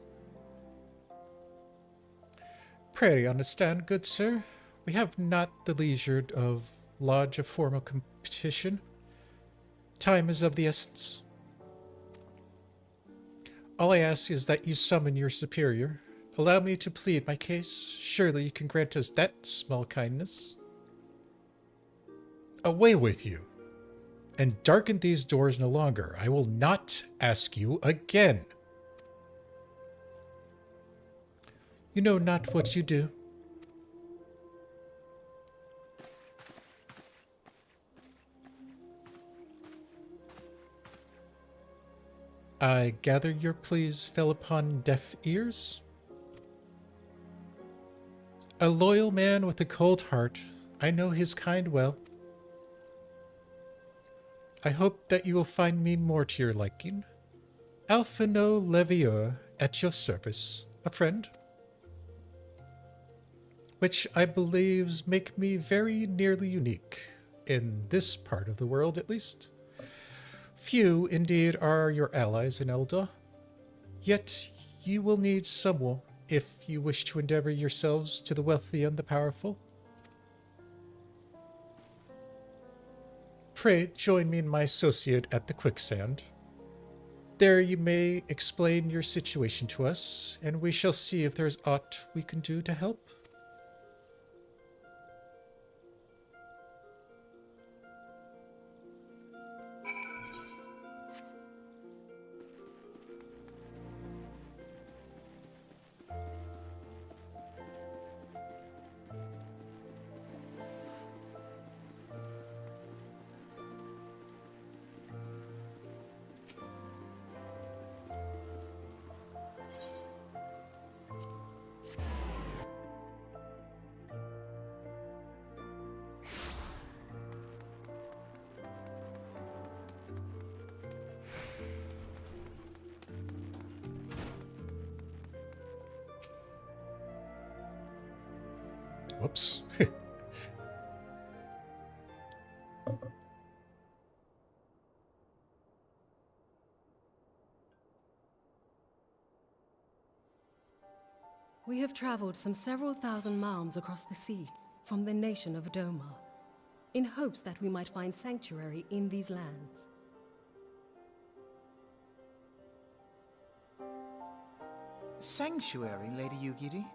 Pray understand, good sir, we have not the leisure of lodge a formal competition. Time is of the essence. All I ask is that you summon your superior. Allow me to plead my case. Surely you can grant us that small kindness. Away with you, and darken these doors no longer. I will not ask you again. You know not what you do. I gather your pleas fell upon deaf ears? A loyal man with a cold heart. I know his kind well. I hope that you will find me more to your liking. Alphino Levieur at your service, a friend. Which I believe make me very nearly unique, in this part of the world at least. Few, indeed, are your allies in Elda, yet you will need someone if you wish to endeavor yourselves to the wealthy and the powerful. Pray join me and my associate at the quicksand. There you may explain your situation to us, and we shall see if there is aught we can do to help. Whoops. We have traveled some several thousand miles across the sea from the nation of Doma, in hopes that we might find sanctuary in these lands. Sanctuary, Lady Yugiri?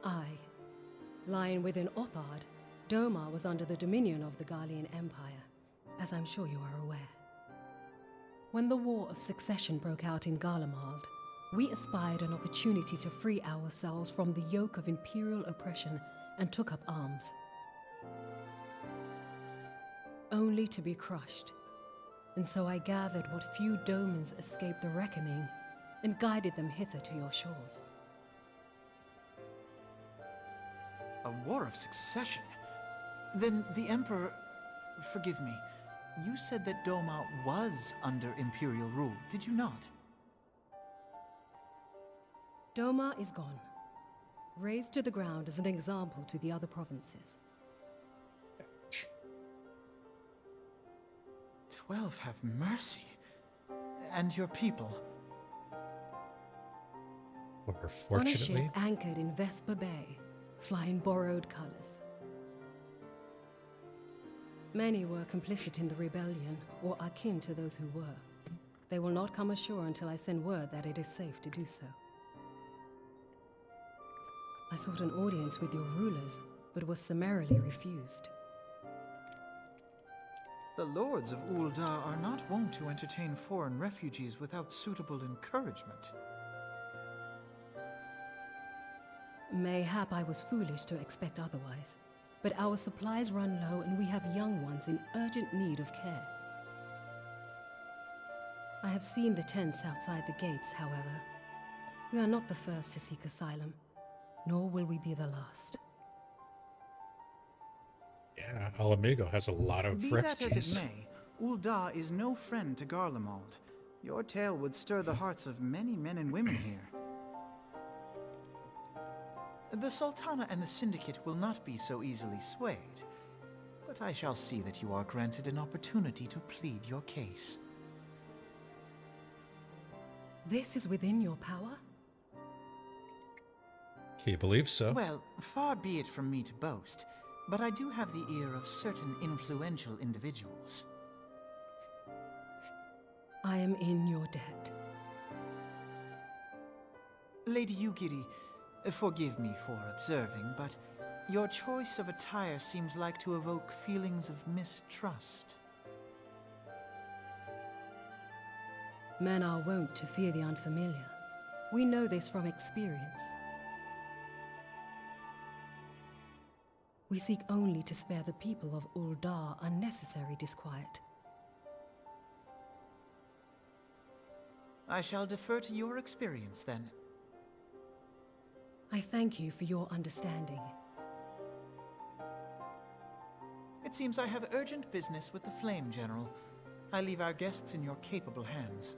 Aye. Lying within Othard, Doma was under the dominion of the Garlean Empire, as I'm sure you are aware. When the War of Succession broke out in Garlemald, we espied an opportunity to free ourselves from the yoke of imperial oppression and took up arms. Only to be crushed. And so I gathered what few Domans escaped the reckoning and guided them hither to your shores. A war of succession? Then the Emperor... Forgive me. You said that Doma was under Imperial rule, did you not? Doma is gone, razed to the ground as an example to the other provinces. 12 have mercy. And your people? Or On a fortunately, ship anchored in Vesper Bay, flying borrowed colors. Many were complicit in the rebellion, or akin to those who were. They will not come ashore until I send word that it is safe to do so. I sought an audience with your rulers, but was summarily refused. The lords of Ul'dah are not wont to entertain foreign refugees without suitable encouragement. Mayhap I was foolish to expect otherwise, but our supplies run low and we have young ones in urgent need of care. I have seen the tents outside the gates, however. We are not the first to seek asylum, nor will we be the last. yeah, Alamigo has a lot of Be that as refugees. it may, Ul'dah is no friend to Garlemald. Your tale would stir the hearts of many men and women here. The Sultana and the Syndicate will not be so easily swayed, but I shall see that you are granted an opportunity to plead your case. This is within your power? He believes so. Well, far be it from me to boast, but I do have the ear of certain influential individuals. I am in your debt. Lady Yugiri, forgive me for observing, but your choice of attire seems like to evoke feelings of mistrust. Men are wont to fear the unfamiliar. We know this from experience. We seek only to spare the people of Ul'dah unnecessary disquiet. I shall defer to your experience, then. I thank you for your understanding. It seems I have urgent business with the Flame General. I leave our guests in your capable hands.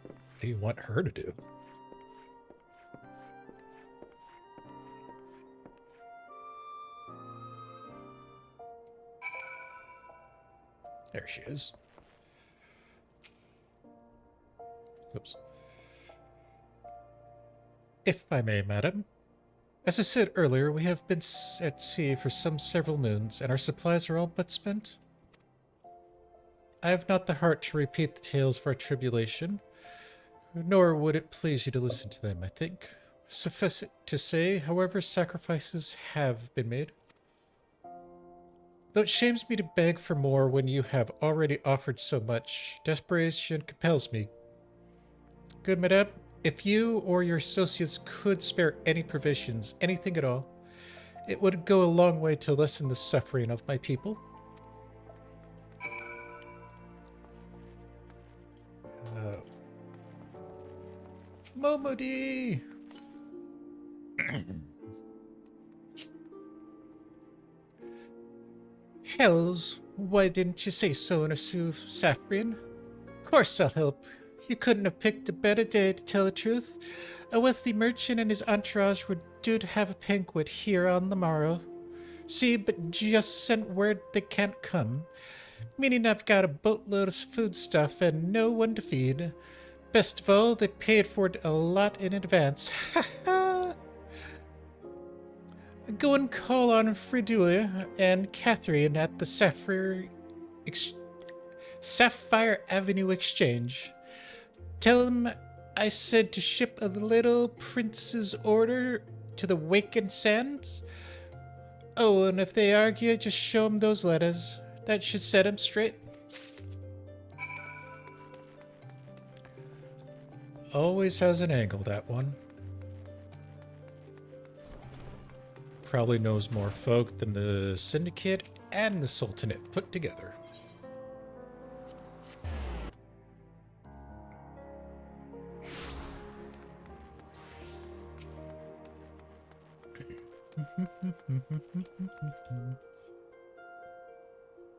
What do you want her to do? There she is. Oops. If I may, madam. As I said earlier, we have been at sea for some several moons, and our supplies are all but spent. I have not the heart to repeat the tales of our tribulation, nor would it please you to listen to them, I think. Suffice it to say, however, sacrifices have been made. Though it shames me to beg for more when you have already offered so much, desperation compels me. Good madame, if you or your associates could spare any provisions, anything at all, it would go a long way to lessen the suffering of my people. Momodi! Hells, why didn't you say so in a Saphrine? Of course I'll help. You couldn't have picked a better day to tell the truth. A wealthy merchant and his entourage were due to have a banquet here on the morrow. See, but just sent word they can't come, meaning I've got a boatload of foodstuff and no one to feed. Best of all, they paid for it a lot in advance. Ha ha! Go and call on Fridulia and Catherine at the Sapphire Avenue Exchange. Tell them I said to ship a little prince's order to the Wakened Sands. Oh, and if they argue, just show them those letters. That should set them straight. Always has an angle, that one. Probably knows more folk than the Syndicate and the Sultanate put together.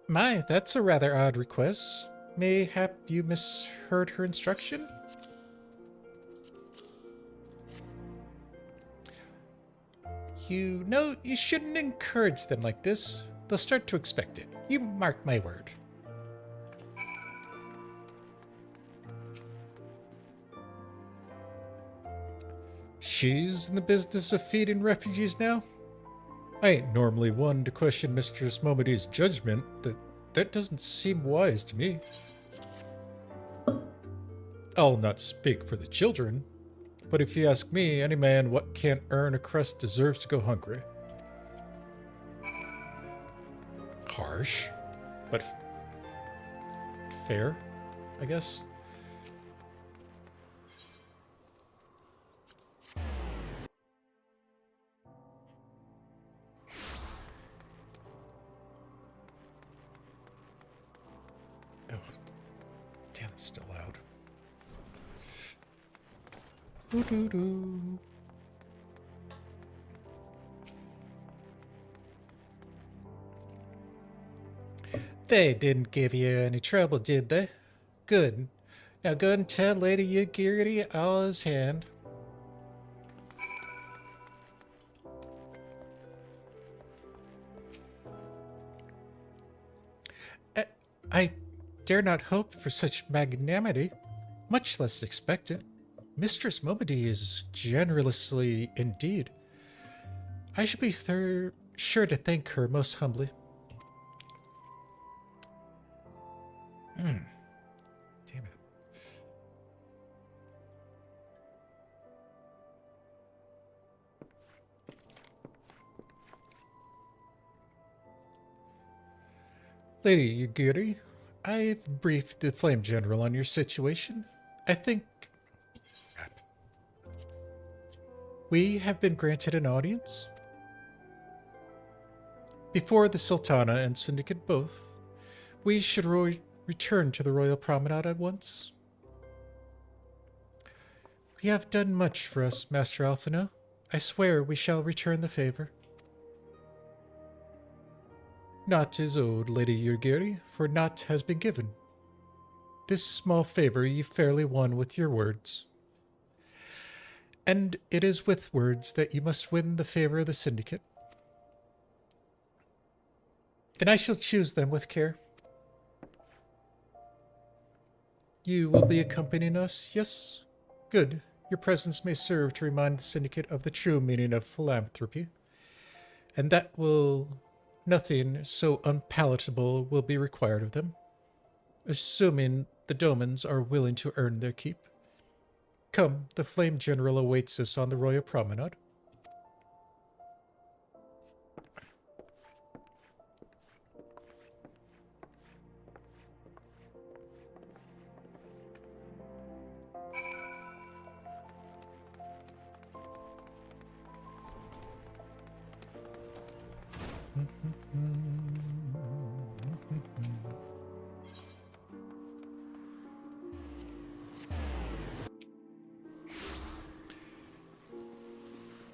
My, that's a rather odd request. Mayhap you misheard her instruction? You know, you shouldn't encourage them like this. They'll start to expect it. You mark my word. She's in the business of feeding refugees now? I ain't normally one to question Mistress Momedy's judgment. That doesn't seem wise to me. I'll not speak for the children, but if you ask me, any man what can't earn a crust deserves to go hungry. Harsh, but fair, I guess. Oh, damn, it's still loud. Doo-doo-doo. They didn't give you any trouble, did they? Good. Now go and tell Lady Yugiri all is hand. I dare not hope for such magnanimity, much less expect it. Mistress Momedy is generously indeed. I should be sure to thank her most humbly. Damn it. Lady Yugiri, I've briefed the Flame General on your situation. I think we have been granted an audience. Before the Sultana and Syndicate both, we should return to the Royal Promenade at once. You have done much for us, Master Alphino. I swear we shall return the favor. Naught is owed, Lady Yugiri, for naught has been given. This small favor ye fairly won with your words. And it is with words that you must win the favor of the Syndicate. Then I shall choose them with care. You will be accompanying us, yes? Good. Your presence may serve to remind the Syndicate of the true meaning of philanthropy. And that nothing so unpalatable will be required of them, assuming the Domans are willing to earn their keep. Come, the Flame General awaits us on the Royal Promenade.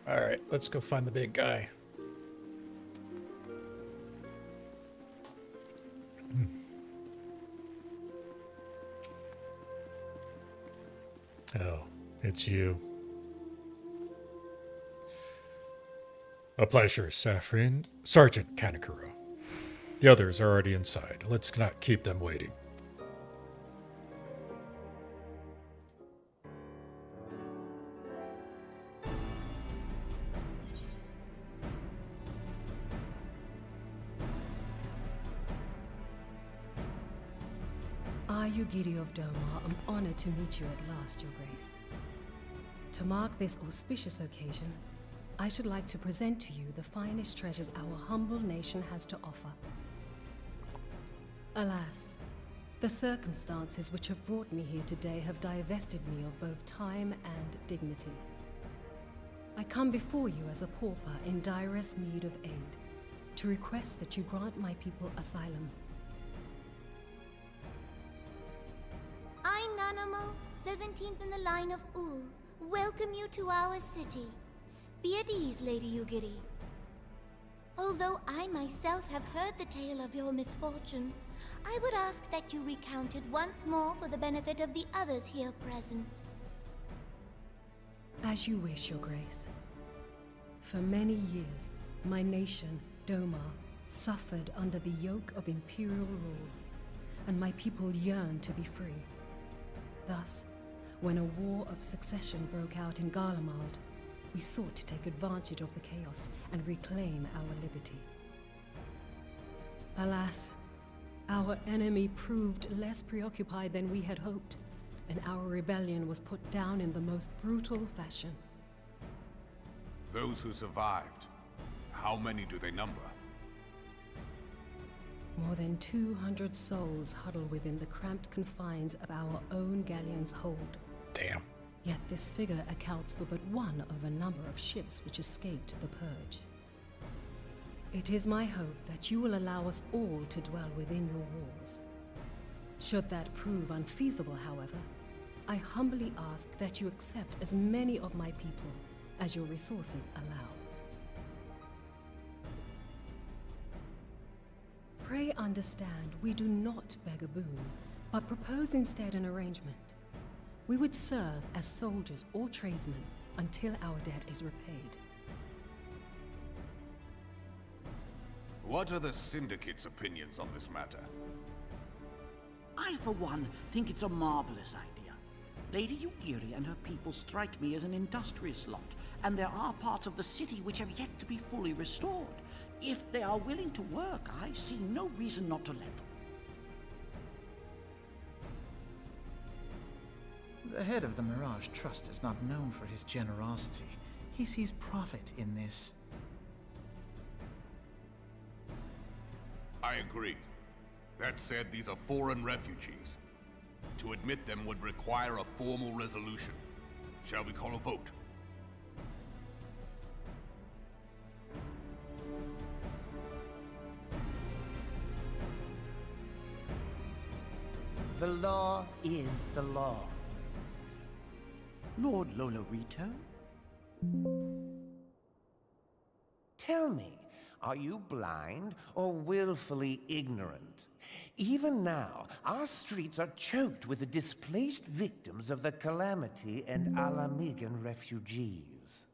All right, let's go find the big guy. Oh, it's you. A pleasure, Saphrine. Sergeant Kanekuro. The others are already inside. Let's not keep them waiting. Yugiri of Doma, I'm honored to meet you at last, Your Grace. To mark this auspicious occasion, I should like to present to you the finest treasures our humble nation has to offer. Alas, the circumstances which have brought me here today have divested me of both time and dignity. I come before you as a pauper in direst need of aid, to request that you grant my people asylum. I, Nanamo, 17th in the line of Ul, welcome you to our city. Be at ease, Lady Yugiri. Although I myself have heard the tale of your misfortune, I would ask that you recount it once more for the benefit of the others here present. As you wish, Your Grace. For many years, my nation, Doma, suffered under the yoke of imperial rule, and my people yearned to be free. Thus, when a war of succession broke out in Garlemald, we sought to take advantage of the chaos and reclaim our liberty. Alas, our enemy proved less preoccupied than we had hoped, and our rebellion was put down in the most brutal fashion. Those who survived, how many do they number? More than 200 souls huddle within the cramped confines of our own galleon's hold. Damn. Yet this figure accounts for but one of a number of ships which escaped the Purge. It is my hope that you will allow us all to dwell within your walls. Should that prove unfeasible, however, I humbly ask that you accept as many of my people as your resources allow. Pray understand, we do not beg a boon, but propose instead an arrangement. We would serve as soldiers or tradesmen until our debt is repaid. What are the Syndicate's opinions on this matter? I, for one, think it's a marvelous idea. Lady Yugiri and her people strike me as an industrious lot, and there are parts of the city which have yet to be fully restored. If they are willing to work, I see no reason not to let them. The head of the Mirage Trust is not known for his generosity. He sees profit in this. I agree. That said, these are foreign refugees. To admit them would require a formal resolution. Shall we call a vote? The law is the law. Lord Lolorito? Tell me, are you blind or willfully ignorant? Even now, our streets are choked with the displaced victims of the Calamity and Alamigan refugees.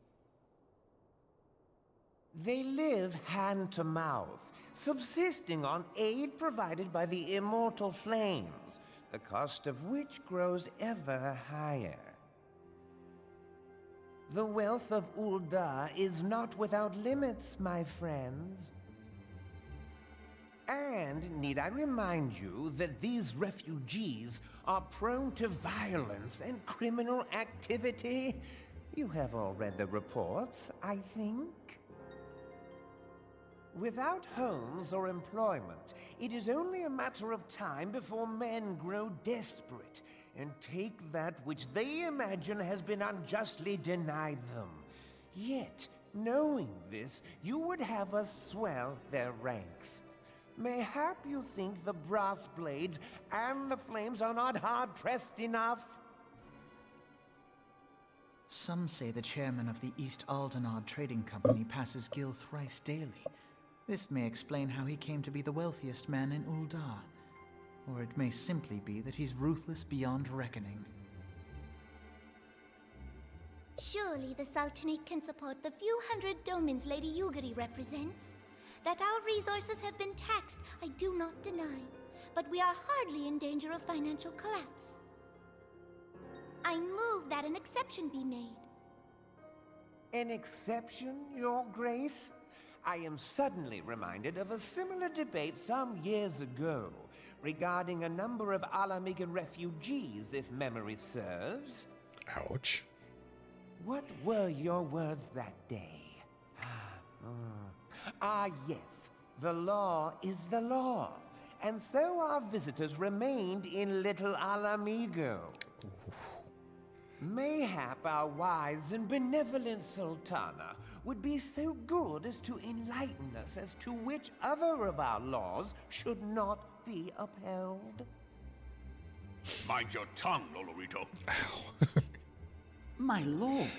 They live hand to mouth, subsisting on aid provided by the immortal flames, the cost of which grows ever higher. The wealth of Ul'dah is not without limits, my friends. And need I remind you that these refugees are prone to violence and criminal activity? You have all read the reports, I think. Without homes or employment, it is only a matter of time before men grow desperate and take that which they imagine has been unjustly denied them. Yet, knowing this, you would have us swell their ranks. Mayhap you think the brass blades and the flames are not hard-pressed enough? Some say the chairman of the East Aldenard Trading Company passes Gil thrice daily. This may explain how he came to be the wealthiest man in Ul'dah. Or it may simply be that he's ruthless beyond reckoning. Surely the Sultanate can support the few hundred domins Lady Yugiri represents. That our resources have been taxed, I do not deny. But we are hardly in danger of financial collapse. I move that an exception be made. An exception, Your Grace? I am suddenly reminded of a similar debate some years ago regarding a number of Alamigan refugees, if memory serves. Ouch. What were your words that day? Ah, yes. The law is the law. And so our visitors remained in Little Alamigo. Mayhap our wise and benevolent Sultana would be so good as to enlighten us as to which other of our laws should not be upheld. Mind your tongue, Lolorito. My lord,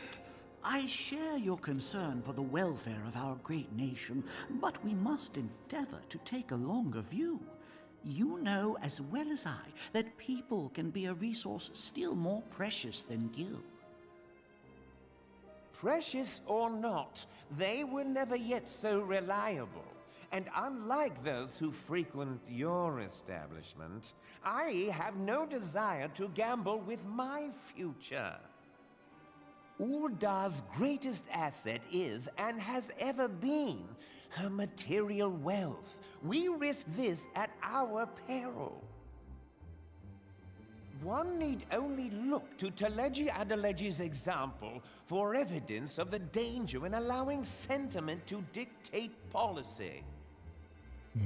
I share your concern for the welfare of our great nation, but we must endeavor to take a longer view. You know as well as I that people can be a resource still more precious than gil. Precious or not, they were never yet so reliable. And unlike those who frequent your establishment, I have no desire to gamble with my future. Uldar's greatest asset is, and has ever been, her material wealth. We risk this at our peril. One need only look to Teleji Adeleji's example for evidence of the danger in allowing sentiment to dictate policy.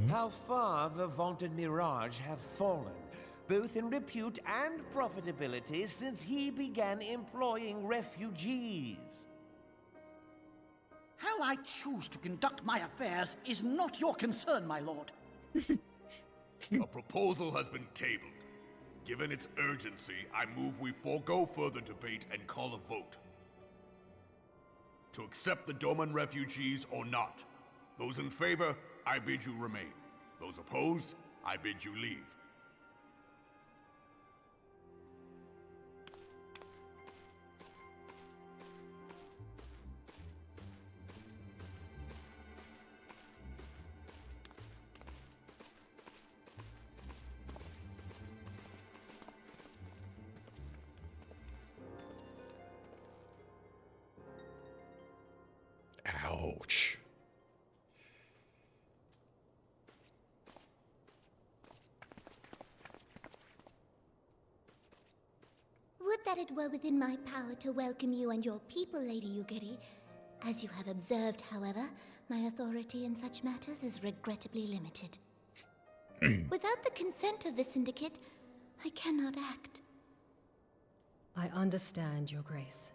How far the vaunted Mirage have fallen, both in repute and profitability, since he began employing refugees. How I choose to conduct my affairs is not your concern, my lord. A proposal has been tabled. Given its urgency, I move we forego further debate and call a vote. To accept the Doman refugees or not. Those in favor, I bid you remain. Those opposed, I bid you leave. Ouch. Would that it were within my power to welcome you and your people, Lady Yugiri. As you have observed, however, my authority in such matters is regrettably limited. Without the consent of the Syndicate, I cannot act. I understand, Your Grace,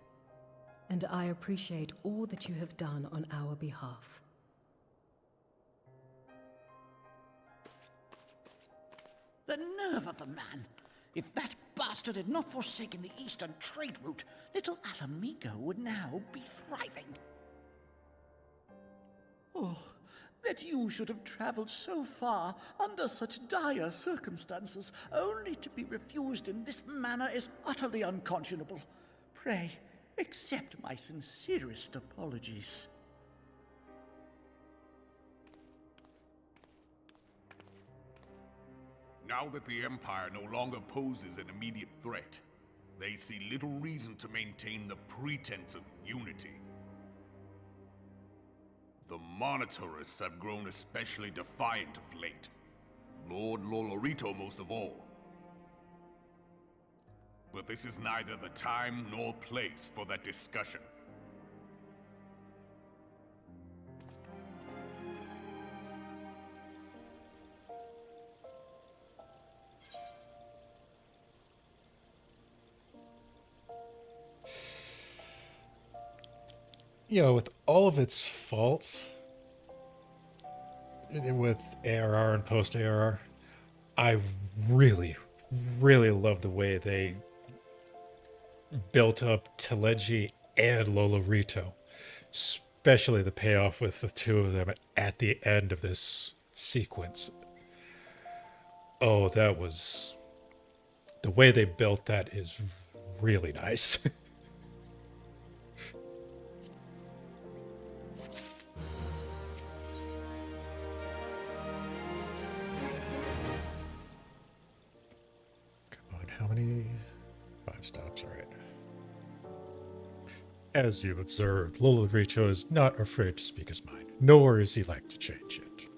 and I appreciate all that you have done on our behalf. The nerve of the man! If that bastard had not forsaken the eastern trade route, little Alamigo would now be thriving. Oh, that you should have traveled so far under such dire circumstances, only to be refused in this manner is utterly unconscionable. Pray, accept my sincerest apologies. Now that the Empire no longer poses an immediate threat, they see little reason to maintain the pretense of unity. The Monitorists have grown especially defiant of late. Lord Lolorito most of all. But this is neither the time nor place for that discussion. You know, with all of its faults, with ARR and post-ARR, I really, really love the way they built up Teleji and Lolorito. Especially the payoff with the two of them at the end of this sequence. Oh, that was... The way they built that is really nice. How many? 5 stops, alright. As you've observed, Lolorito is not afraid to speak his mind, nor is he like to change it.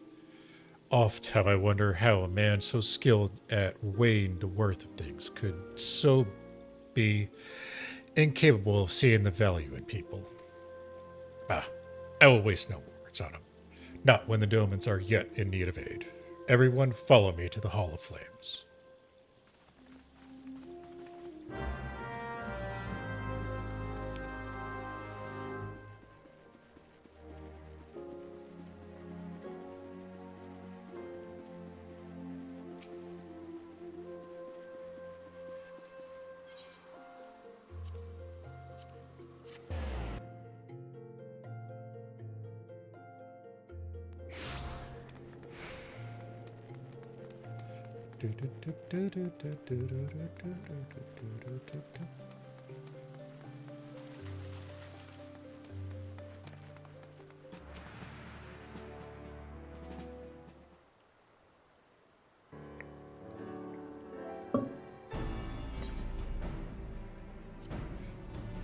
Oft have I wondered how a man so skilled at weighing the worth of things could so be incapable of seeing the value in people. Bah, I will waste no words on him. Not when the Domans are yet in need of aid. Everyone follow me to the Hall of Flames.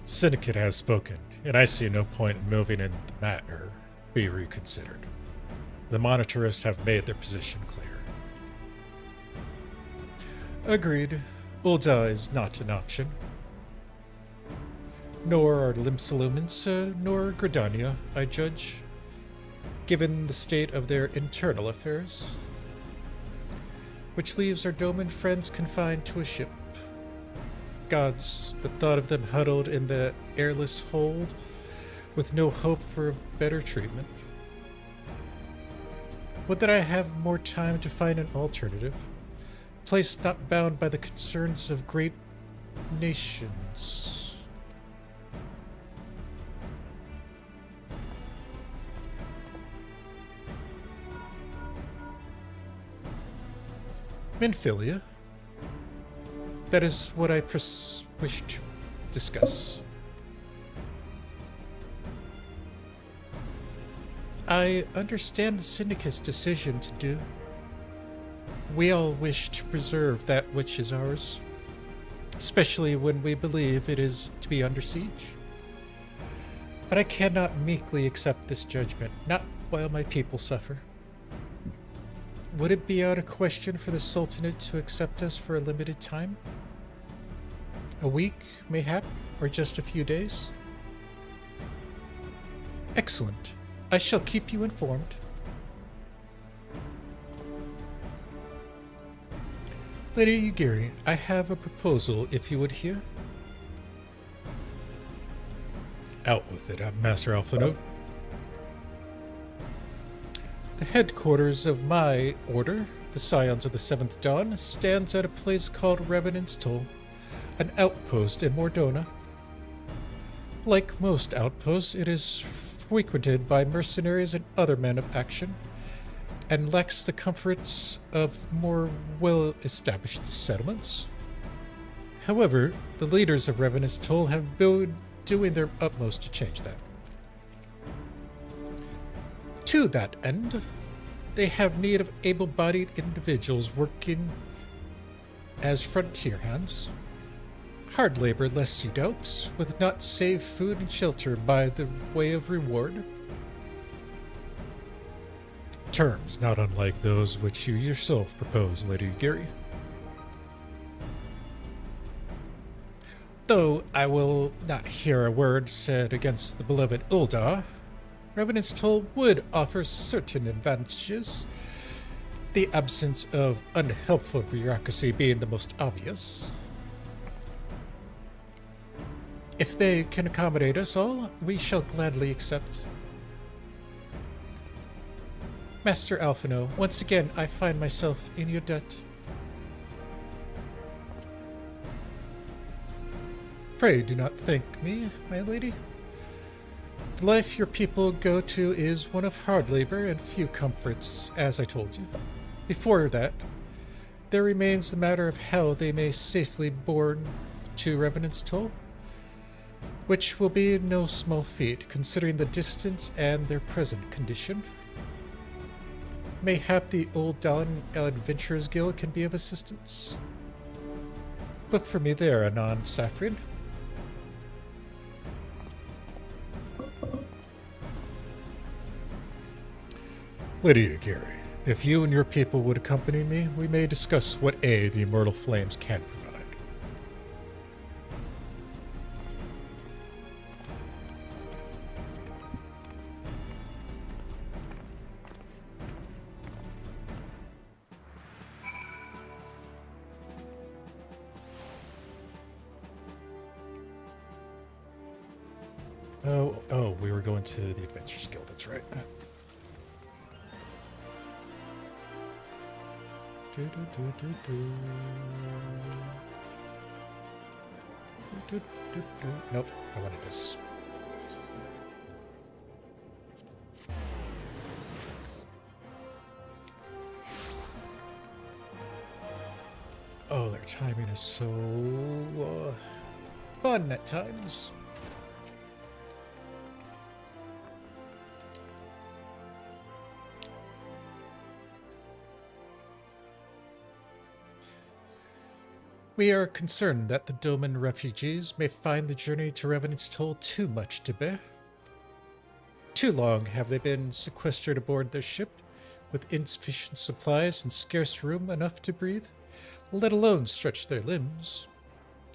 Syndicate has spoken, and I see no point in moving in the matter be reconsidered. The monitorists have made their position clear. Agreed. Ulda is not an option. Nor are Limsalumens, nor Gridania, I judge, given the state of their internal affairs. Which leaves our Doman friends confined to a ship. Gods, the thought of them huddled in the airless hold with no hope for better treatment. Would that I have more time to find an alternative, place not bound by the concerns of great nations. Minfilia. That is what I wish to discuss. I understand the Syndicate's decision to do. We all wish to preserve that which is ours, especially when we believe it is to be under siege. But I cannot meekly accept this judgment, not while my people suffer. Would it be out of question for the Sultanate to accept us for a limited time? A week, mayhap, or just a few days? Excellent. I shall keep you informed. Lady Yugiri, I have a proposal, if you would hear. Out with it, Master Alphinaud. The headquarters of my order, the Scions of the Seventh Dawn, stands at a place called Revenant's Toll, an outpost in Mordona. Like most outposts, it is frequented by mercenaries and other men of action, and lacks the comforts of more well-established settlements. However, the leaders of Revenant's Toll have been doing their utmost to change that. To that end, they have need of able-bodied individuals working as frontier hands. Hard labor, less you doubt, with not save food and shelter by the way of reward. Terms not unlike those which you yourself propose, Lady Yugiri. Though I will not hear a word said against the beloved Ulda, Revenant's Toll would offer certain advantages, the absence of unhelpful bureaucracy being the most obvious. If they can accommodate us all, we shall gladly accept. Master Alphinaud, once again I find myself in your debt. Pray do not thank me, my lady. The life your people go to is one of hard labor and few comforts, as I told you. Before that, there remains the matter of how they may safely board to Revenant's Toll, which will be no small feat, considering the distance and their present condition. Mayhap the Old Dawn Adventurers Guild can be of assistance. Look for me there, anon, Saphrine. Lady Yugiri, if you and your people would accompany me, we may discuss what aid the Immortal Flames can provide. Oh, we were going to the Adventurers Guild, that's right. Nope, I wanted this. Timing is so fun at times. We are concerned that the Doman refugees may find the journey to Revenant's Toll too much to bear. Too long have they been sequestered aboard their ship, with insufficient supplies and scarce room enough to breathe, let alone stretch their limbs.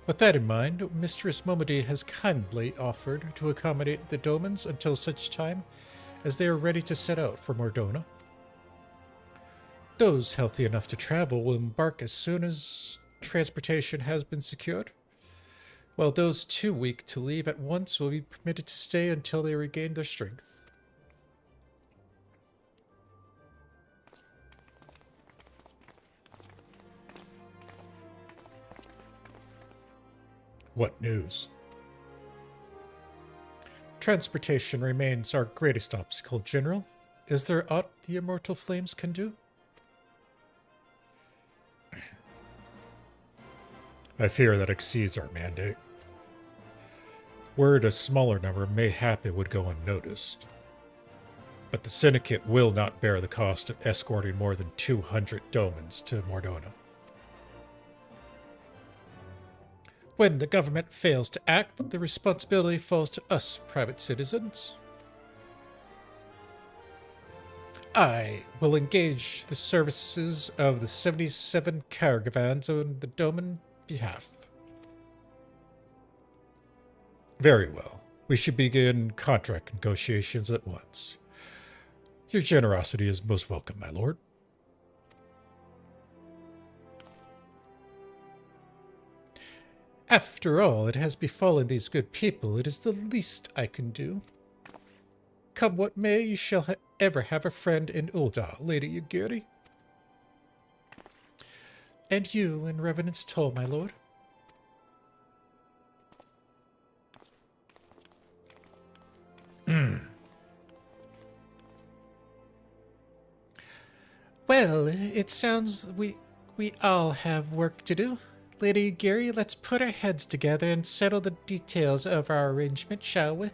With that in mind, Mistress Momody has kindly offered to accommodate the Domans until such time as they are ready to set out for Mordona. Those healthy enough to travel will embark as soon as transportation has been secured, while those too weak to leave at once will be permitted to stay until they regain their strength. What news? Transportation remains our greatest obstacle, General. Is there aught the Immortal Flames can do? I fear that exceeds our mandate. Word a smaller number mayhap it would go unnoticed. But the Syndicate will not bear the cost of escorting more than 200 Domans to Mordona. When the government fails to act, the responsibility falls to us, private citizens. I will engage the services of the 77 caravans on the Doman behalf. Very well. We should begin contract negotiations at once. Your generosity is most welcome, my lord. After all it has befallen these good people, it is the least I can do. Come what may, you shall ever have a friend in Ul'dah, Lady Yugiri. And you in Revenant's Toll, my lord. Well, it sounds we all have work to do. Lady Yugiri, let's put our heads together and settle the details of our arrangement, shall we?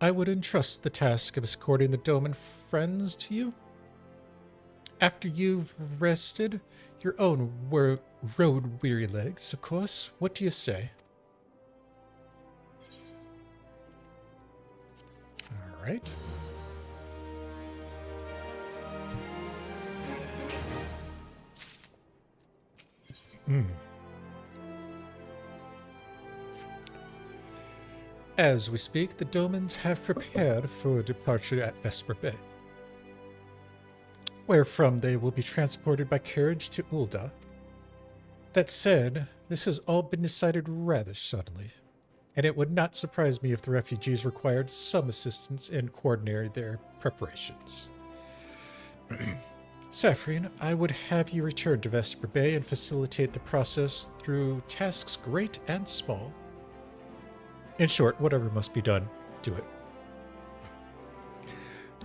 I would entrust the task of escorting the Doman friends to you. After you've rested your own road-weary legs, of course. What do you say? All right. As we speak, the Domans have prepared for departure at Vesper Bay, wherefrom they will be transported by carriage to Ul'dah. That said, this has all been decided rather suddenly, and it would not surprise me if the refugees required some assistance in coordinating their preparations. Saphrine, I would have you return to Vesper Bay and facilitate the process through tasks great and small. In short, whatever must be done, do it.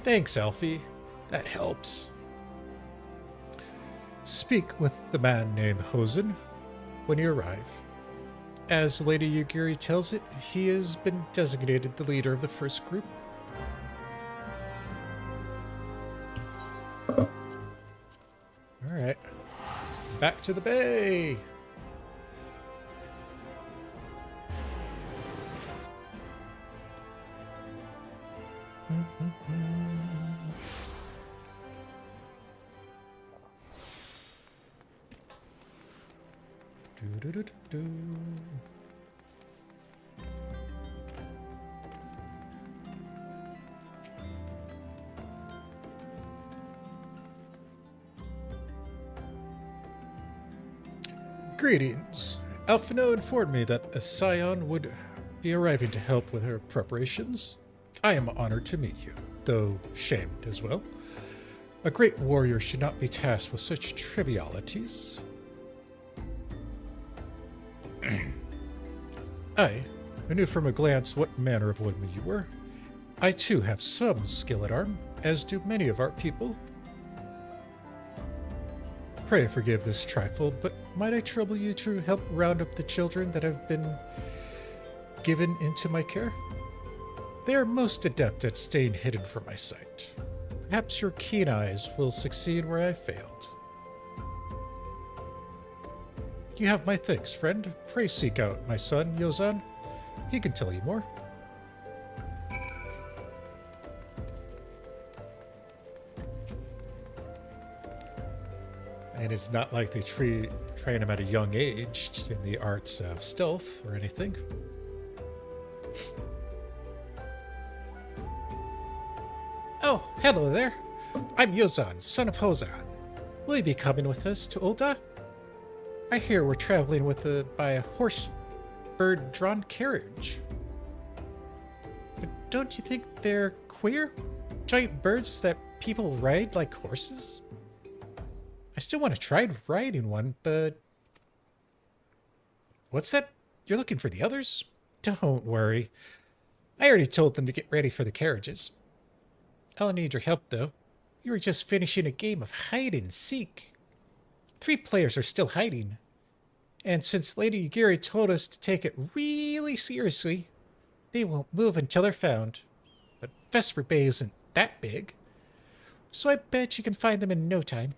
Thanks, Alfie. That helps. Speak with the man named Hosen when you arrive. As Lady Yugiri tells it, he has been designated the leader of the first group. Alright. Back to the bay! Do-do-do-do-do. Greetings. Alphino informed me that a scion would be arriving to help with her preparations. I am honored to meet you, though shamed as well. A great warrior should not be tasked with such trivialities. I knew from a glance what manner of woman you were. I too have some skill at arm, as do many of our people. Pray forgive this trifle, but might I trouble you to help round up the children that have been given into my care? They are most adept at staying hidden from my sight. Perhaps your keen eyes will succeed where I failed. You have my thanks, friend. Pray seek out my son, Yozan. He can tell you more. And it's not like they train him at a young age in the arts of stealth or anything. Oh, hello there. I'm Yozan, son of Hozan. Will you be coming with us to Ul'dah? I hear we're traveling by a horse-bird-drawn carriage. But don't you think they're queer? Giant birds that people ride like horses? I still want to try riding one, but... What's that? You're looking for the others? Don't worry. I already told them to get ready for the carriages. I'll need your help, though. You were just finishing a game of hide-and-seek. 3 players are still hiding. And since Lady Yugiri told us to take it really seriously, they won't move until they're found. But Vesper Bay isn't that big, so I bet you can find them in no time.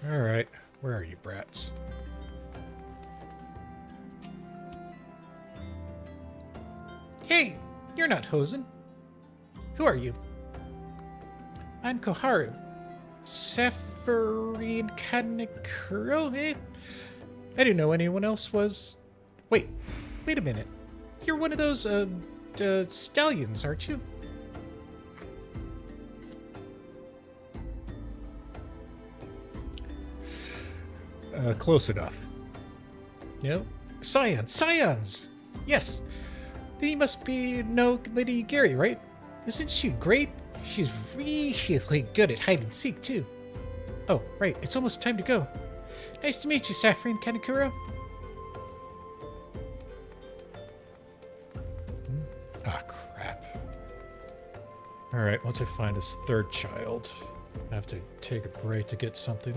Alright, where are you, brats? Hey, you're not Hosen. Who are you? I'm Koharu. Saphrine Kanekuro, eh? I didn't know anyone else was... Wait a minute. You're one of those, stallions, aren't you? Close enough. No? Scions! Yes! Then you must be Lady Yugiri, right? Isn't she great? She's really good at hide-and-seek, too. Oh, right, it's almost time to go. Nice to meet you, Saphrine Kanekuro. Ah, crap. Alright, once I find this 3rd child, I have to take a break to get something.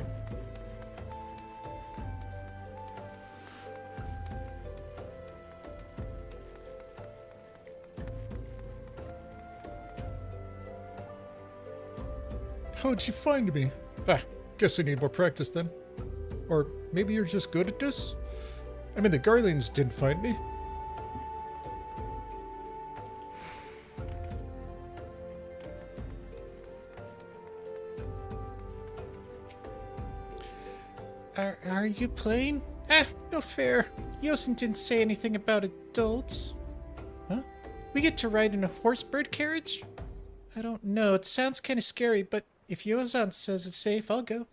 How'd you find me? Ah, guess I need more practice then. Or maybe you're just good at this? I mean, the Garleans didn't find me. Are you playing? Ah, no fair. Yosin didn't say anything about adults. Huh? We get to ride in a horse-bird carriage? I don't know. It sounds kind of scary, but if Yozan says it's safe, I'll go.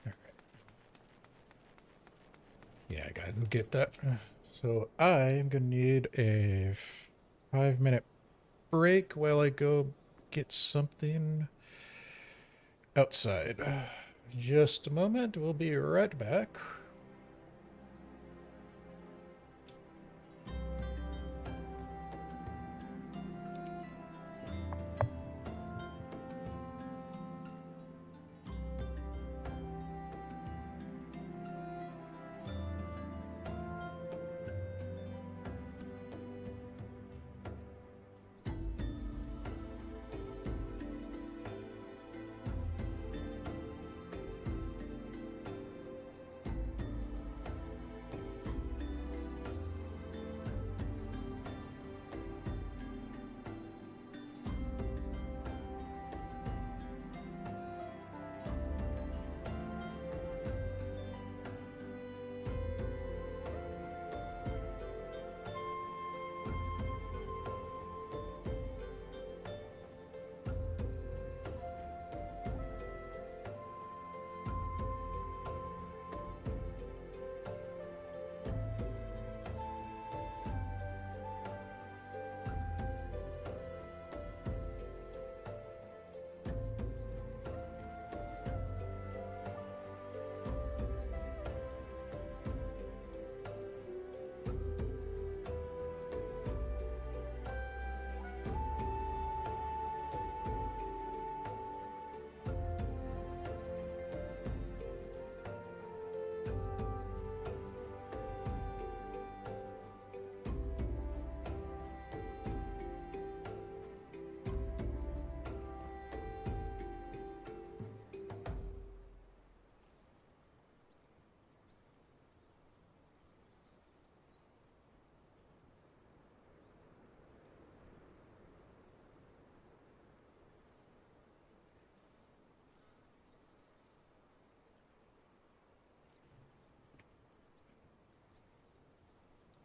All right. Yeah, I gotta go get that. So I am gonna need a 5-minute break while I go get something outside. Just a moment, we'll be right back.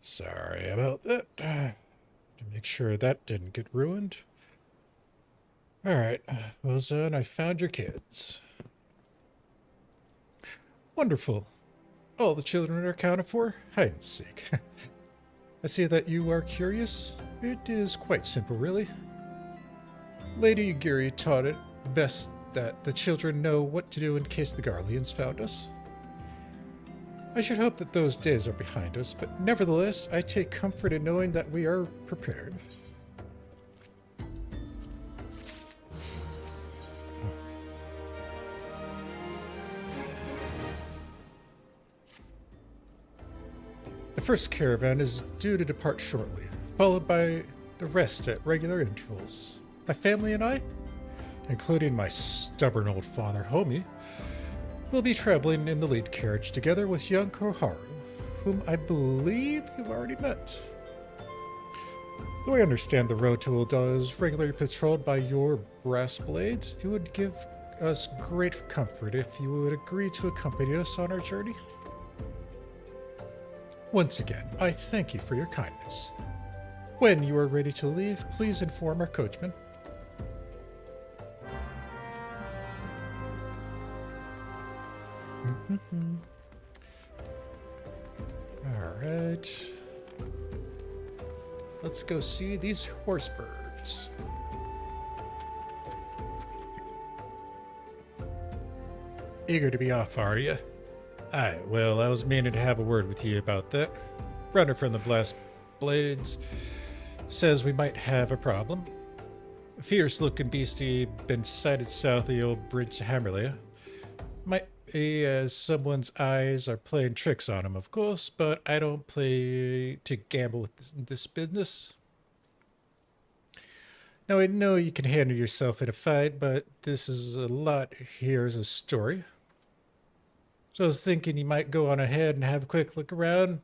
Sorry about that. To make sure that didn't get ruined. Alright, Ozone, I found your kids. Wonderful. All the children are accounted for? Hide and seek. I see that you are curious. It is quite simple, really. Lady Yugiri taught it best that the children know what to do in case the Garleans found us. I should hope that those days are behind us, but nevertheless, I take comfort in knowing that we are prepared. The first caravan is due to depart shortly, followed by the rest at regular intervals. My family and I, including my stubborn old father, Homie, will be traveling in the lead carriage together with young Koharu, whom I believe you've already met. Though I understand the road to Ul'dah is regularly patrolled by your brass blades, it would give us great comfort if you would agree to accompany us on our journey. Once again, I thank you for your kindness. When you are ready to leave, please inform our coachman. Alright. Let's go see these horse birds. Eager to be off, are you? Aye, well, I was meaning to have a word with you about that. Runner from the Blast Blades says we might have a problem. A fierce-looking beastie been sighted south of the old bridge to Hammerlea. Might be as someone's eyes are playing tricks on him, of course, but I don't play to gamble with this business. Now, I know you can handle yourself in a fight, but this is a lot. Here's a story. So I was thinking you might go on ahead and have a quick look around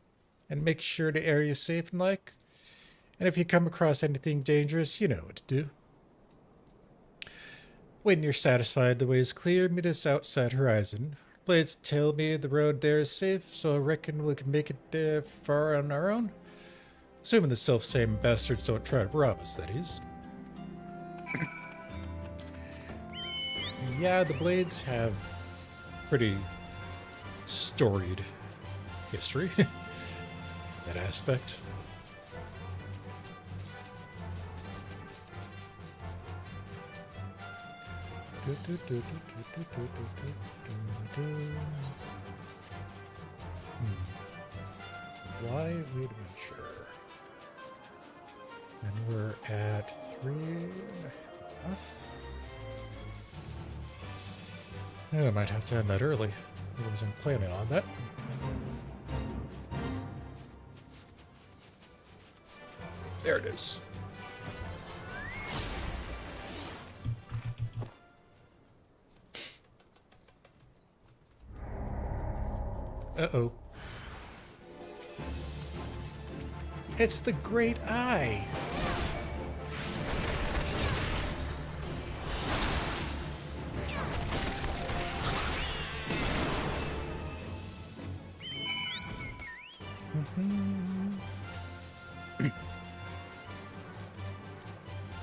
and make sure the area's safe and like. And if you come across anything dangerous, you know what to do. When you're satisfied the way is clear, meet us outside Horizon. Blades tell me the road there is safe, so I reckon we can make it there far on our own. Assuming the self-same bastards don't try to rob us, that is. Yeah, the Blades have pretty storied history. That aspect. Why we'd venture. And we're at 3.5. Yeah, I might have to end that early. I wasn't planning on that. There it is. Uh-oh. It's the Great Eye.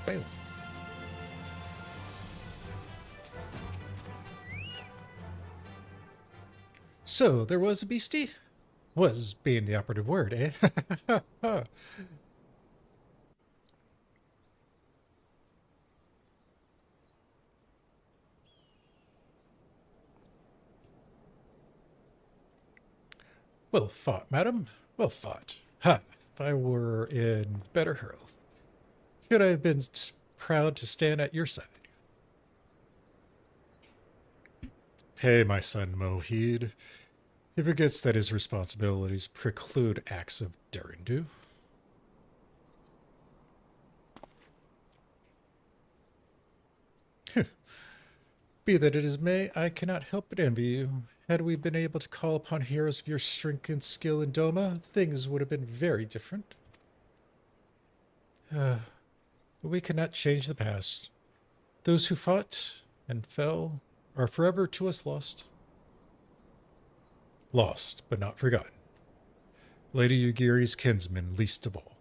Boom. So, there was a beastie? Was being the operative word, eh? Well fought, madam. Well fought. Ha! If I were in better health, should I have been proud to stand at your side. Hey, my son Mohid. He forgets that his responsibilities preclude acts of daring do. Be that it as may, I cannot help but envy you. Had we been able to call upon heroes of your strength and skill in Doma, things would have been very different. But we cannot change the past. Those who fought and fell are forever to us lost. Lost, but not forgotten. Lady Yugiri's kinsmen least of all.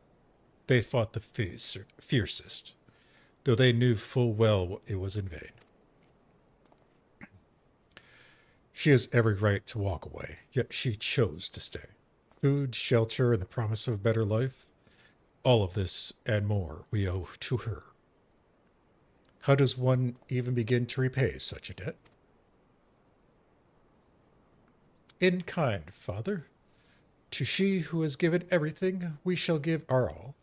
They fought the fiercest, though they knew full well it was in vain. She has every right to walk away, yet she chose to stay. Food, shelter, and the promise of a better life, all of this and more we owe to her. How does one even begin to repay such a debt? In kind, Father. To she who has given everything, we shall give our all.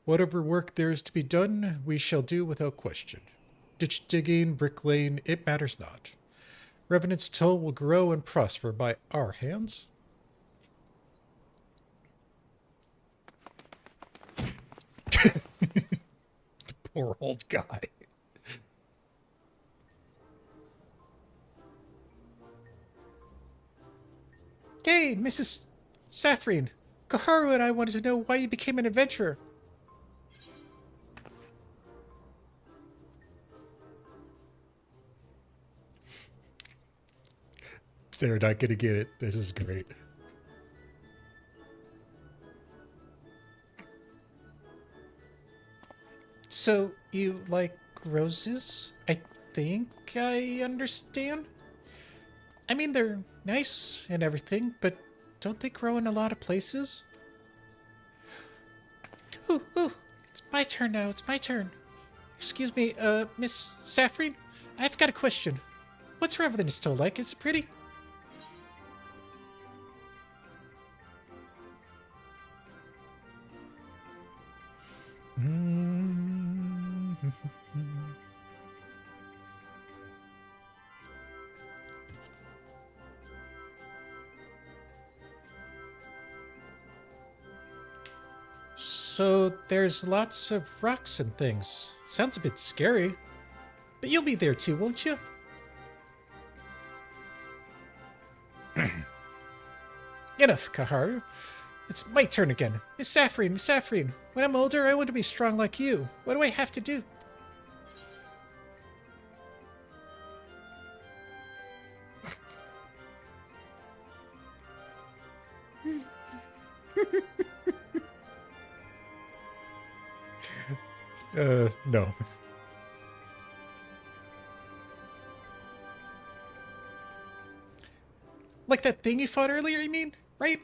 Whatever work there is to be done, we shall do without question. Ditch digging, bricklaying, it matters not. Revenant's toll will grow and prosper by our hands. The poor old guy. Hey, Mrs. Saphrine. Koharu and I wanted to know why you became an adventurer. They're not going to get it. This is great. So, you like roses? I think I understand. I mean, they're nice and everything, but don't they grow in a lot of places? Ooh, it's my turn now. It's my turn. Excuse me, Miss Saphrine? I've got a question. What's Revenant's Toll like? Is it pretty? So there's lots of rocks and things. Sounds a bit scary. But you'll be there too, won't you? Enough, Koharu. It's my turn again. Miss Saphrine. When I'm older, I want to be strong like you. What do I have to do? No. Like that thing you fought earlier, you mean? Right?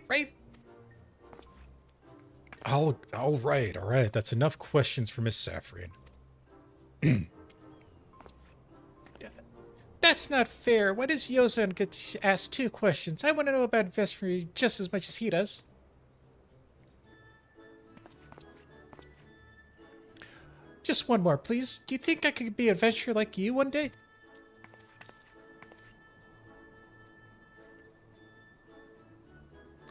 All right. That's enough questions for Miss Saphrine. That's not fair. Why does Yozan get asked 2 questions? I want to know about Vestry just as much as he does. Just one more, please. Do you think I could be an adventurer like you one day?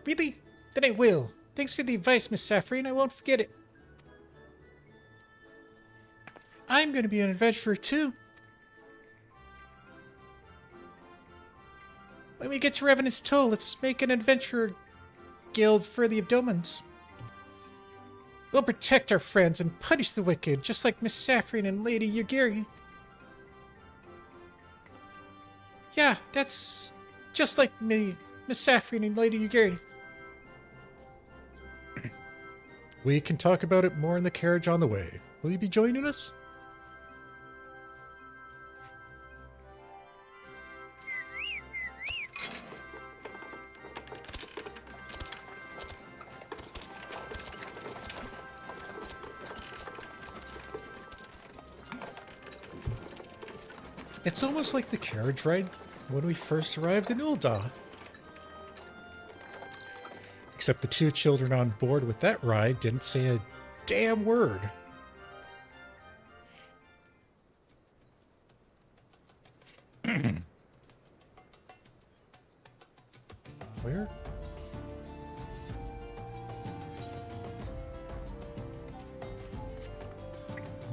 Really? Then I will. Thanks for the advice, Miss Saphrine. I won't forget it. I'm going to be an adventurer too. When we get to Revenant's Toll, let's make an adventurer guild for the Abdomans. We'll protect our friends and punish the wicked, just like Miss Saphrine and Lady Yugiri. Yeah, that's just like me, Miss Saphrine and Lady Yugiri. We can talk about it more in the carriage on the way. Will you be joining us? It's almost like the carriage ride when we first arrived in Ul'dah. Except the 2 children on board with that ride didn't say a damn word. Where?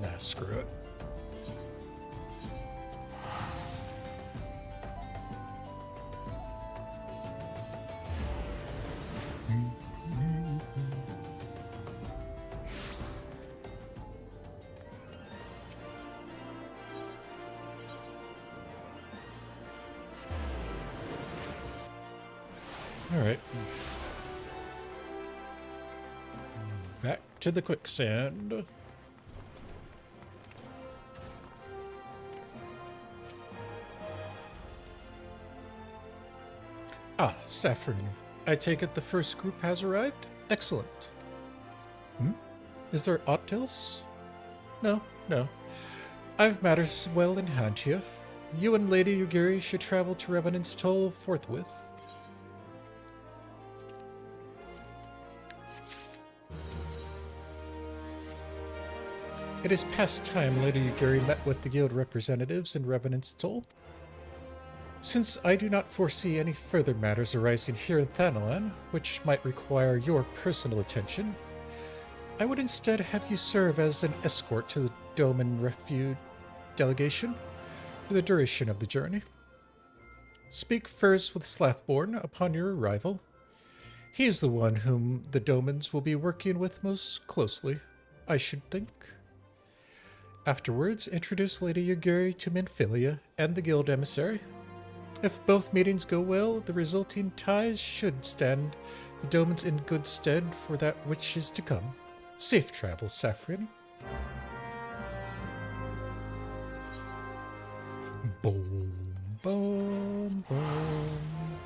Nah, screw it. Alright. Back to the quicksand. Ah, Saphrine. I take it the first group has arrived? Excellent. Is there aught else? No, no. I've matters well in hand here. You and Lady Yugiri should travel to Revenant's Toll forthwith. It is past time Lady Yugiri met with the guild representatives in Revenant's Toll. Since I do not foresee any further matters arising here in Thanalan, which might require your personal attention, I would instead have you serve as an escort to the Doman Refuge delegation for the duration of the journey. Speak first with Slaffborn upon your arrival. He is the one whom the Domans will be working with most closely, I should think. Afterwards, introduce Lady Yugiri to Minfilia and the guild emissary. If both meetings go well, the resulting ties should stand the Domans in good stead for that which is to come. Safe travels, Saphrine. Boom, boom, boom.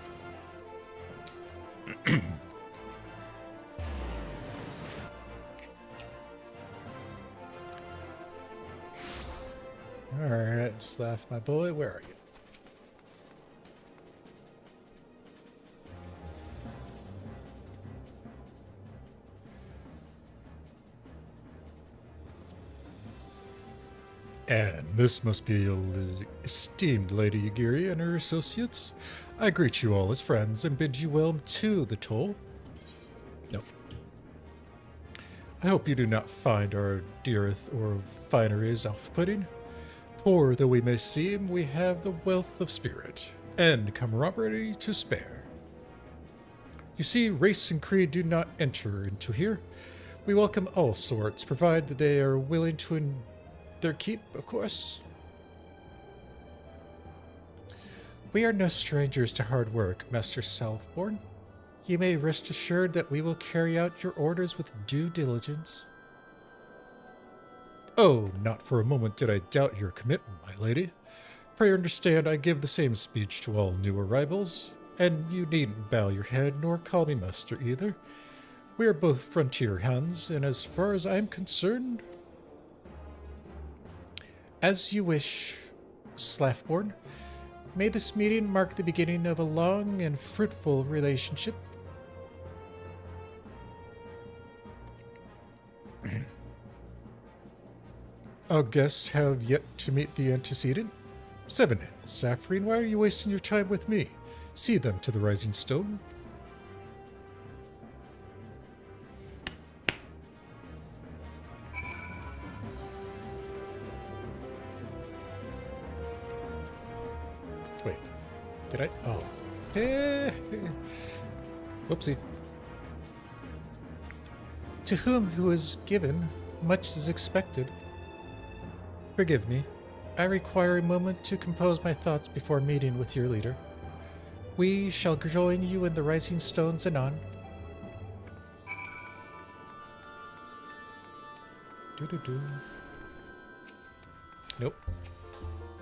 Alright, Slaff, my boy, where are you? And this must be your esteemed Lady Yugiri and her associates. I greet you all as friends and bid you welcome to the toll. No. I hope you do not find our dearth or fineries off-putting. Poor though we may seem, we have the wealth of spirit and camaraderie to spare. You see, race and creed do not enter into here. We welcome all sorts, provided they are willing to their keep, of course. We are no strangers to hard work, Master Southbourne. You may rest assured that we will carry out your orders with due diligence. Oh, not for a moment did I doubt your commitment, my lady. Pray understand I give the same speech to all new arrivals, and you needn't bow your head nor call me master either. We are both frontier hands, and as far as I am concerned, as you wish, Slaffborn. May this meeting mark the beginning of a long and fruitful relationship. Our guests have yet to meet the antecedent. 7 Hills, Saphrine, why are you wasting your time with me? See them to the Rising Stone. Wait, did I? Oh. Whoopsie. To who is given, much is expected. Forgive me. I require a moment to compose my thoughts before meeting with your leader. We shall join you in the Rising Stones anon. Do-do-do. Nope.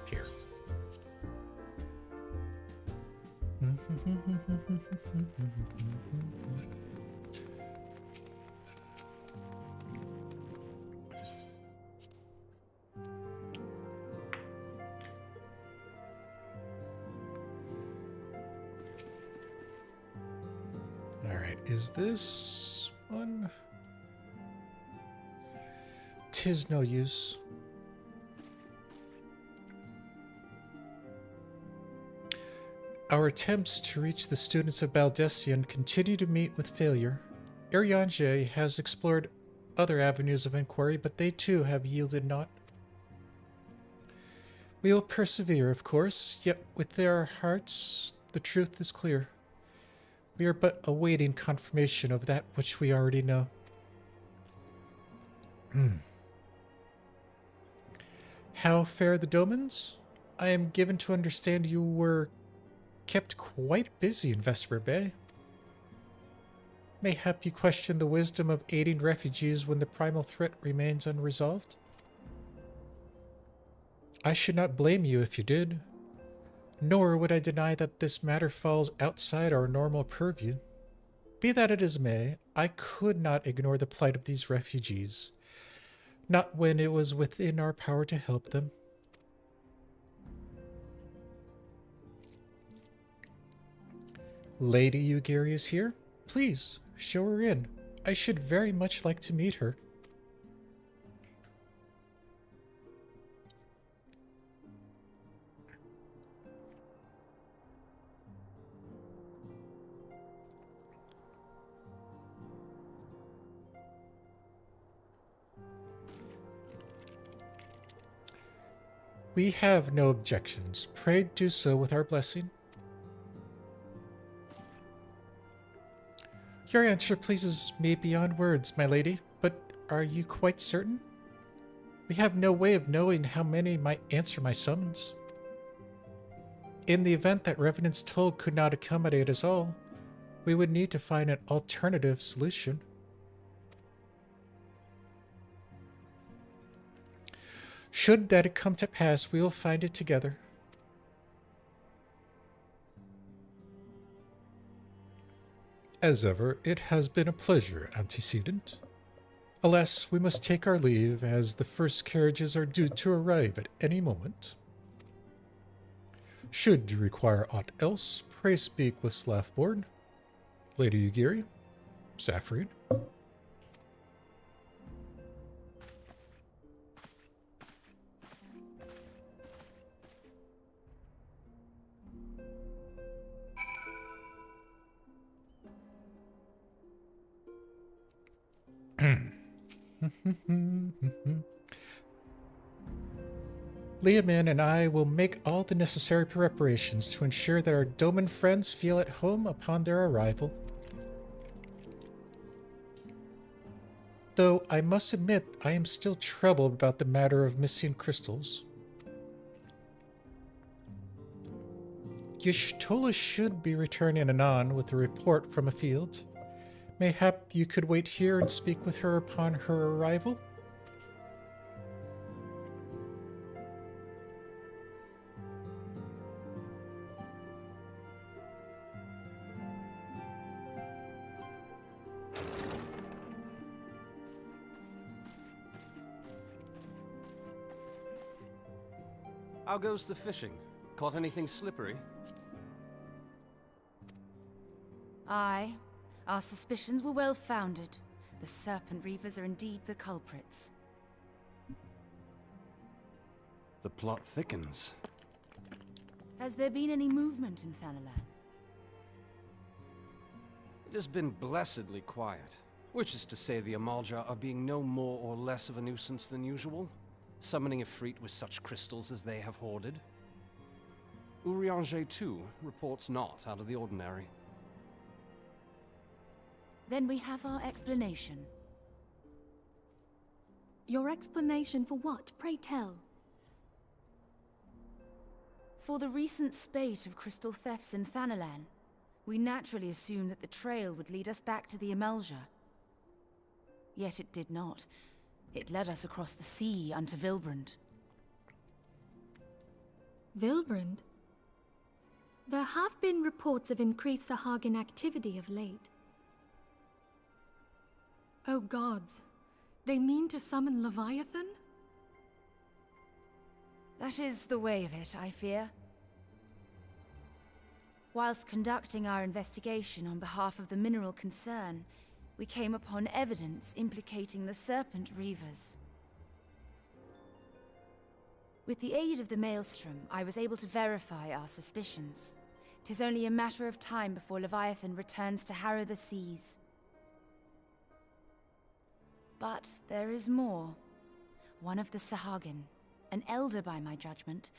Here. Alright, is this one? 'Tis no use. Our attempts to reach the students of Baldessian continue to meet with failure. Ariange has explored other avenues of inquiry, but they too have yielded naught. We will persevere, of course, yet within our hearts the truth is clear. We are but awaiting confirmation of that which we already know. How fare the Domans? I am given to understand you were kept quite busy in Vesper Bay. Mayhap you question the wisdom of aiding refugees when the primal threat remains unresolved? I should not blame you if you did, nor would I deny that this matter falls outside our normal purview. Be that as it may, I could not ignore the plight of these refugees, not when it was within our power to help them. Lady Yugiri is here. Please, show her in. I should very much like to meet her. We have no objections. Pray do so with our blessing. Your answer pleases me beyond words, my lady, but are you quite certain? We have no way of knowing how many might answer my summons. In the event that Revenant's Toll could not accommodate us all, we would need to find an alternative solution. Should that come to pass, we will find it together. As ever, it has been a pleasure, Antecedent. Alas, we must take our leave, as the first carriages are due to arrive at any moment. Should you require aught else, pray speak with Slaffborn, Lady Yugiri, Saphrine. Leomin and I will make all the necessary preparations to ensure that our Doman friends feel at home upon their arrival. Though I must admit I am still troubled about the matter of missing crystals. Y'shtola should be returning anon with a report from a field. Mayhap you could wait here and speak with her upon her arrival? How goes the fishing? Caught anything slippery? Aye. Our suspicions were well founded. The Serpent Reavers are indeed the culprits. The plot thickens. Has there been any movement in Thanalan? It has been blessedly quiet, which is to say the Amalja are being no more or less of a nuisance than usual, summoning Ifrit with such crystals as they have hoarded. Urianger, too, reports not out of the ordinary. Then we have our explanation. Your explanation for what, pray tell? For the recent spate of crystal thefts in Thanalan, we naturally assumed that the trail would lead us back to the Amalja. Yet it did not. It led us across the sea unto Vilbrand. Vilbrand? There have been reports of increased Sahagin activity of late. Oh gods, they mean to summon Leviathan? That is the way of it, I fear. Whilst conducting our investigation on behalf of the mineral concern, we came upon evidence implicating the Serpent Reavers. With the aid of the Maelstrom, I was able to verify our suspicions. 'Tis only a matter of time before Leviathan returns to harrow the seas. But there is more. One of the Sahagin, an elder by my judgment,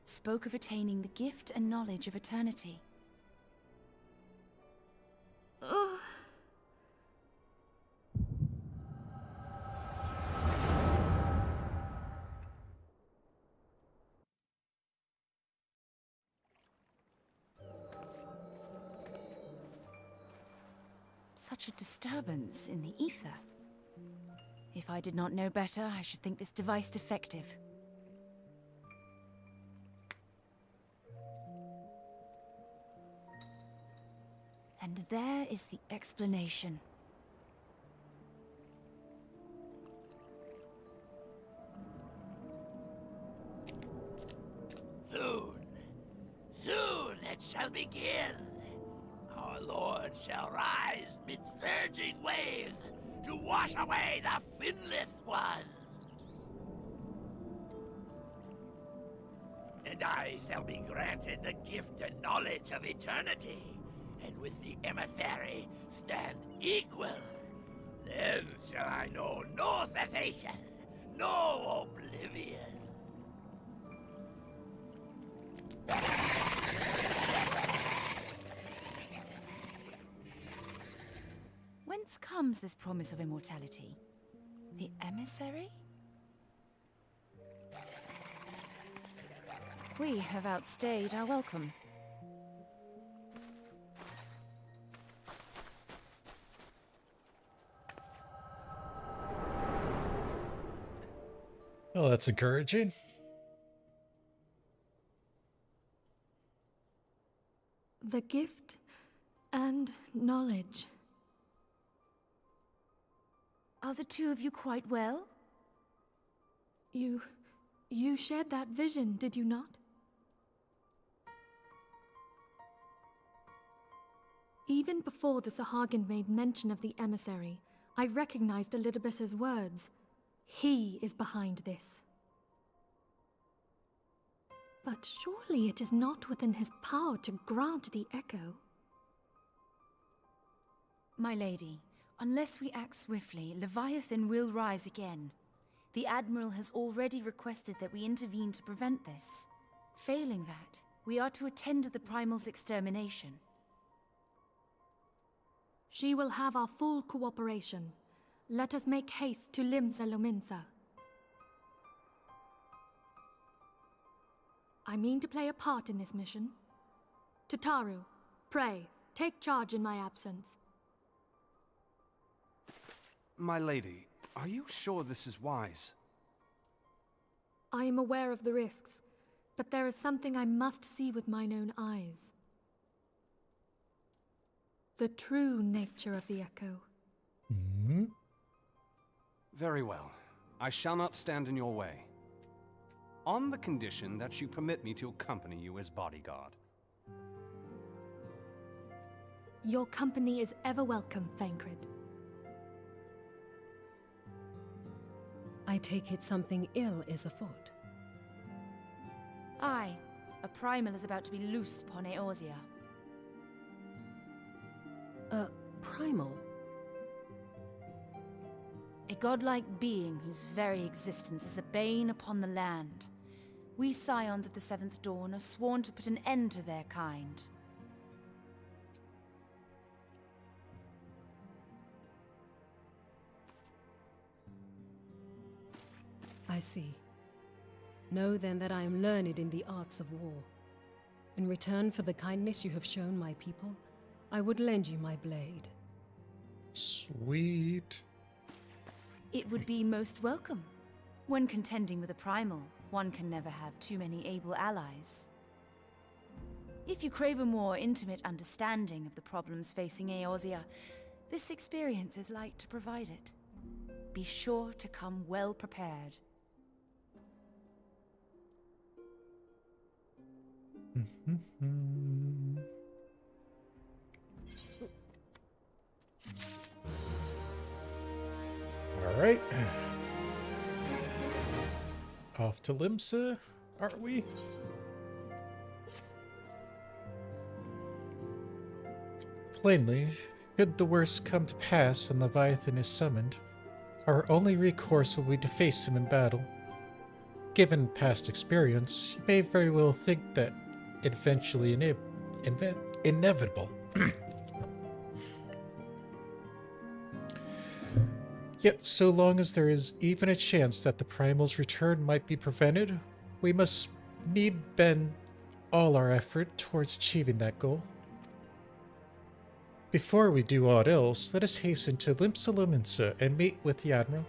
spoke of attaining the gift and knowledge of eternity. Ugh. such a disturbance in the ether. If I did not know better, I should think this device defective. And there is the explanation. Soon it shall begin. Our Lord shall rise midst surging waves to wash away the finless ones. And I shall be granted the gift and knowledge of eternity, and with the emissary stand equal. Then shall I know no cessation, no oblivion. Whence comes this promise of immortality? The emissary? We have outstayed our welcome. Well, that's encouraging. The gift and knowledge. Are the two of you quite well? You shared that vision, did you not? Even before the Sahagin made mention of the emissary, I recognized Elidibus's words. He is behind this. But surely it is not within his power to grant the echo. My lady, unless we act swiftly, Leviathan will rise again. The Admiral has already requested that we intervene to prevent this. Failing that, we are to attend to the Primal's extermination. She will have our full cooperation. Let us make haste to Limsa Lominsa. I mean to play a part in this mission. Tataru, pray, take charge in my absence. My lady, are you sure this is wise? I am aware of the risks, but there is something I must see with mine own eyes. The true nature of the echo. Hmm? Very well. I shall not stand in your way. On the condition that you permit me to accompany you as bodyguard. Your company is ever welcome, Thancred. I take it something ill is afoot. Aye, a Primal is about to be loosed upon Eorzea. A primal? A godlike being whose very existence is a bane upon the land. We Scions of the Seventh Dawn are sworn to put an end to their kind. I see. Know then that I am learned in the arts of war. In return for the kindness you have shown my people, I would lend you my blade. Sweet. It would be most welcome. When contending with a Primal, one can never have too many able allies. If you crave a more intimate understanding of the problems facing Eorzea, this experience is like to provide it. Be sure to come well prepared. All right. Off to Limsa, aren't we? Plainly, should the worst come to pass and Leviathan is summoned, our only recourse will be to face him in battle. Given past experience, you may very well think that it eventually inevitable. Yet, so long as there is even a chance that the Primal's return might be prevented, we must need bend all our effort towards achieving that goal. Before we do aught else, let us hasten to Limsa and meet with the Admiral.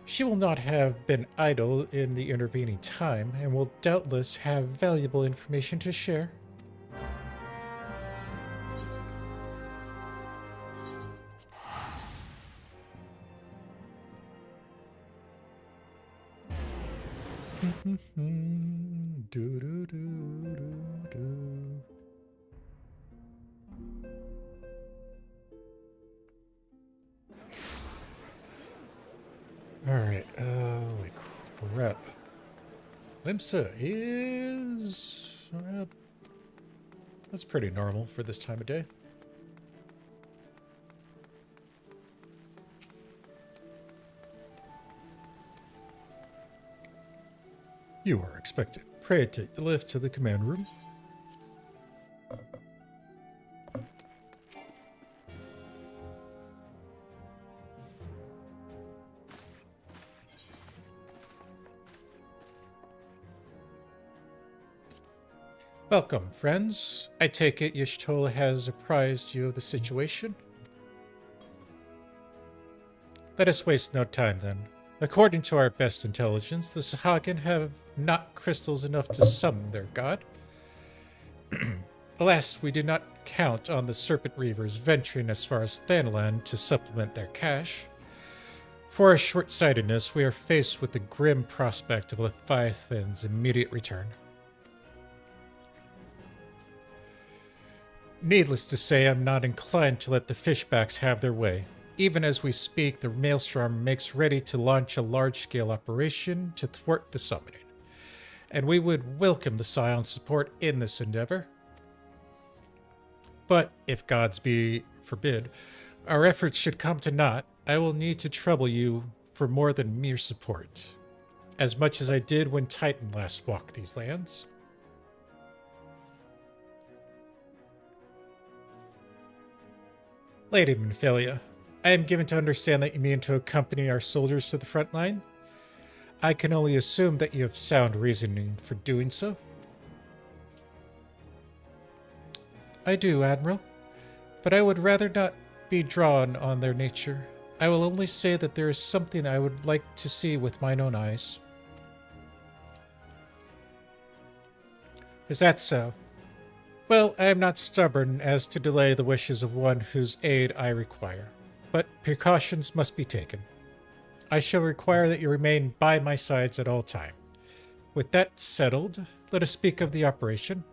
She will not have been idle in the intervening time, and will doubtless have valuable information to share. Alright, holy crap. Limsa is... that's pretty normal for this time of day. You are expected. Pray take the lift to the command room. Welcome, friends. I take it Y'shtola has apprised you of the situation? Let us waste no time, then. According to our best intelligence, the Sahagin have not crystals enough to summon their god. Alas, we did not count on the Serpent Reavers venturing as far as Thanalan to supplement their cache. For our short-sightedness, we are faced with the grim prospect of Leviathan's immediate return. Needless to say, I'm not inclined to let the fishbacks have their way. Even as we speak, the Maelstrom makes ready to launch a large-scale operation to thwart the summoning, and we would welcome the Scion's support in this endeavor. But if gods be forbid, our efforts should come to naught, I will need to trouble you for more than mere support, as much as I did when Titan last walked these lands. Lady Minfilia, I am given to understand that you mean to accompany our soldiers to the front line. I can only assume that you have sound reasoning for doing so. I do, Admiral, but I would rather not be drawn on their nature. I will only say that there is something I would like to see with mine own eyes. Is that so? Well, I am not stubborn as to delay the wishes of one whose aid I require, but precautions must be taken. I shall require that you remain by my sides at all time. With that settled, let us speak of the operation.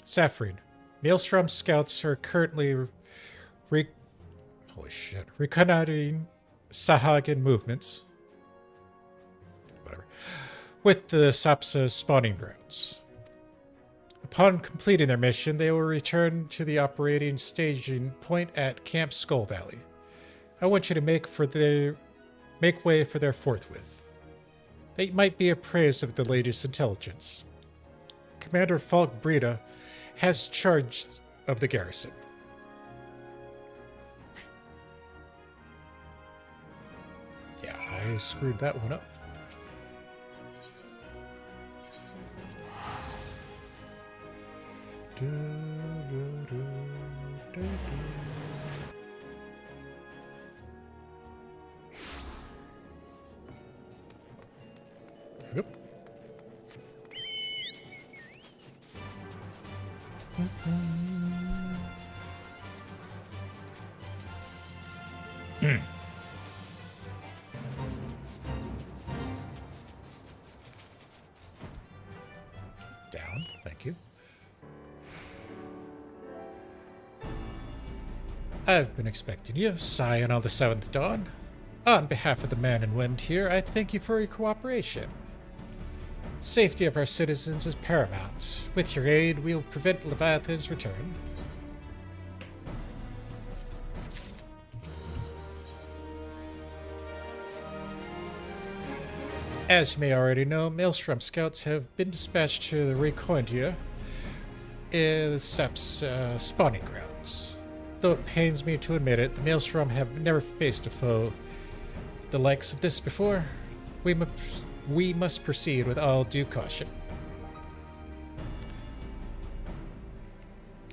Saphrine, Maelstrom scouts are currently reconnoitering Sahagin movements with the Sapsa spawning grounds. Upon completing their mission, they will return to the operating staging point at Camp Skull Valley. I want you to make way for their forthwith. They might be appraised of the latest intelligence. Commander Falk Breda has charge of the garrison. Yeah, I screwed that one up. Yep. Down, thank you. I've been expecting you, Scion on the 7th Dawn. On behalf of the man and wind here, I thank you for your cooperation. Safety of our citizens is paramount. With your aid, we will prevent Leviathan's return. As you may already know, Maelstrom scouts have been dispatched to the Recondia, the Sap's spawning grounds. Though it pains me to admit it, the Maelstrom have never faced a foe the likes of this before. We must proceed with all due caution.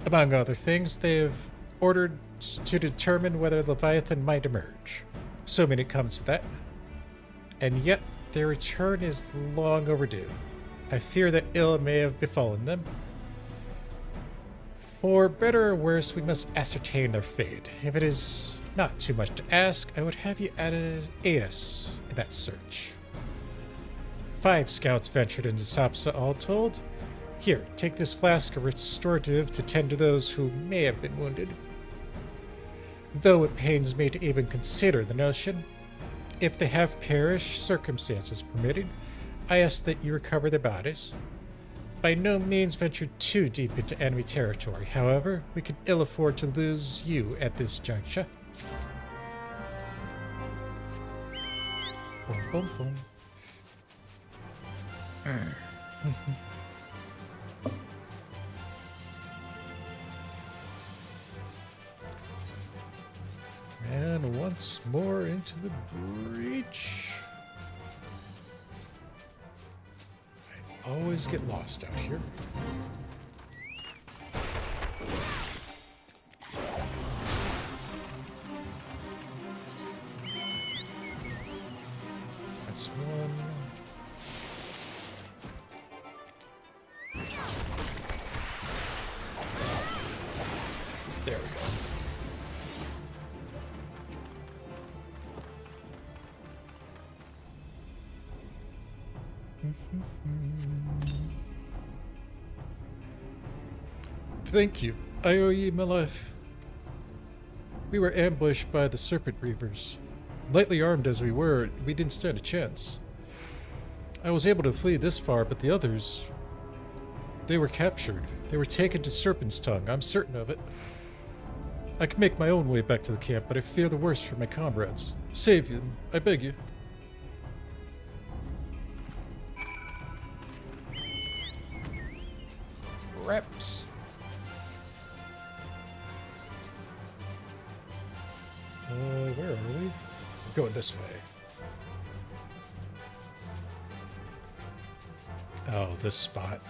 Among other things, they have ordered to determine whether Leviathan might emerge. Assuming it comes to that. And yet, their return is long overdue. I fear that ill may have befallen them. For better or worse, we must ascertain their fate. If it is not too much to ask, I would have you aid us in that search. 5 scouts ventured into Sapsa, all told. Here, take this flask of restorative to tend to those who may have been wounded. Though it pains me to even consider the notion, if they have perished, circumstances permitting, I ask that you recover their bodies. By no means venture too deep into enemy territory. However, we could ill afford to lose you at this juncture. Boom, boom, boom. And once more into the breach. I always get lost out here. That's one. There we go. Thank you. I owe ye my life. We were ambushed by the Serpent Reavers. Lightly armed as we were, we didn't stand a chance. I was able to flee this far, but the others... they were captured. They were taken to Serpent's Tongue, I'm certain of it. I can make my own way back to the camp, but I fear the worst for my comrades. Save them, I beg you. Reps. Where are we? We're going this way. Oh, this spot.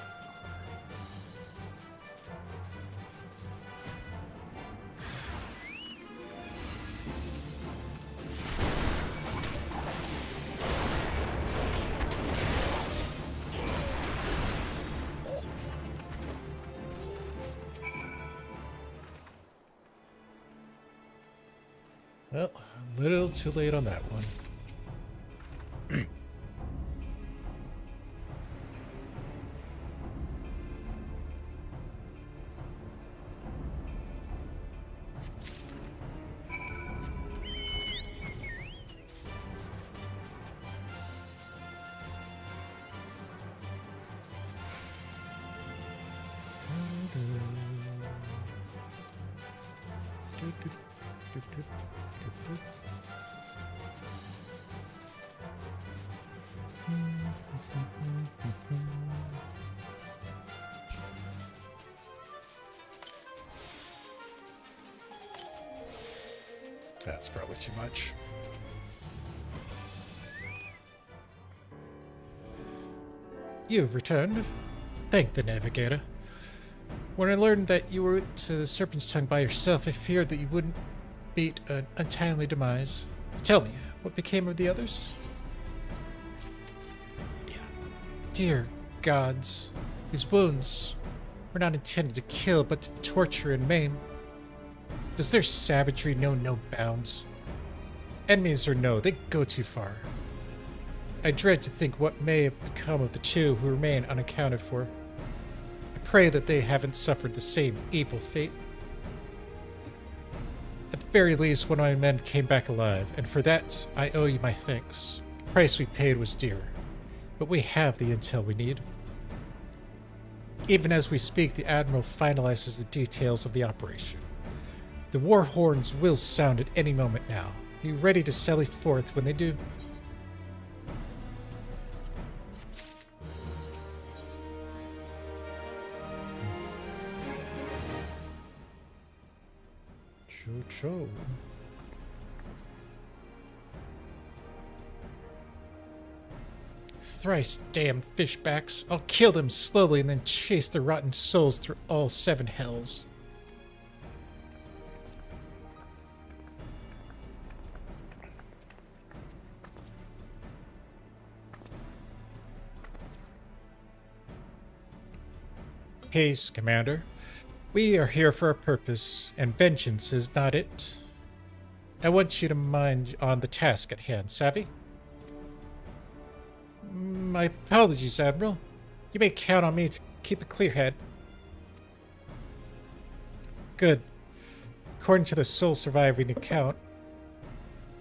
Well, a little too late on that one. That's probably too much. You've returned. Thank the Navigator. When I learned that you were to the Serpent's Tongue by yourself, I feared that you wouldn't meet an untimely demise. Tell me, what became of the others? Yeah. Dear gods, these wounds were not intended to kill, but to torture and maim. Does their savagery know no bounds? Enemies or no, they go too far. I dread to think what may have become of the 2 who remain unaccounted for. I pray that they haven't suffered the same evil fate. At the very least, one of my men came back alive, and for that, I owe you my thanks. The price we paid was dear, but we have the intel we need. Even as we speak, the Admiral finalizes the details of the operation. The war horns will sound at any moment now. Be ready to sally forth when they do. Cho. Thrice damned fishbacks. I'll kill them slowly and then chase their rotten souls through all 7 hells. pace, Commander. We are here for a purpose, and vengeance is not it. I want you to mind on the task at hand, savvy? My apologies, Admiral. You may count on me to keep a clear head. Good. According to the sole surviving account,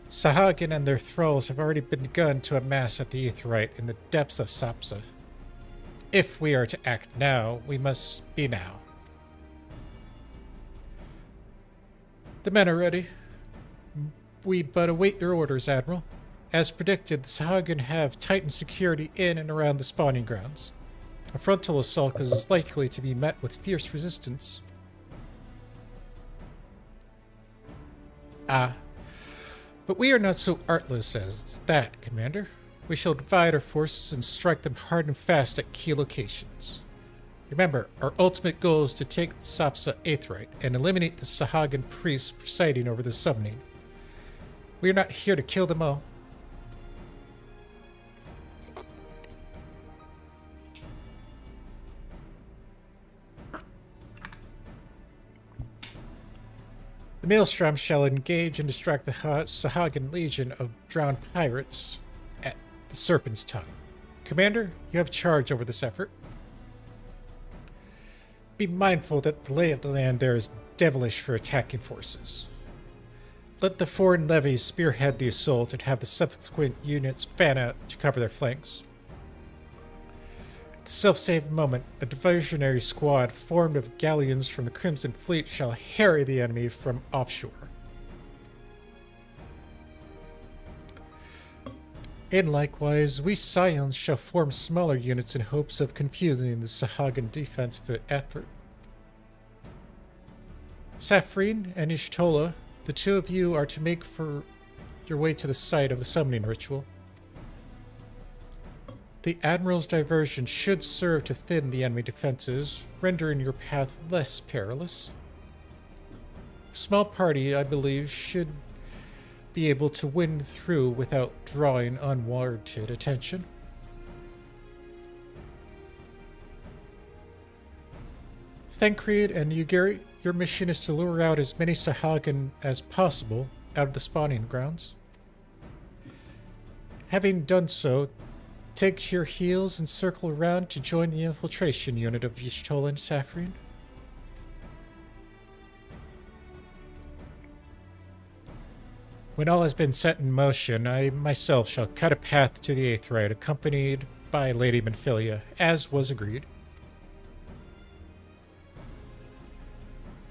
Sahagin and their thralls have already begun to amass at the Aetheryte in the depths of Sapsa. If we are to act now, we must be now. The men are ready. We but await your orders, Admiral. As predicted, the Sahagin have tightened security in and around the spawning grounds. A frontal assault is likely to be met with fierce resistance. Ah, but we are not so artless as that, Commander. We shall divide our forces and strike them hard and fast at key locations. Remember, our ultimate goal is to take the Sapsa Aetheryte and eliminate the Sahagin priests presiding over the summoning. We are not here to kill them all. The Maelstrom shall engage and distract the Sahagin Legion of drowned pirates at the Serpent's Tongue. Commander, you have charge over this effort. Be mindful that the lay of the land there is devilish for attacking forces. Let the foreign levies spearhead the assault and have the subsequent units fan out to cover their flanks. At the self-save moment, a diversionary squad formed of galleons from the Crimson Fleet shall harry the enemy from offshore. And likewise, we Scions shall form smaller units in hopes of confusing the Sahagin defensive effort. Saphrine and Ishtola, the two of you are to make for your way to the site of the summoning ritual. The Admiral's diversion should serve to thin the enemy defenses, rendering your path less perilous. A small party, I believe, should be able to win through without drawing unwarranted attention. Thancred and Ugiri, your mission is to lure out as many Sahagin as possible out of the spawning grounds. Having done so, take to your heels and circle around to join the infiltration unit of Y'shtola and Saphrine. When all has been set in motion, I myself shall cut a path to the Aetheryte, accompanied by Lady Menphilia, as was agreed.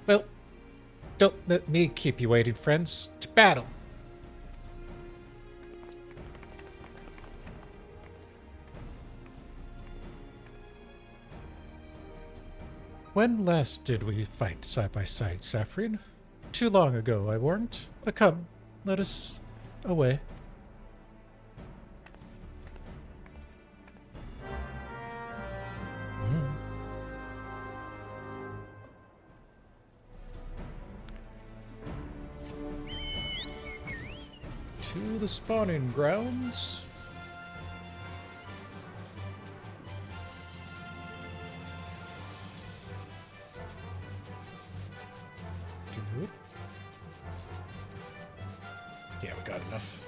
Well, don't let me keep you waiting, friends. To battle! When last did we fight side by side, Saphrine? Too long ago, I warrant. But come, let us away. To the spawning grounds. Yeah, we got enough.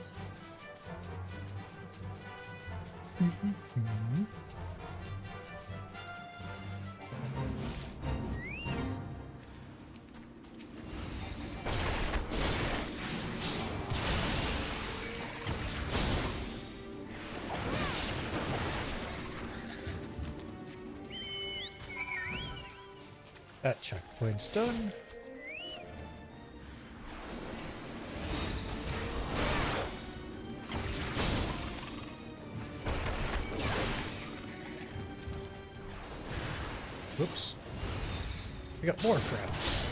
That checkpoint's done. Whoops. We got more friends.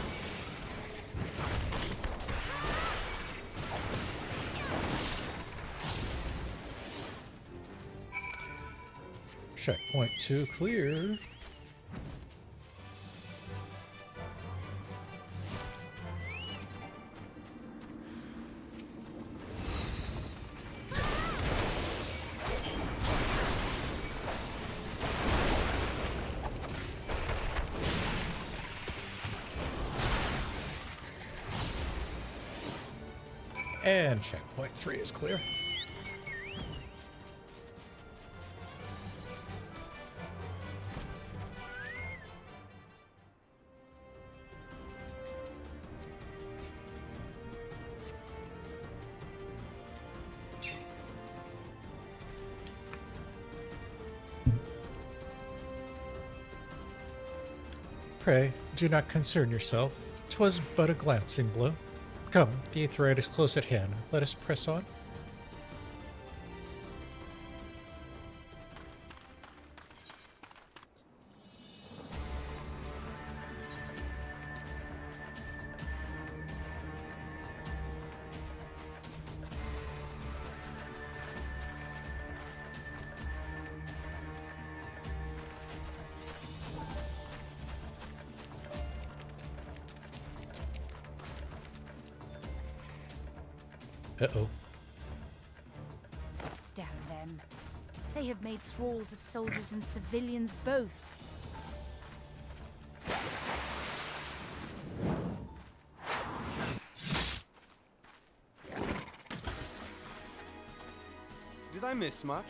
Checkpoint 2 clear. And checkpoint 3 is clear. Pray, do not concern yourself. 'Twas but a glancing blow. Come, the Aetheryte is close at hand. Let us press on. Uh-oh. Damn them. They have made thralls of soldiers and civilians both. Did I miss much?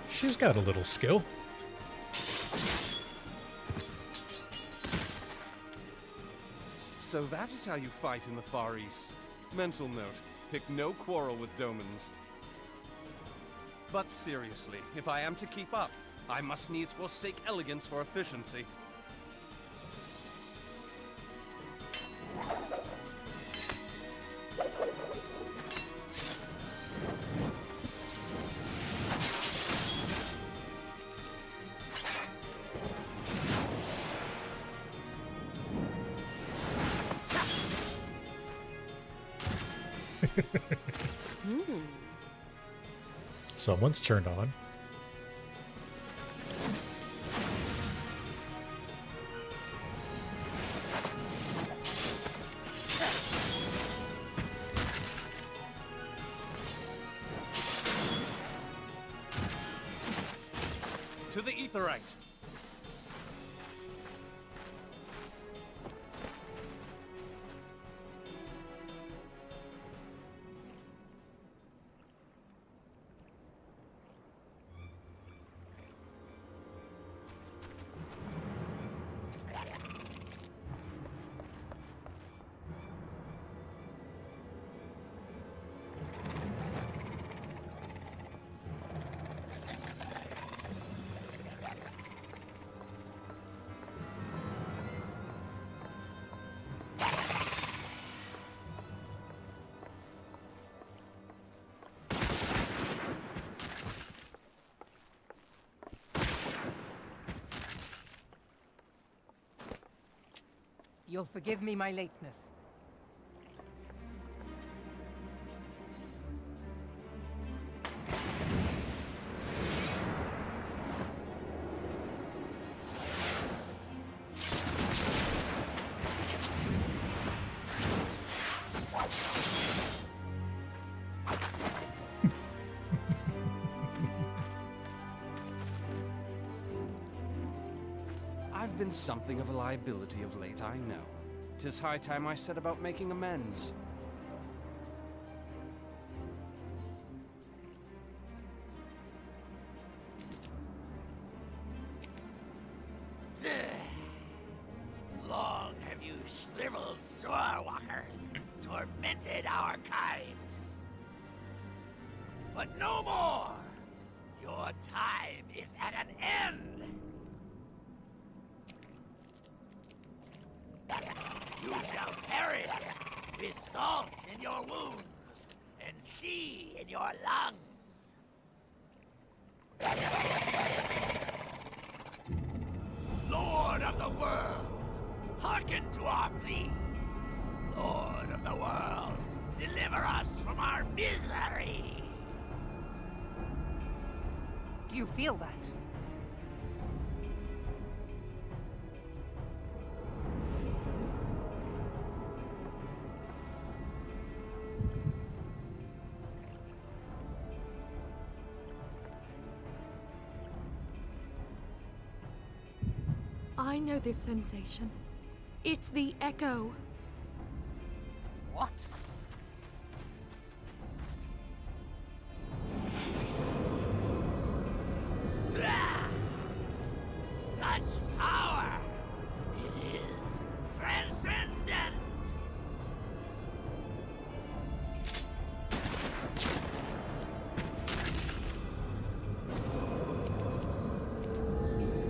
She's got a little skill. So that is how you fight in the Far East. Mental note, pick no quarrel with Domans. But seriously, if I am to keep up, I must needs forsake elegance for efficiency. Someone's turned on. To the Aetheryte! You'll forgive me my lateness. I've been something of a liability of late, I know. 'Tis high time I set about making amends. Long have you shriveled Sorwalkers, tormented our kind. But no more! Your time is at an end! You shall perish with salt in your wounds and sea in your lungs. Lord of the world, hearken to our plea. Lord of the world, deliver us from our misery. Do you feel that? I know this sensation. It's the echo. What? Such power! It is transcendent!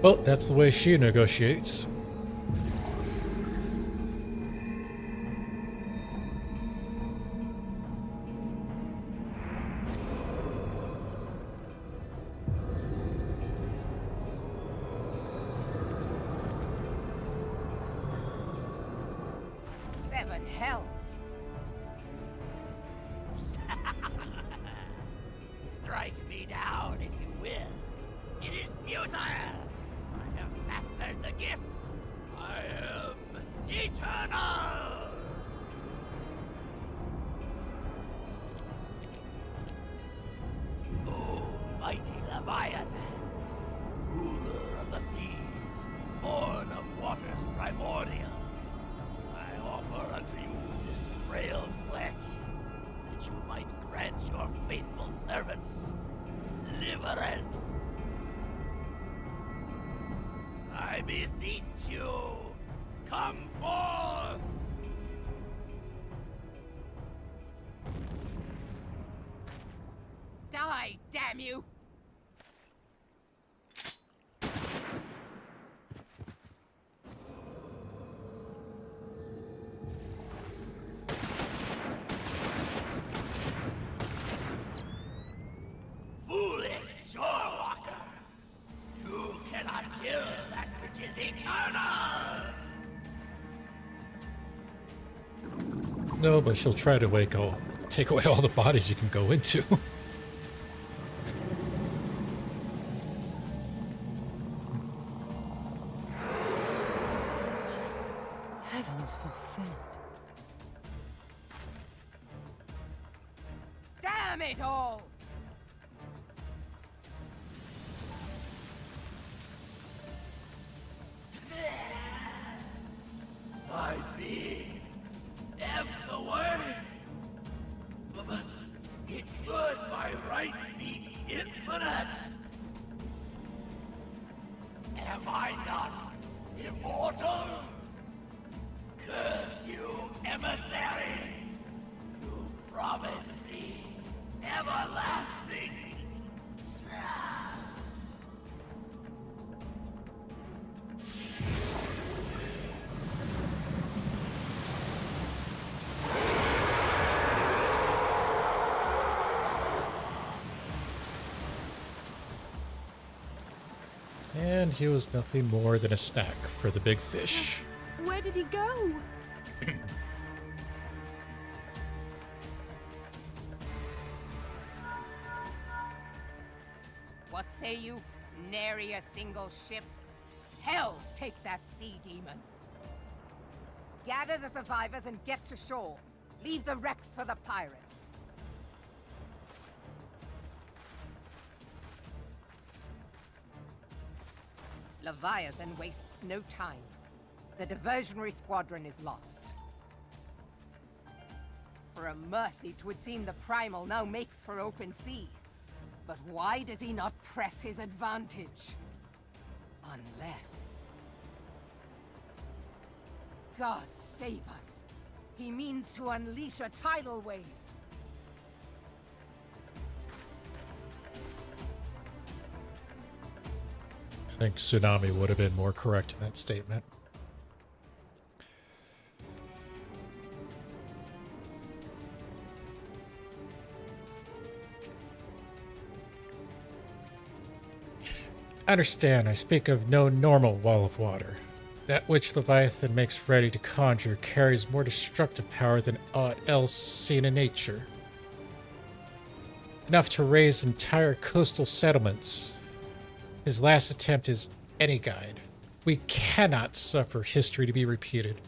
Well, that's the way she negotiates. Seven hells. Strike me down if you will. It is futile! I have mastered the gift. I am eternal! O mighty Leviathan, ruler of the seas, born of waters primordial, I offer unto you this frail flesh, that you might grant your faithful servants deliverance. I beseech you, come forth! Die, damn you! Foolish shorewalker! You cannot kill that which is eternal! No, but she'll try to take away all the bodies you can go into. Heavens forfend. Damn it all! My being ebbs away. It should by right be infinite. Am I not immortal? Curse you, emissary! You promised me everlasting. And he was nothing more than a snack for the big fish. Where did he go? What say you? Nary a single ship? Hells take that sea demon! Gather the survivors and get to shore. Leave the wrecks for the pirates. Leviathan wastes no time. The diversionary squadron is lost. For a mercy, 'twould seem the Primal now makes for open sea. But why does he not press his advantage? Unless... God save us. He means to unleash a tidal wave. I think tsunami would have been more correct in that statement. Understand, I speak of no normal wall of water. That which Leviathan makes ready to conjure carries more destructive power than aught else seen in nature. Enough to raise entire coastal settlements. His last attempt is any guide. We cannot suffer history to be repeated.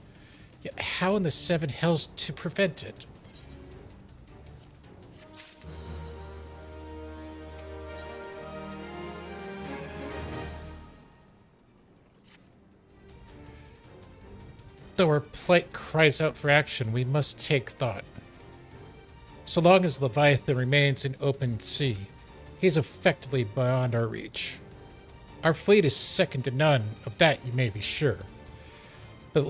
Yet how in the seven hells to prevent it? Though our plight cries out for action, we must take thought. So long as Leviathan remains in open sea, he is effectively beyond our reach. Our fleet is second to none, of that you may be sure. But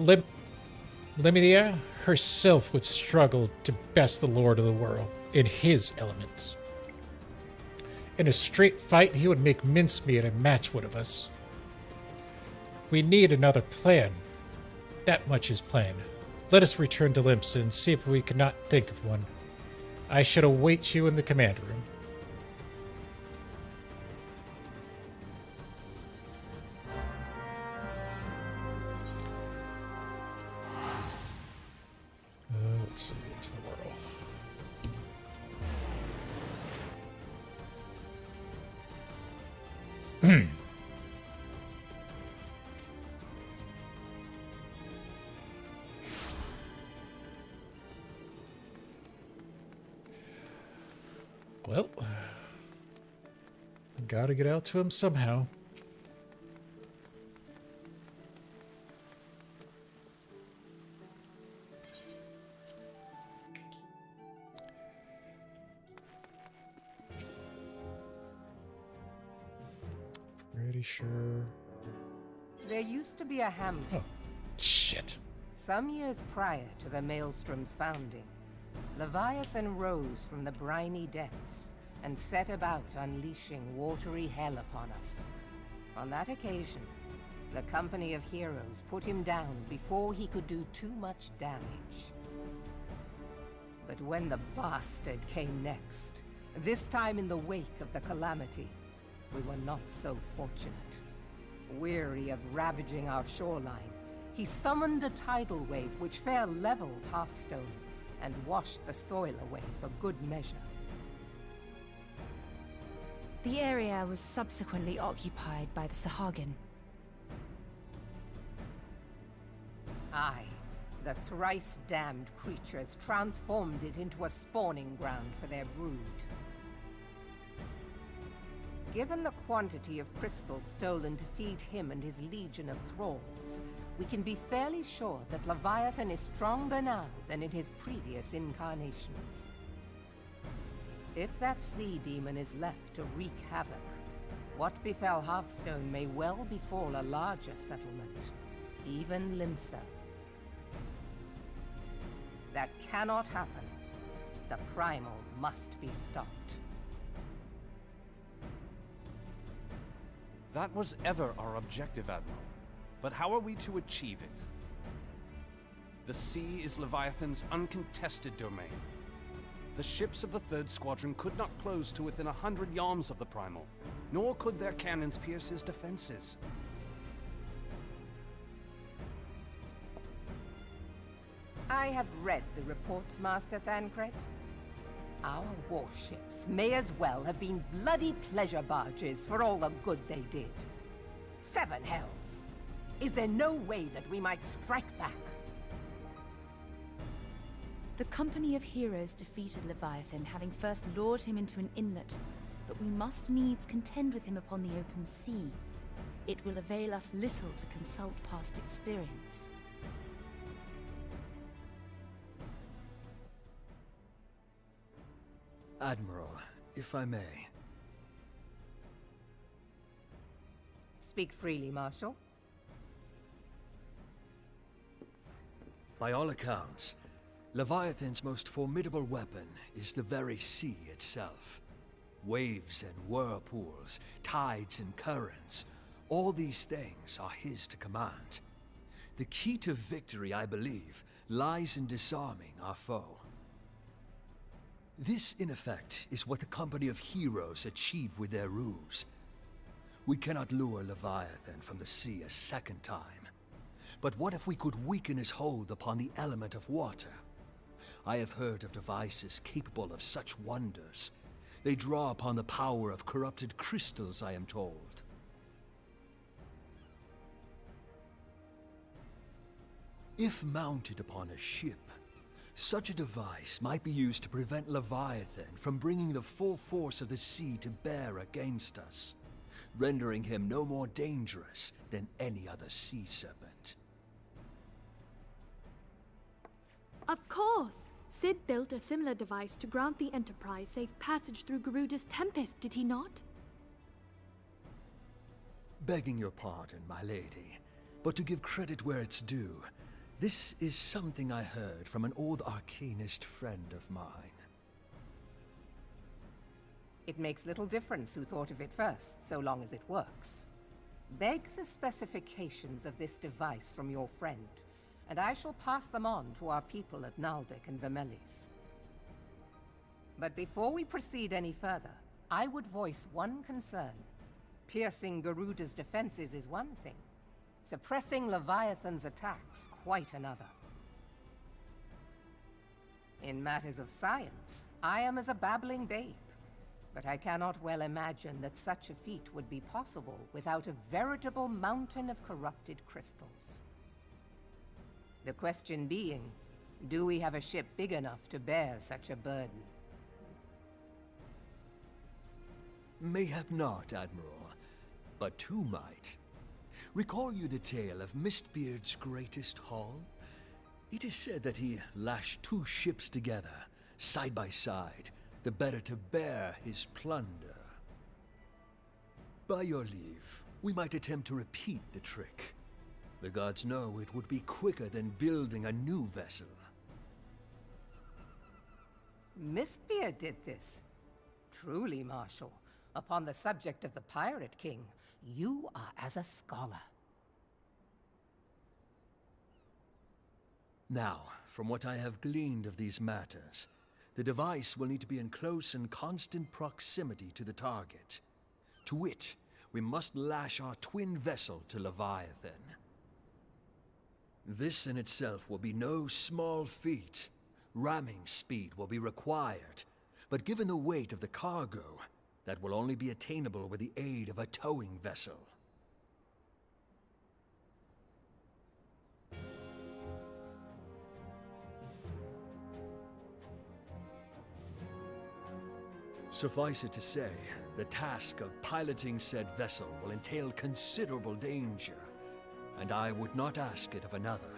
Limidia herself would struggle to best the Lord of the World in his elements. In a straight fight, he would make mincemeat and match one of us. We need another plan. That much is plain. Let us return to Limsa and see if we cannot think of one. I shall await you in the command room. Let's see, what's the world? Well, gotta get out to him somehow. Pretty sure. There used to be a hamster. Oh, shit. Some years prior to the Maelstrom's founding, Leviathan rose from the briny depths and set about unleashing watery hell upon us. On that occasion, the Company of Heroes put him down before he could do too much damage. But when the bastard came next, this time in the wake of the calamity, we were not so fortunate. Weary of ravaging our shoreline, he summoned a tidal wave which fair leveled Hearthstone and washed the soil away for good measure. The area was subsequently occupied by the Sahagin. Aye, the thrice-damned creatures transformed it into a spawning ground for their brood. Given the quantity of crystal stolen to feed him and his legion of thralls, we can be fairly sure that Leviathan is stronger now than in his previous incarnations. If that sea demon is left to wreak havoc, what befell Hearthstone may well befall a larger settlement, even Limsa. That cannot happen. The primal must be stopped. That was ever our objective, Admiral. But how are we to achieve it? The sea is Leviathan's uncontested domain. The ships of the 3rd Squadron could not close to within 100 yards of the Primal, nor could their cannons pierce his defenses. I have read the reports, Master Thancred. Our warships may as well have been bloody pleasure barges for all the good they did. 7 hells! Is there no way that we might strike back? The Company of Heroes defeated Leviathan, having first lured him into an inlet, but we must needs contend with him upon the open sea. It will avail us little to consult past experience. Admiral, if I may. Speak freely, Marshal. By all accounts, Leviathan's most formidable weapon is the very sea itself. Waves and whirlpools, tides and currents, all these things are his to command. The key to victory, I believe, lies in disarming our foe. This, in effect, is what the Company of Heroes achieved with their ruse. We cannot lure Leviathan from the sea a second time. But what if we could weaken his hold upon the element of water? I have heard of devices capable of such wonders. They draw upon the power of corrupted crystals, I am told. If mounted upon a ship, such a device might be used to prevent Leviathan from bringing the full force of the sea to bear against us, rendering him no more dangerous than any other sea serpent. Of course! Sid built a similar device to grant the Enterprise safe passage through Garuda's Tempest, did he not? Begging your pardon, my lady, but to give credit where it's due, this is something I heard from an old arcanist friend of mine. It makes little difference who thought of it first, so long as it works. Beg the specifications of this device from your friend, and I shall pass them on to our people at Naldic and Vermelis. But before we proceed any further, I would voice one concern. Piercing Garuda's defenses is one thing. Suppressing Leviathan's attacks, quite another. In matters of science, I am as a babbling babe, but I cannot well imagine that such a feat would be possible without a veritable mountain of corrupted crystals. The question being, do we have a ship big enough to bear such a burden? Mayhap not, Admiral, but two might. Recall you the tale of Mistbeard's greatest haul? It is said that he lashed two ships together, side by side, the better to bear his plunder. By your leave, we might attempt to repeat the trick. The gods know it would be quicker than building a new vessel. Mistbeard did this. Truly, Marshal, upon the subject of the Pirate King, you are as a scholar. Now, from what I have gleaned of these matters, the device will need to be in close and constant proximity to the target. To wit, we must lash our twin vessel to Leviathan. This in itself will be no small feat. Ramming speed will be required, but given the weight of the cargo, that will only be attainable with the aid of a towing vessel. Suffice it to say, the task of piloting said vessel will entail considerable danger, and I would not ask it of another.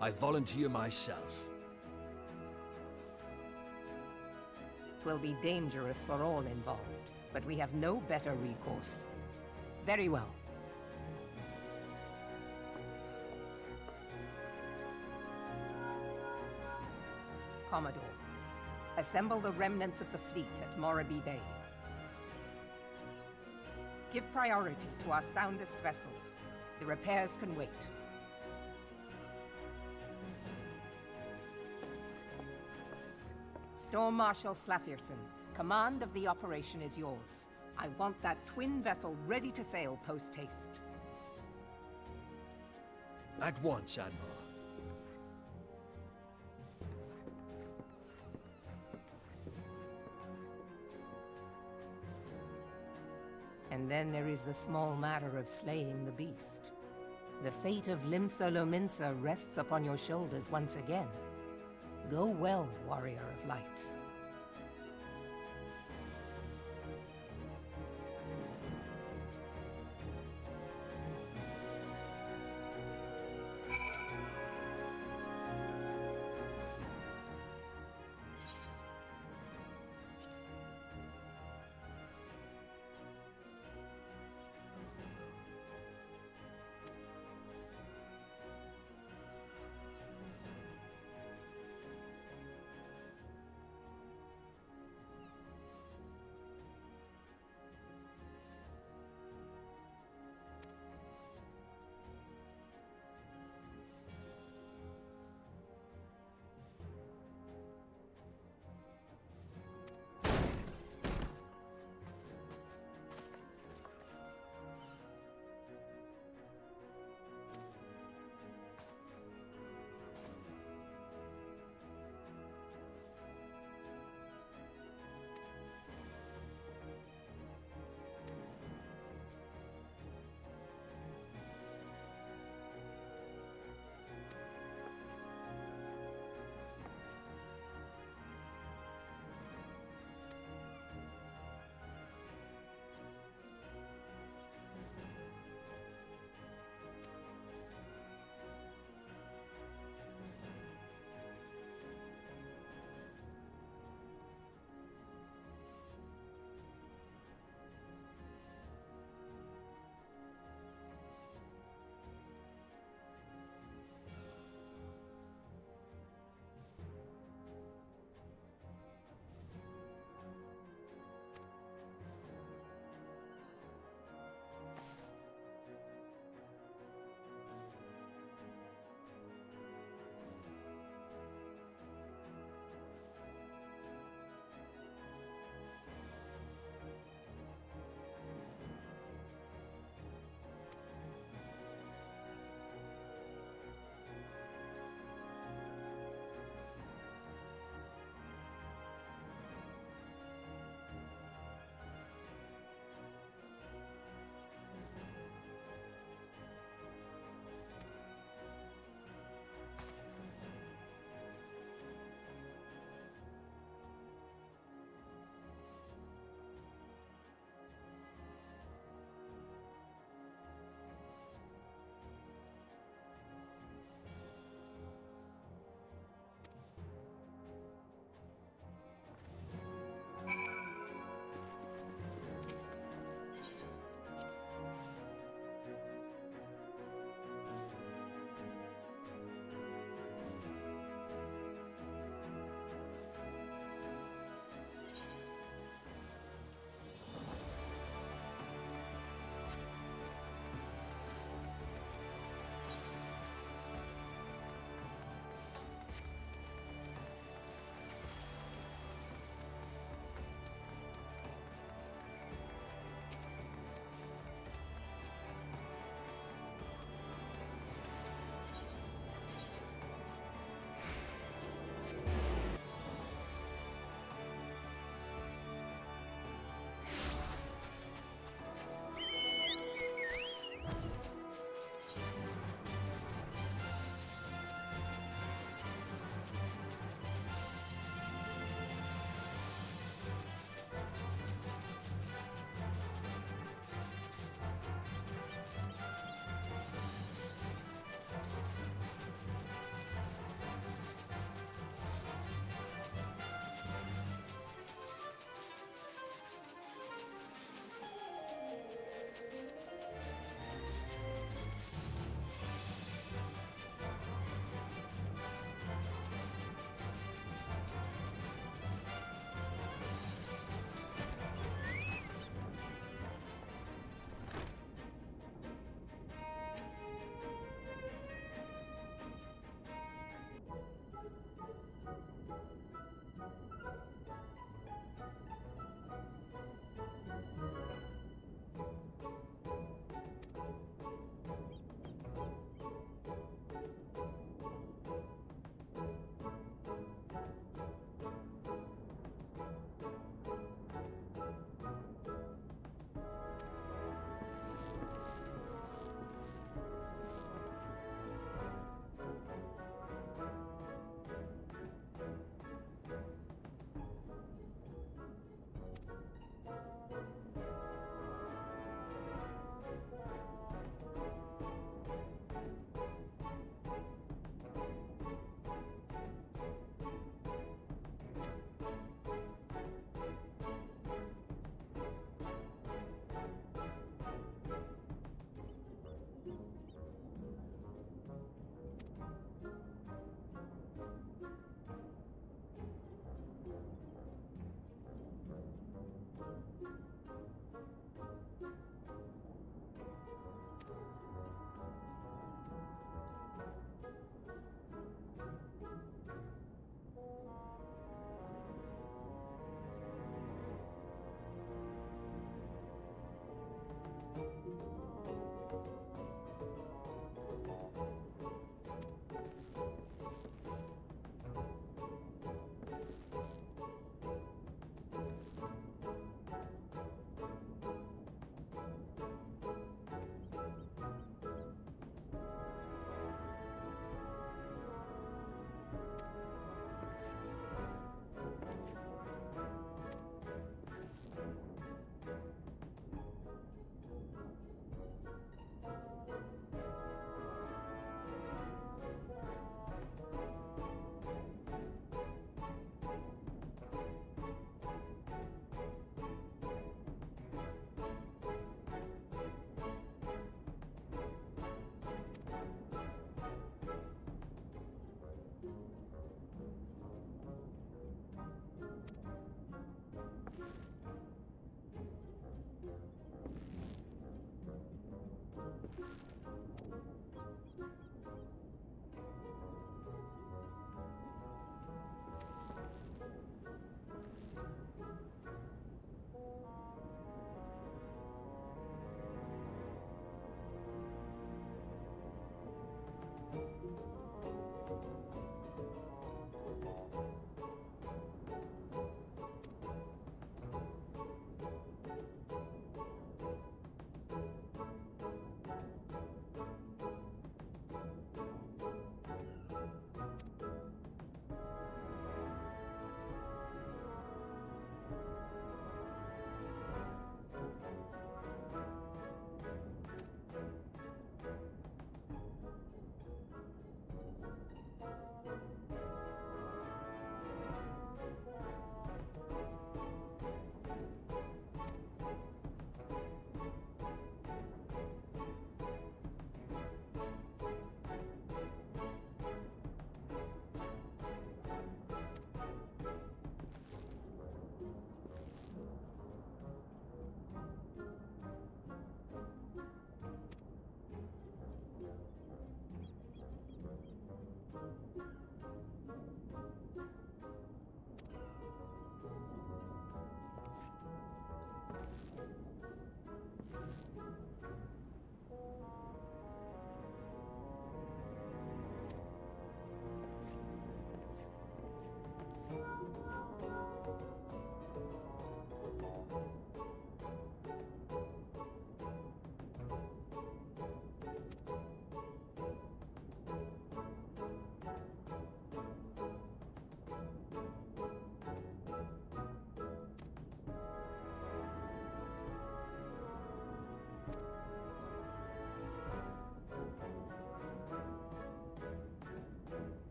I volunteer myself. 'Twill be dangerous for all involved, but we have no better recourse. Very well. Commodore, assemble the remnants of the fleet at Morabee Bay. Give priority to our soundest vessels. The repairs can wait. Storm Marshal Slafirson, command of the operation is yours. I want that twin vessel ready to sail post-haste. At once, Admiral. And then there is the small matter of slaying the beast. The fate of Limsa Lominsa rests upon your shoulders once again. Go well, warrior of light.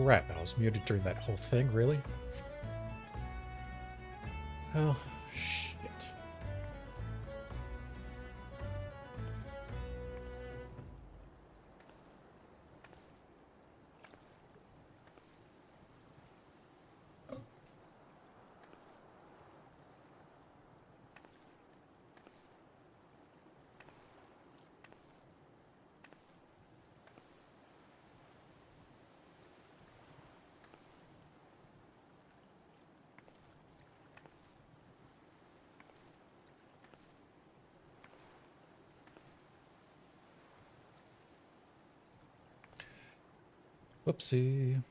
Crap, I was muted during that whole thing, really? Oh, shit. Whoopsie.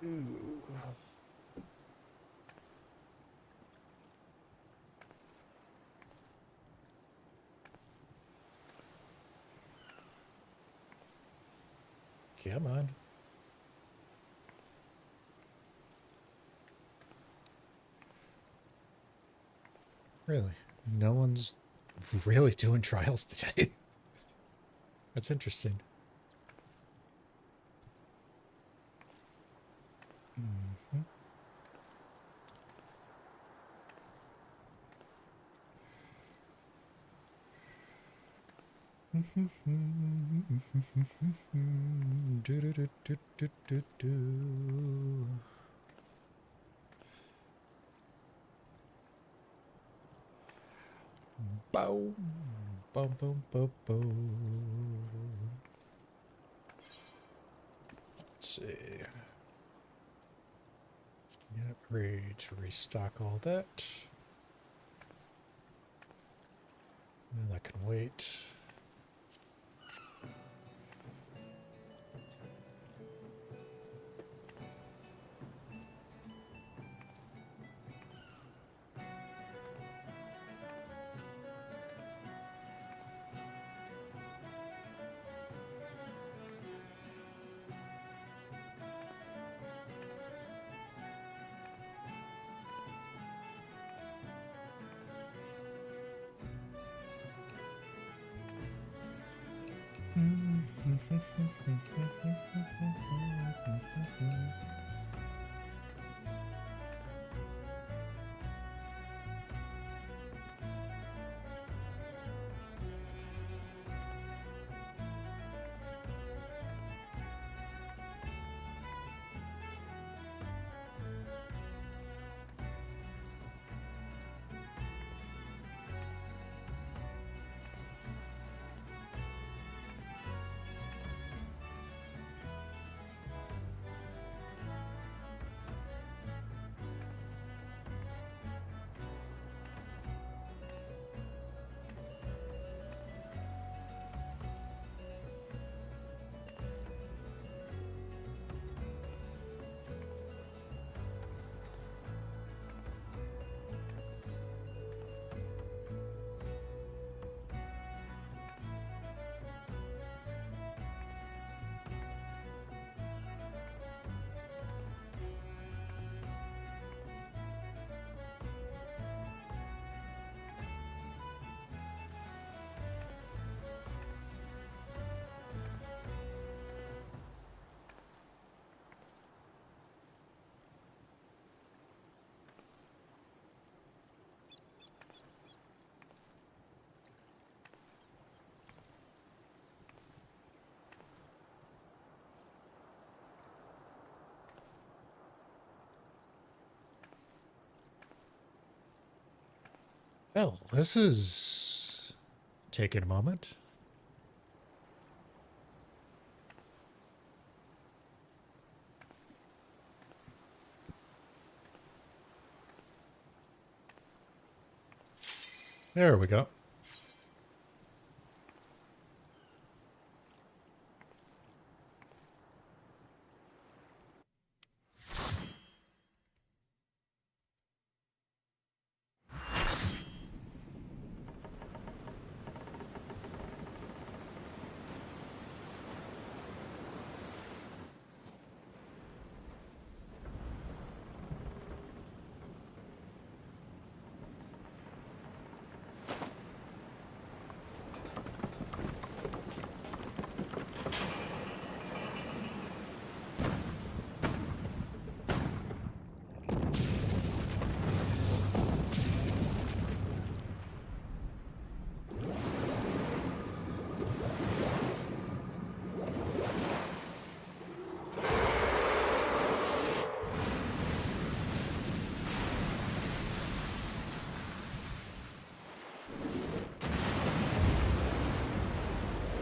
Ooh. Come on. Really? No one's really doing trials today? That's interesting. Mm-hmm. Boom, boom, boom, boom, boom. Let's see. Yep, ready to restock all that. And the That can wait. Well, this is taking a moment. There we go.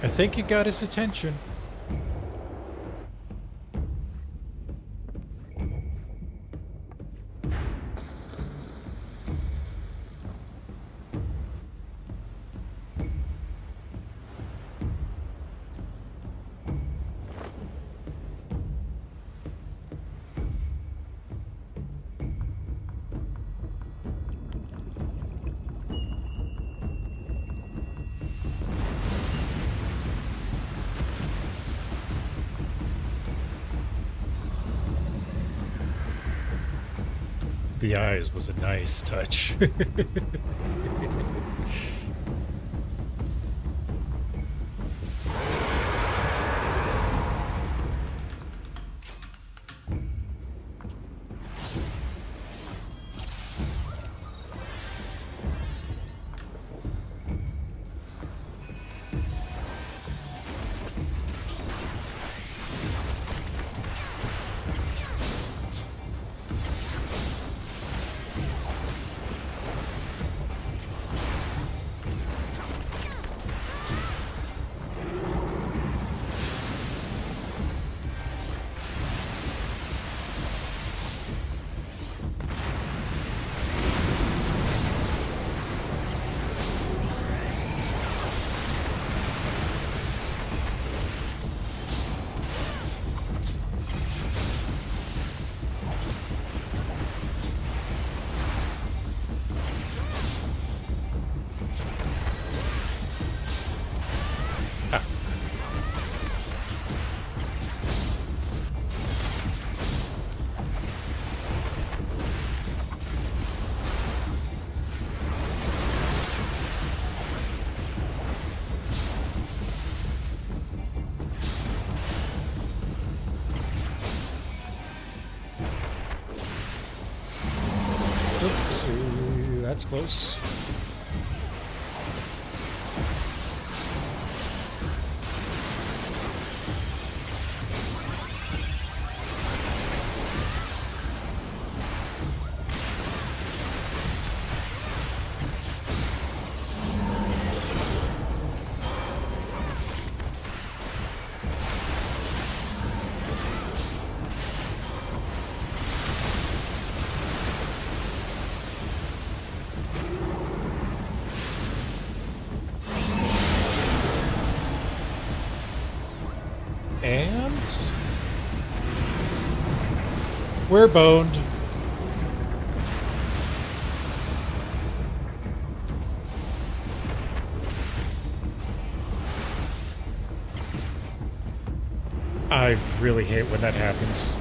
I think you got his attention. The eyes was a nice touch. that's close. And we're boned. I really hate when that happens.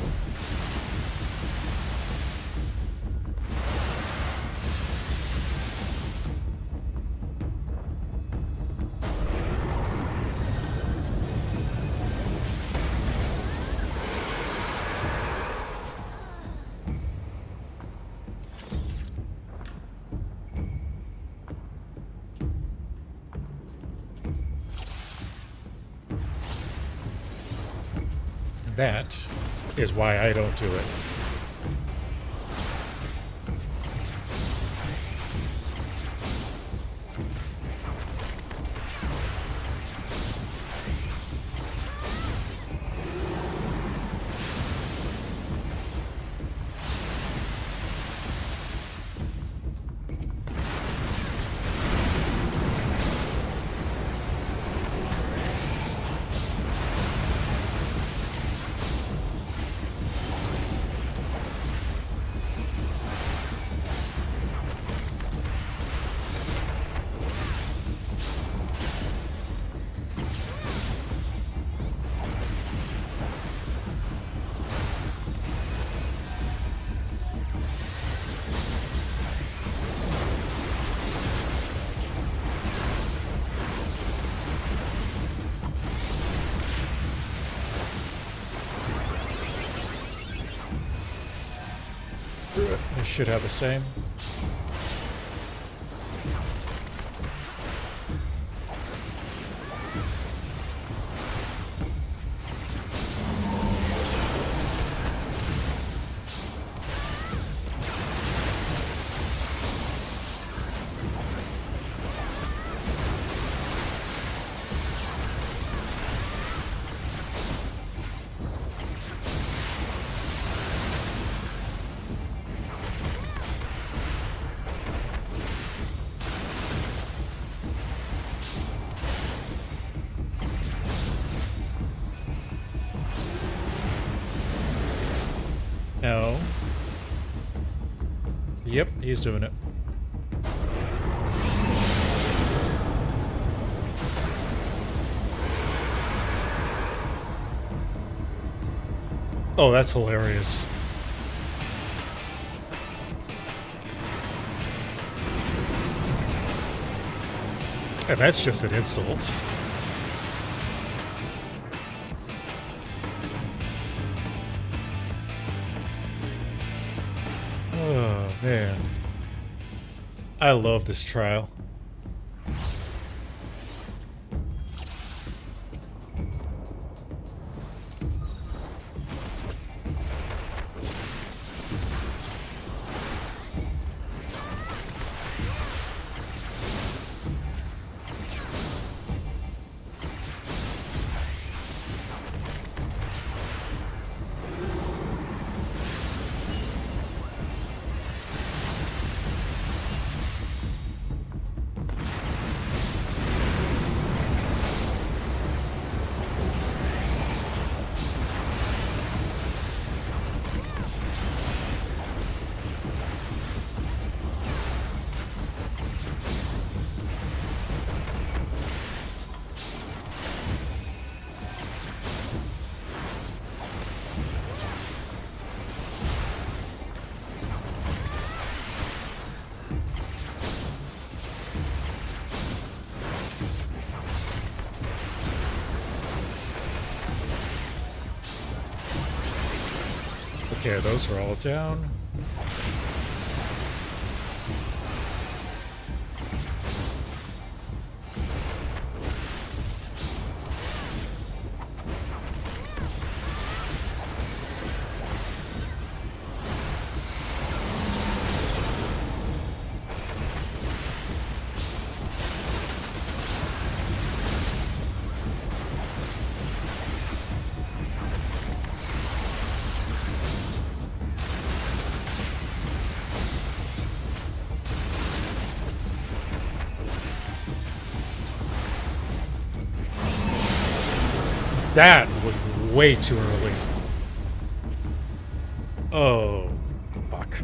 That is why I don't do it. This should have the same. No. Yep, he's doing it. Oh, that's hilarious. And that's just an insult. Oh, man. I love this trial. Okay, those are all down. That was way too early. Oh, fuck.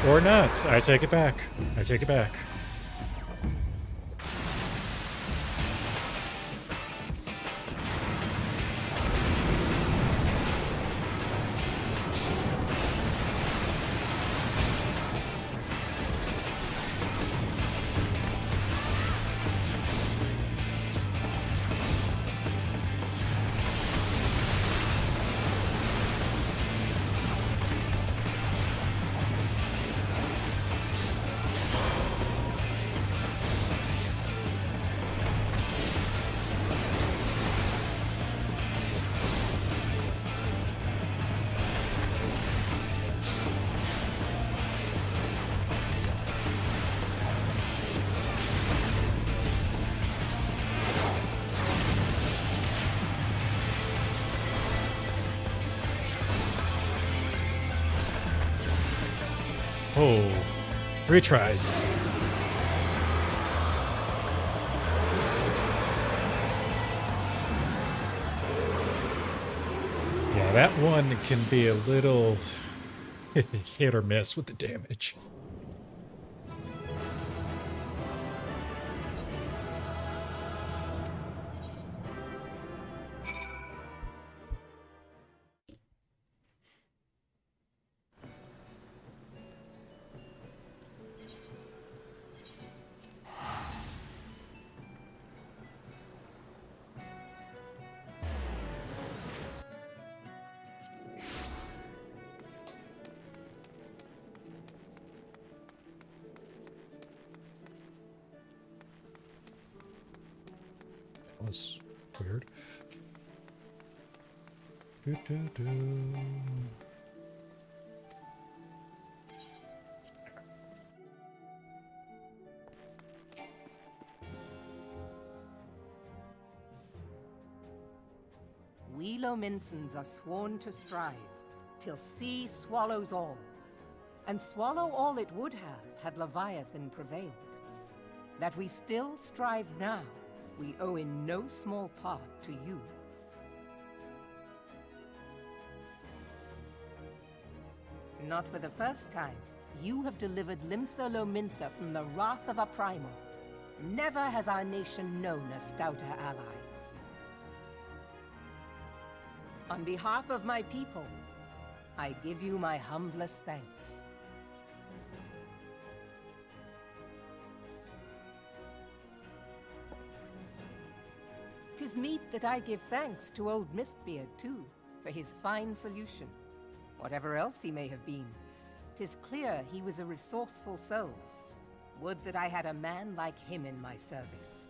Or not. I take it back. I take it back. Oh, retries. Yeah, that one can be a little hit or miss with the damage. That was weird. We Lominsons are sworn to strive, till sea swallows all. And swallow all it would have, had Leviathan prevailed. That we still strive now, we owe in no small part to you. Not for the first time, you have delivered Limsa Lominsa from the wrath of a primal. Never has our nation known a stouter ally. On behalf of my people, I give you my humblest thanks. 'Tis meet that I give thanks to old Mistbeard, too, for his fine solution. Whatever else he may have been, 'tis clear he was a resourceful soul. Would that I had a man like him in my service.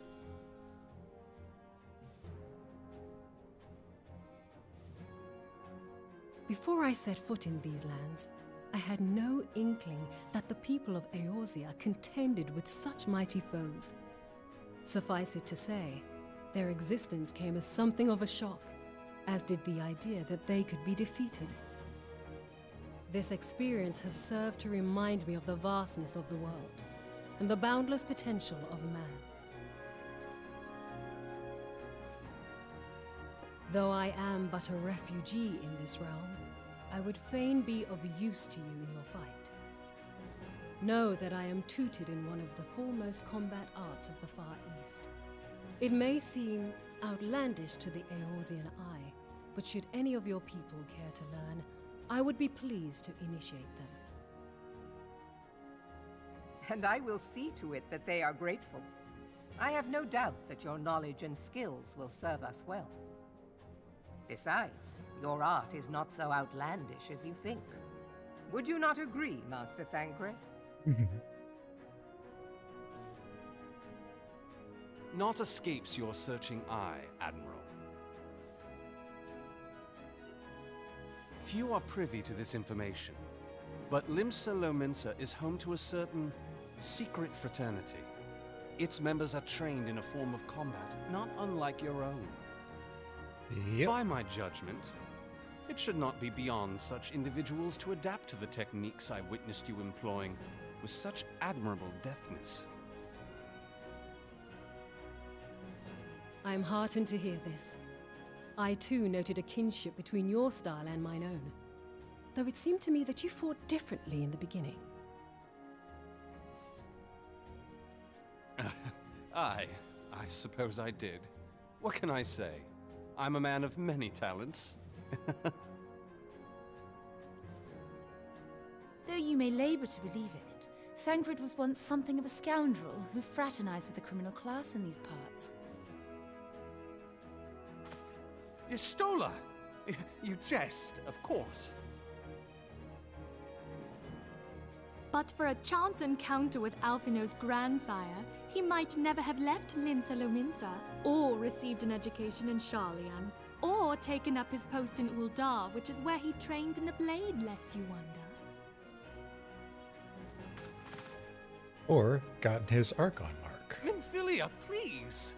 Before I set foot in these lands, I had no inkling that the people of Eorzea contended with such mighty foes. Suffice it to say, their existence came as something of a shock, as did the idea that they could be defeated. This experience has served to remind me of the vastness of the world, and the boundless potential of man. Though I am but a refugee in this realm, I would fain be of use to you in your fight. Know that I am tutored in one of the foremost combat arts of the Far East. It may seem outlandish to the Eorzean eye, but should any of your people care to learn, I would be pleased to initiate them. And I will see to it that they are grateful. I have no doubt that your knowledge and skills will serve us well. Besides, your art is not so outlandish as you think. Would you not agree, Master Thancred? Naught escapes your searching eye, Admiral. Few are privy to this information, but Limsa Lominsa is home to a certain secret fraternity. Its members are trained in a form of combat not unlike your own. Yep. By my judgment, it should not be beyond such individuals to adapt to the techniques I witnessed you employing with such admirable deftness. I am heartened to hear this. I too noted a kinship between your style and mine own, though it seemed to me that you fought differently in the beginning. I suppose I did. What can I say? I'm a man of many talents. Though you may labor to believe it, Thancred was once something of a scoundrel who fraternized with the criminal class in these parts. Yestola! You jest, of course. But for a chance encounter with Alphino's grandsire, he might never have left Limsa Lominsa, or received an education in Sharlayan, or taken up his post in Uldar, which is where he trained in the blade, lest you wonder. Or gotten his Archon mark. Minfilia, please!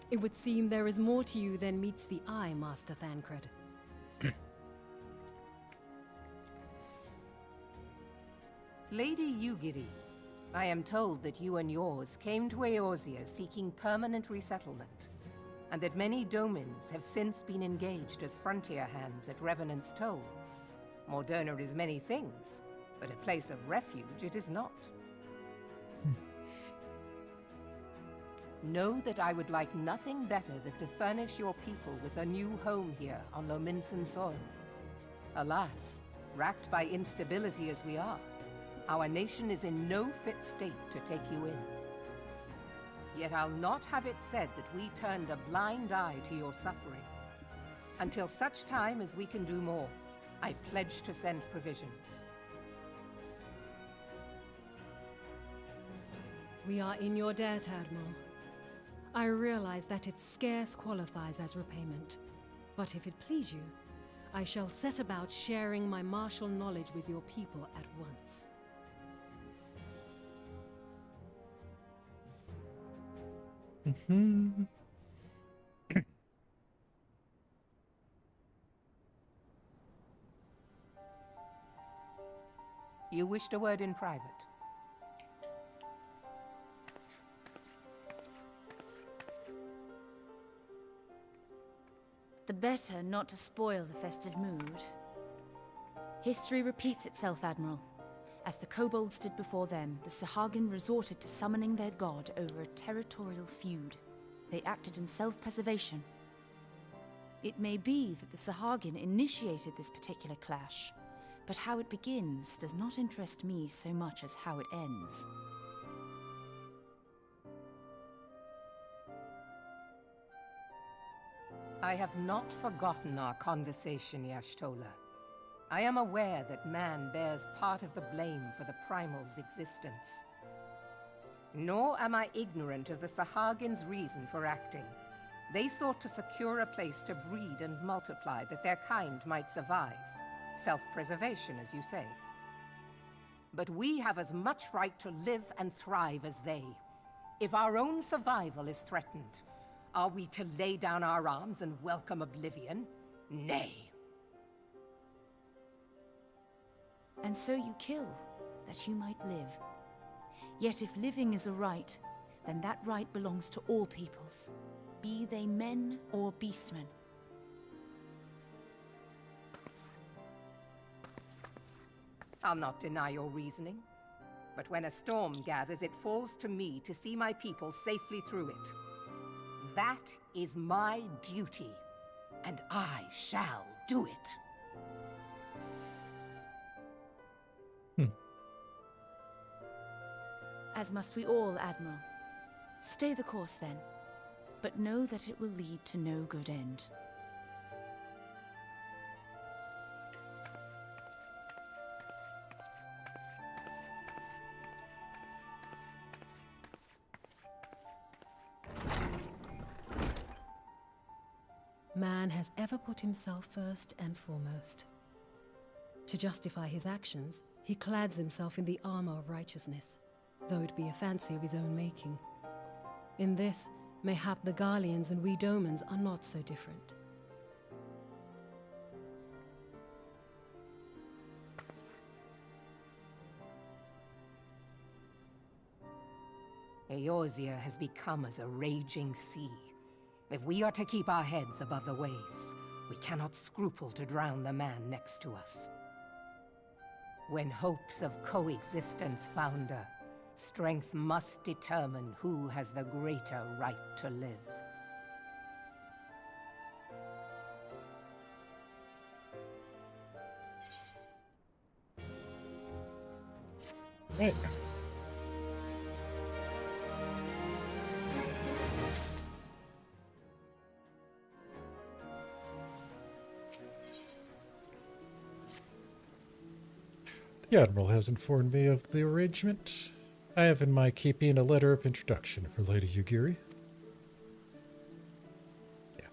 It would seem there is more to you than meets the eye, Master Thancred. Lady Yugiri, I am told that you and yours came to Eorzea seeking permanent resettlement, and that many domins have since been engaged as frontier hands at Revenant's Toll. Moderna is many things, but a place of refuge it is not. Know that I would like nothing better than to furnish your people with a new home here on Lominsan soil. Alas, racked by instability as we are, our nation is in no fit state to take you in. Yet I'll not have it said that we turned a blind eye to your suffering. Until such time as we can do more, I pledge to send provisions. We are in your debt, Admiral. I realize that it scarce qualifies as repayment, but if it please you, I shall set about sharing my martial knowledge with your people at once. You wished a word in private. The better not to spoil the festive mood. History repeats itself, Admiral. As the kobolds did before them, the Sahagin resorted to summoning their god over a territorial feud. They acted in self-preservation. It may be that the Sahagin initiated this particular clash, but how it begins does not interest me so much as how it ends. I have not forgotten our conversation, Y'ashtola. I am aware that man bears part of the blame for the Primal's existence. Nor am I ignorant of the Sahagin's reason for acting. They sought to secure a place to breed and multiply that their kind might survive. Self-preservation, as you say. But we have as much right to live and thrive as they. If our own survival is threatened, are we to lay down our arms and welcome oblivion? Nay. And so you kill, that you might live. Yet if living is a right, then that right belongs to all peoples, be they men or beastmen. I'll not deny your reasoning, but when a storm gathers, it falls to me to see my people safely through it. That is my duty, and I shall do it. As must we all, Admiral. Stay the course, then, but know that it will lead to no good end. Man has ever put himself first and foremost. To justify his actions, he clads himself in the armor of righteousness, though it be a fancy of his own making. In this, mayhap the Garleans and we Domans are not so different. Eorzea has become as a raging sea. If we are to keep our heads above the waves, we cannot scruple to drown the man next to us. When hopes of coexistence founder, strength must determine who has the greater right to live. Right. The Admiral has informed me of the arrangement. I have in my keeping a letter of introduction for Lady Yugiri. Yeah.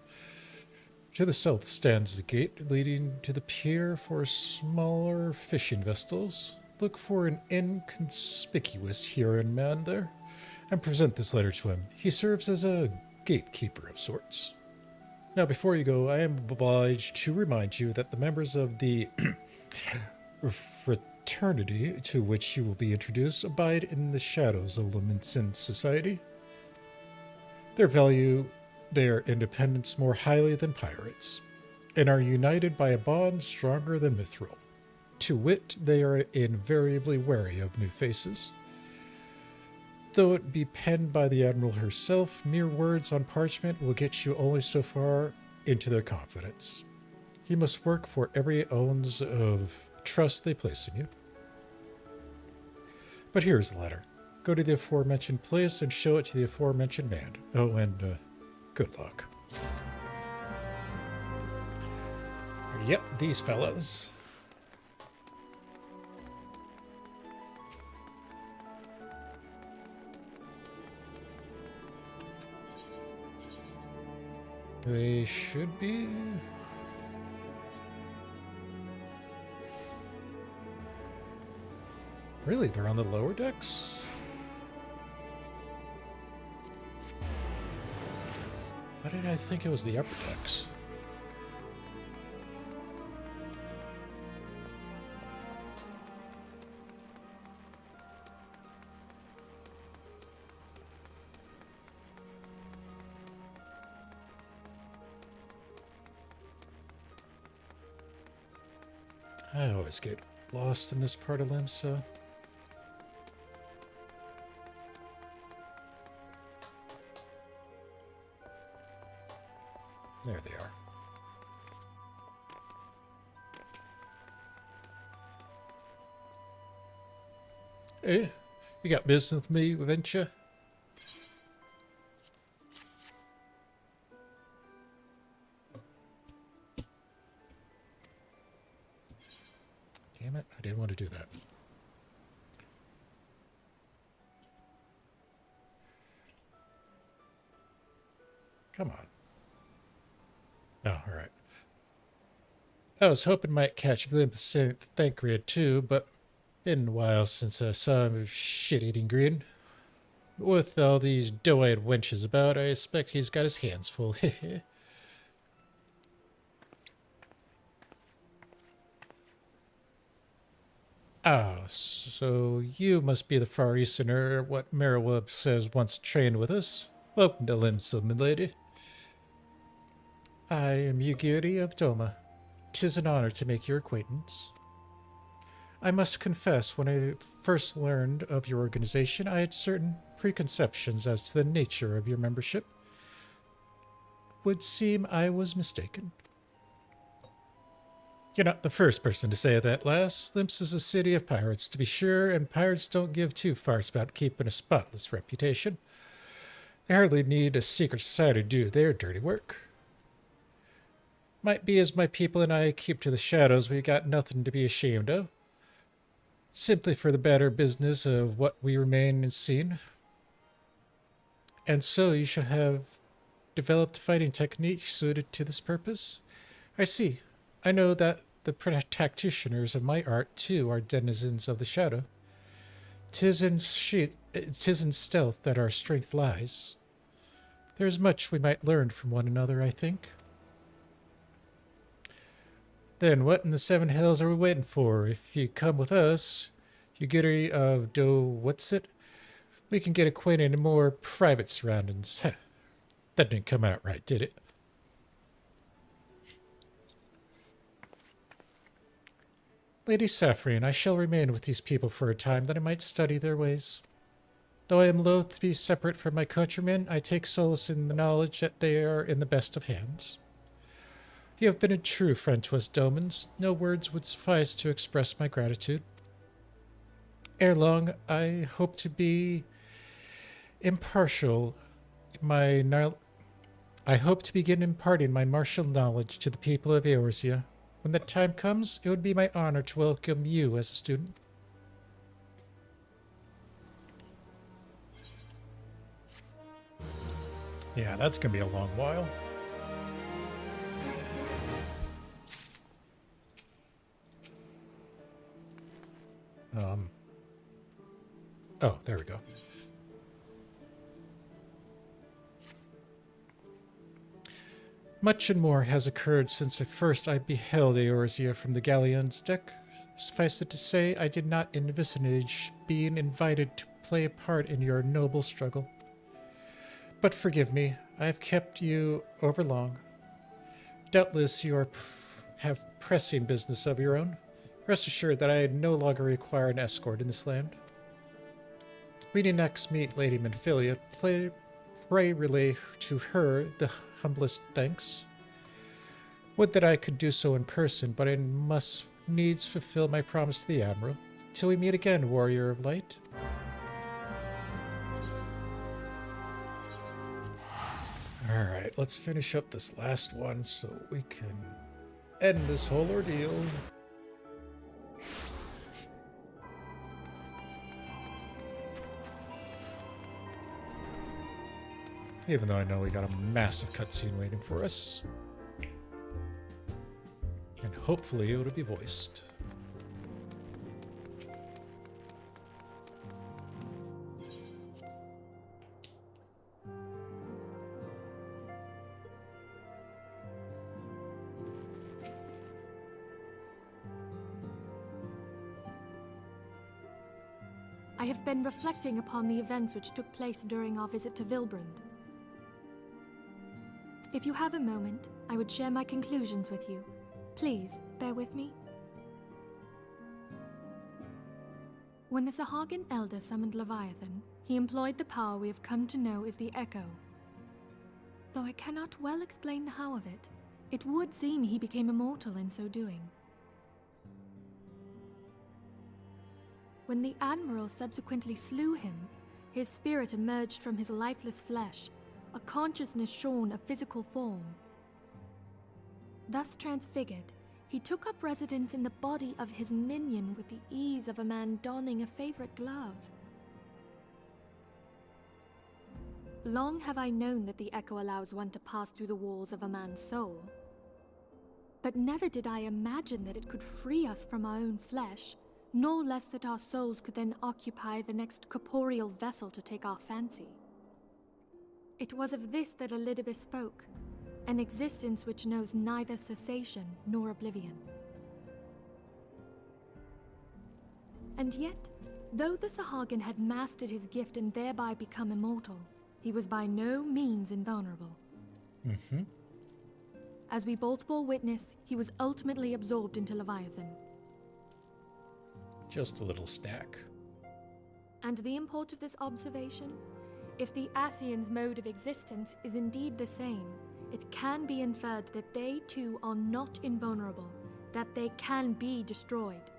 To the south stands the gate leading to the pier for smaller fishing vessels. Look for an inconspicuous Huron man there and present this letter to him. He serves as a gatekeeper of sorts. Now, before you go, I am obliged to remind you that the members of the fraternity to which you will be introduced abide in the shadows of Leminson society. They value their independence more highly than pirates, and are united by a bond stronger than mithril. To wit, they are invariably wary of new faces. Though it be penned by the Admiral herself, mere words on parchment will get you only so far into their confidence. You must work for every ounce of trust they place in you. But here's the letter. Go to the aforementioned place and show it to the aforementioned man. Oh, and good luck. Yep, these fellas. They should be. Really, they're on the lower decks? Why did I think it was the upper decks? I always get lost in this part of Limsa. There they are. Hey, you got business with me, Venture? Damn it, I didn't want to do that. Come on. Oh, all right. I was hoping might catch a glimpse of Thancred too, but been a while since I saw him shit-eating green. With all these doe-eyed wenches about, I expect he's got his hands full. Ah, so you must be the Far Easterner what Merriweb says once trained with us. Welcome to Limsa, milady. I am Yugiri of Doma. 'Tis an honor to make your acquaintance. I must confess, when I first learned of your organization, I had certain preconceptions as to the nature of your membership. Would seem I was mistaken. You're not the first person to say that, lass. Limps is a city of pirates, to be sure, and pirates don't give two farts about keeping a spotless reputation. They hardly need a secret society to do their dirty work. Might be as my people and I keep to the shadows, we got nothing to be ashamed of. Simply for the better business of what we remain and seen. And so you shall have developed fighting techniques suited to this purpose? I see. I know that the practitioners of my art, too, are denizens of the shadow. 'Tis in stealth that our strength lies. There is much we might learn from one another, I think. Then what in the seven hells are we waiting for? If you come with us, Yugiri of what's it? We can get acquainted in more private surroundings. That didn't come out right, did it? Lady Saphrine, I shall remain with these people for a time, that I might study their ways. Though I am loath to be separate from my countrymen, I take solace in the knowledge that they are in the best of hands. You have been a true friend to us Domans. No words would suffice to express my gratitude. Ere long, I hope to be impartial. I hope to begin imparting my martial knowledge to the people of Eorzea. When that time comes, it would be my honor to welcome you as a student. Yeah, that's going to be a long while. Oh, there we go. Much and more has occurred since first I beheld Eorzea from the galleon's deck. Suffice it to say, I did not envisage being invited to play a part in your noble struggle. But forgive me, I have kept you overlong. Doubtless you have pressing business of your own. Rest assured that I no longer require an escort in this land. When you next meet Lady Menphilia, pray relay to her the humblest thanks. Would that I could do so in person, but I must needs fulfill my promise to the Admiral. Till we meet again, Warrior of Light. Alright, let's finish up this last one so we can end this whole ordeal. Even though I know we got a massive cutscene waiting for us. And hopefully it'll be voiced. I have been reflecting upon the events which took place during our visit to Vilbrand. If you have a moment, I would share my conclusions with you. Please, bear with me. When the Sahagin Elder summoned Leviathan, he employed the power we have come to know as the Echo. Though I cannot well explain the how of it, it would seem he became immortal in so doing. When the Admiral subsequently slew him, his spirit emerged from his lifeless flesh, a consciousness shorn of physical form. Thus transfigured, he took up residence in the body of his minion with the ease of a man donning a favorite glove. Long have I known that the Echo allows one to pass through the walls of a man's soul. But never did I imagine that it could free us from our own flesh, nor less that our souls could then occupy the next corporeal vessel to take our fancy. It was of this that Elidibeth spoke, an existence which knows neither cessation nor oblivion. And yet, though the Sahagin had mastered his gift and thereby become immortal, he was by no means invulnerable. As we both bore witness, he was ultimately absorbed into Leviathan. Just a little stack. And the import of this observation? If the Ascians' mode of existence is indeed the same, it can be inferred that they too are not invulnerable, that they can be destroyed.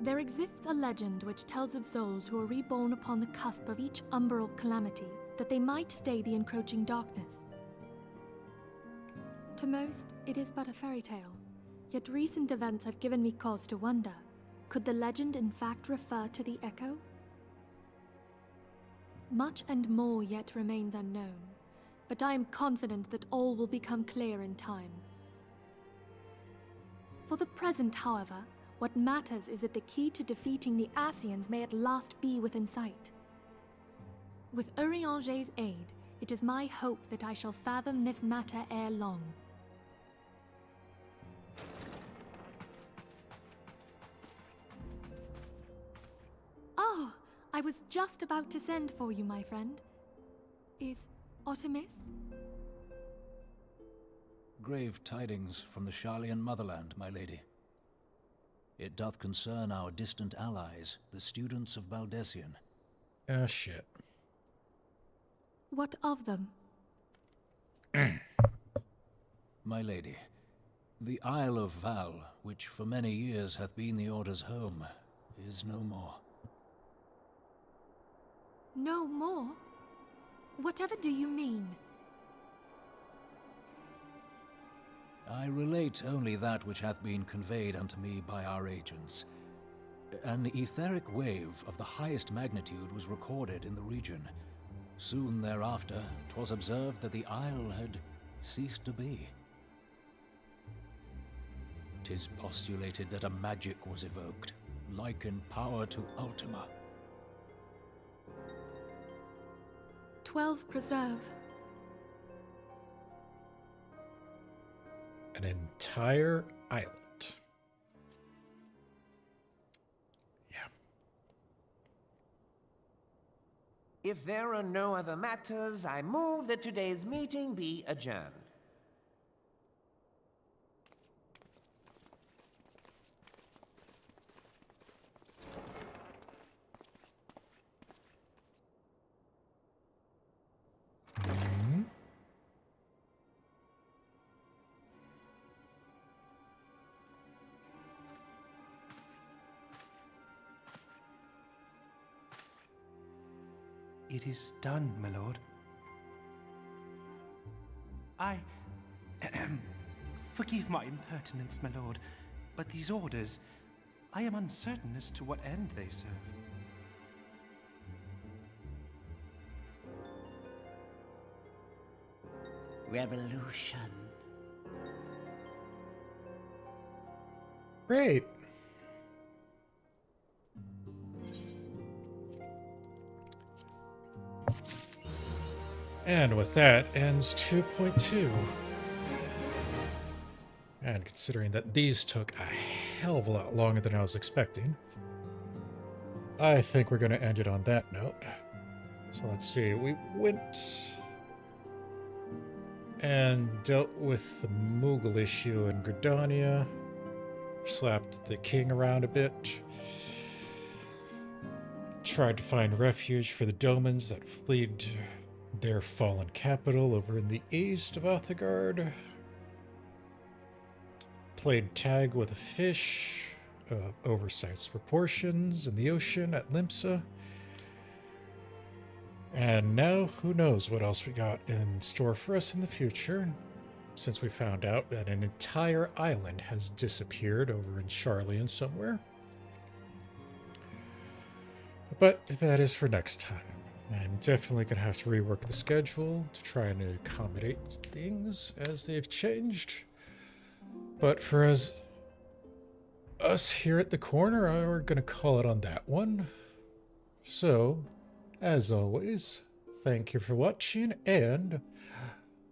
There exists a legend which tells of souls who are reborn upon the cusp of each umbral calamity, that they might stay the encroaching darkness. To most, it is but a fairy tale, yet recent events have given me cause to wonder. Could the legend in fact refer to the Echo? Much and more yet remains unknown, but I am confident that all will become clear in time. For the present, however, what matters is that the key to defeating the Ascians may at last be within sight. With Urianger's aid, it is my hope that I shall fathom this matter ere long. I was just about to send for you, my friend. Is Artemis? Grave tidings from the Sharlayan motherland, my lady. It doth concern our distant allies, the students of Baldessian. Ah, shit. What of them? My lady, the Isle of Val, which for many years hath been the Order's home, is no more. No more? Whatever do you mean? I relate only that which hath been conveyed unto me by our agents. An etheric wave of the highest magnitude was recorded in the region. Soon thereafter, 'twas observed that the isle had ceased to be. 'Tis postulated that a magic was evoked, like in power to Ultima. 12 preserve. An entire island. Yeah. If there are no other matters, I move that today's meeting be adjourned. It is done, my lord. Forgive my impertinence, my lord, but these orders, I am uncertain as to what end they serve. Revolution. Great. And with that ends 2.2. And considering that these took a hell of a lot longer than I was expecting, I think we're going to end it on that note. So let's see. We went and dealt with the Mughal issue in Gridania. Slapped the king around a bit. Tried to find refuge for the Domans that fled their fallen capital over in the east of Othagard. Played tag with a fish of oversized proportions in the ocean at Limsa. And now, who knows what else we got in store for us in the future, since we found out that an entire island has disappeared over in Sharlayan somewhere. But that is for next time. I'm definitely going to have to rework the schedule to try and accommodate things as they've changed. But for us here at the corner, we're going to call it on that one. So, as always, thank you for watching, and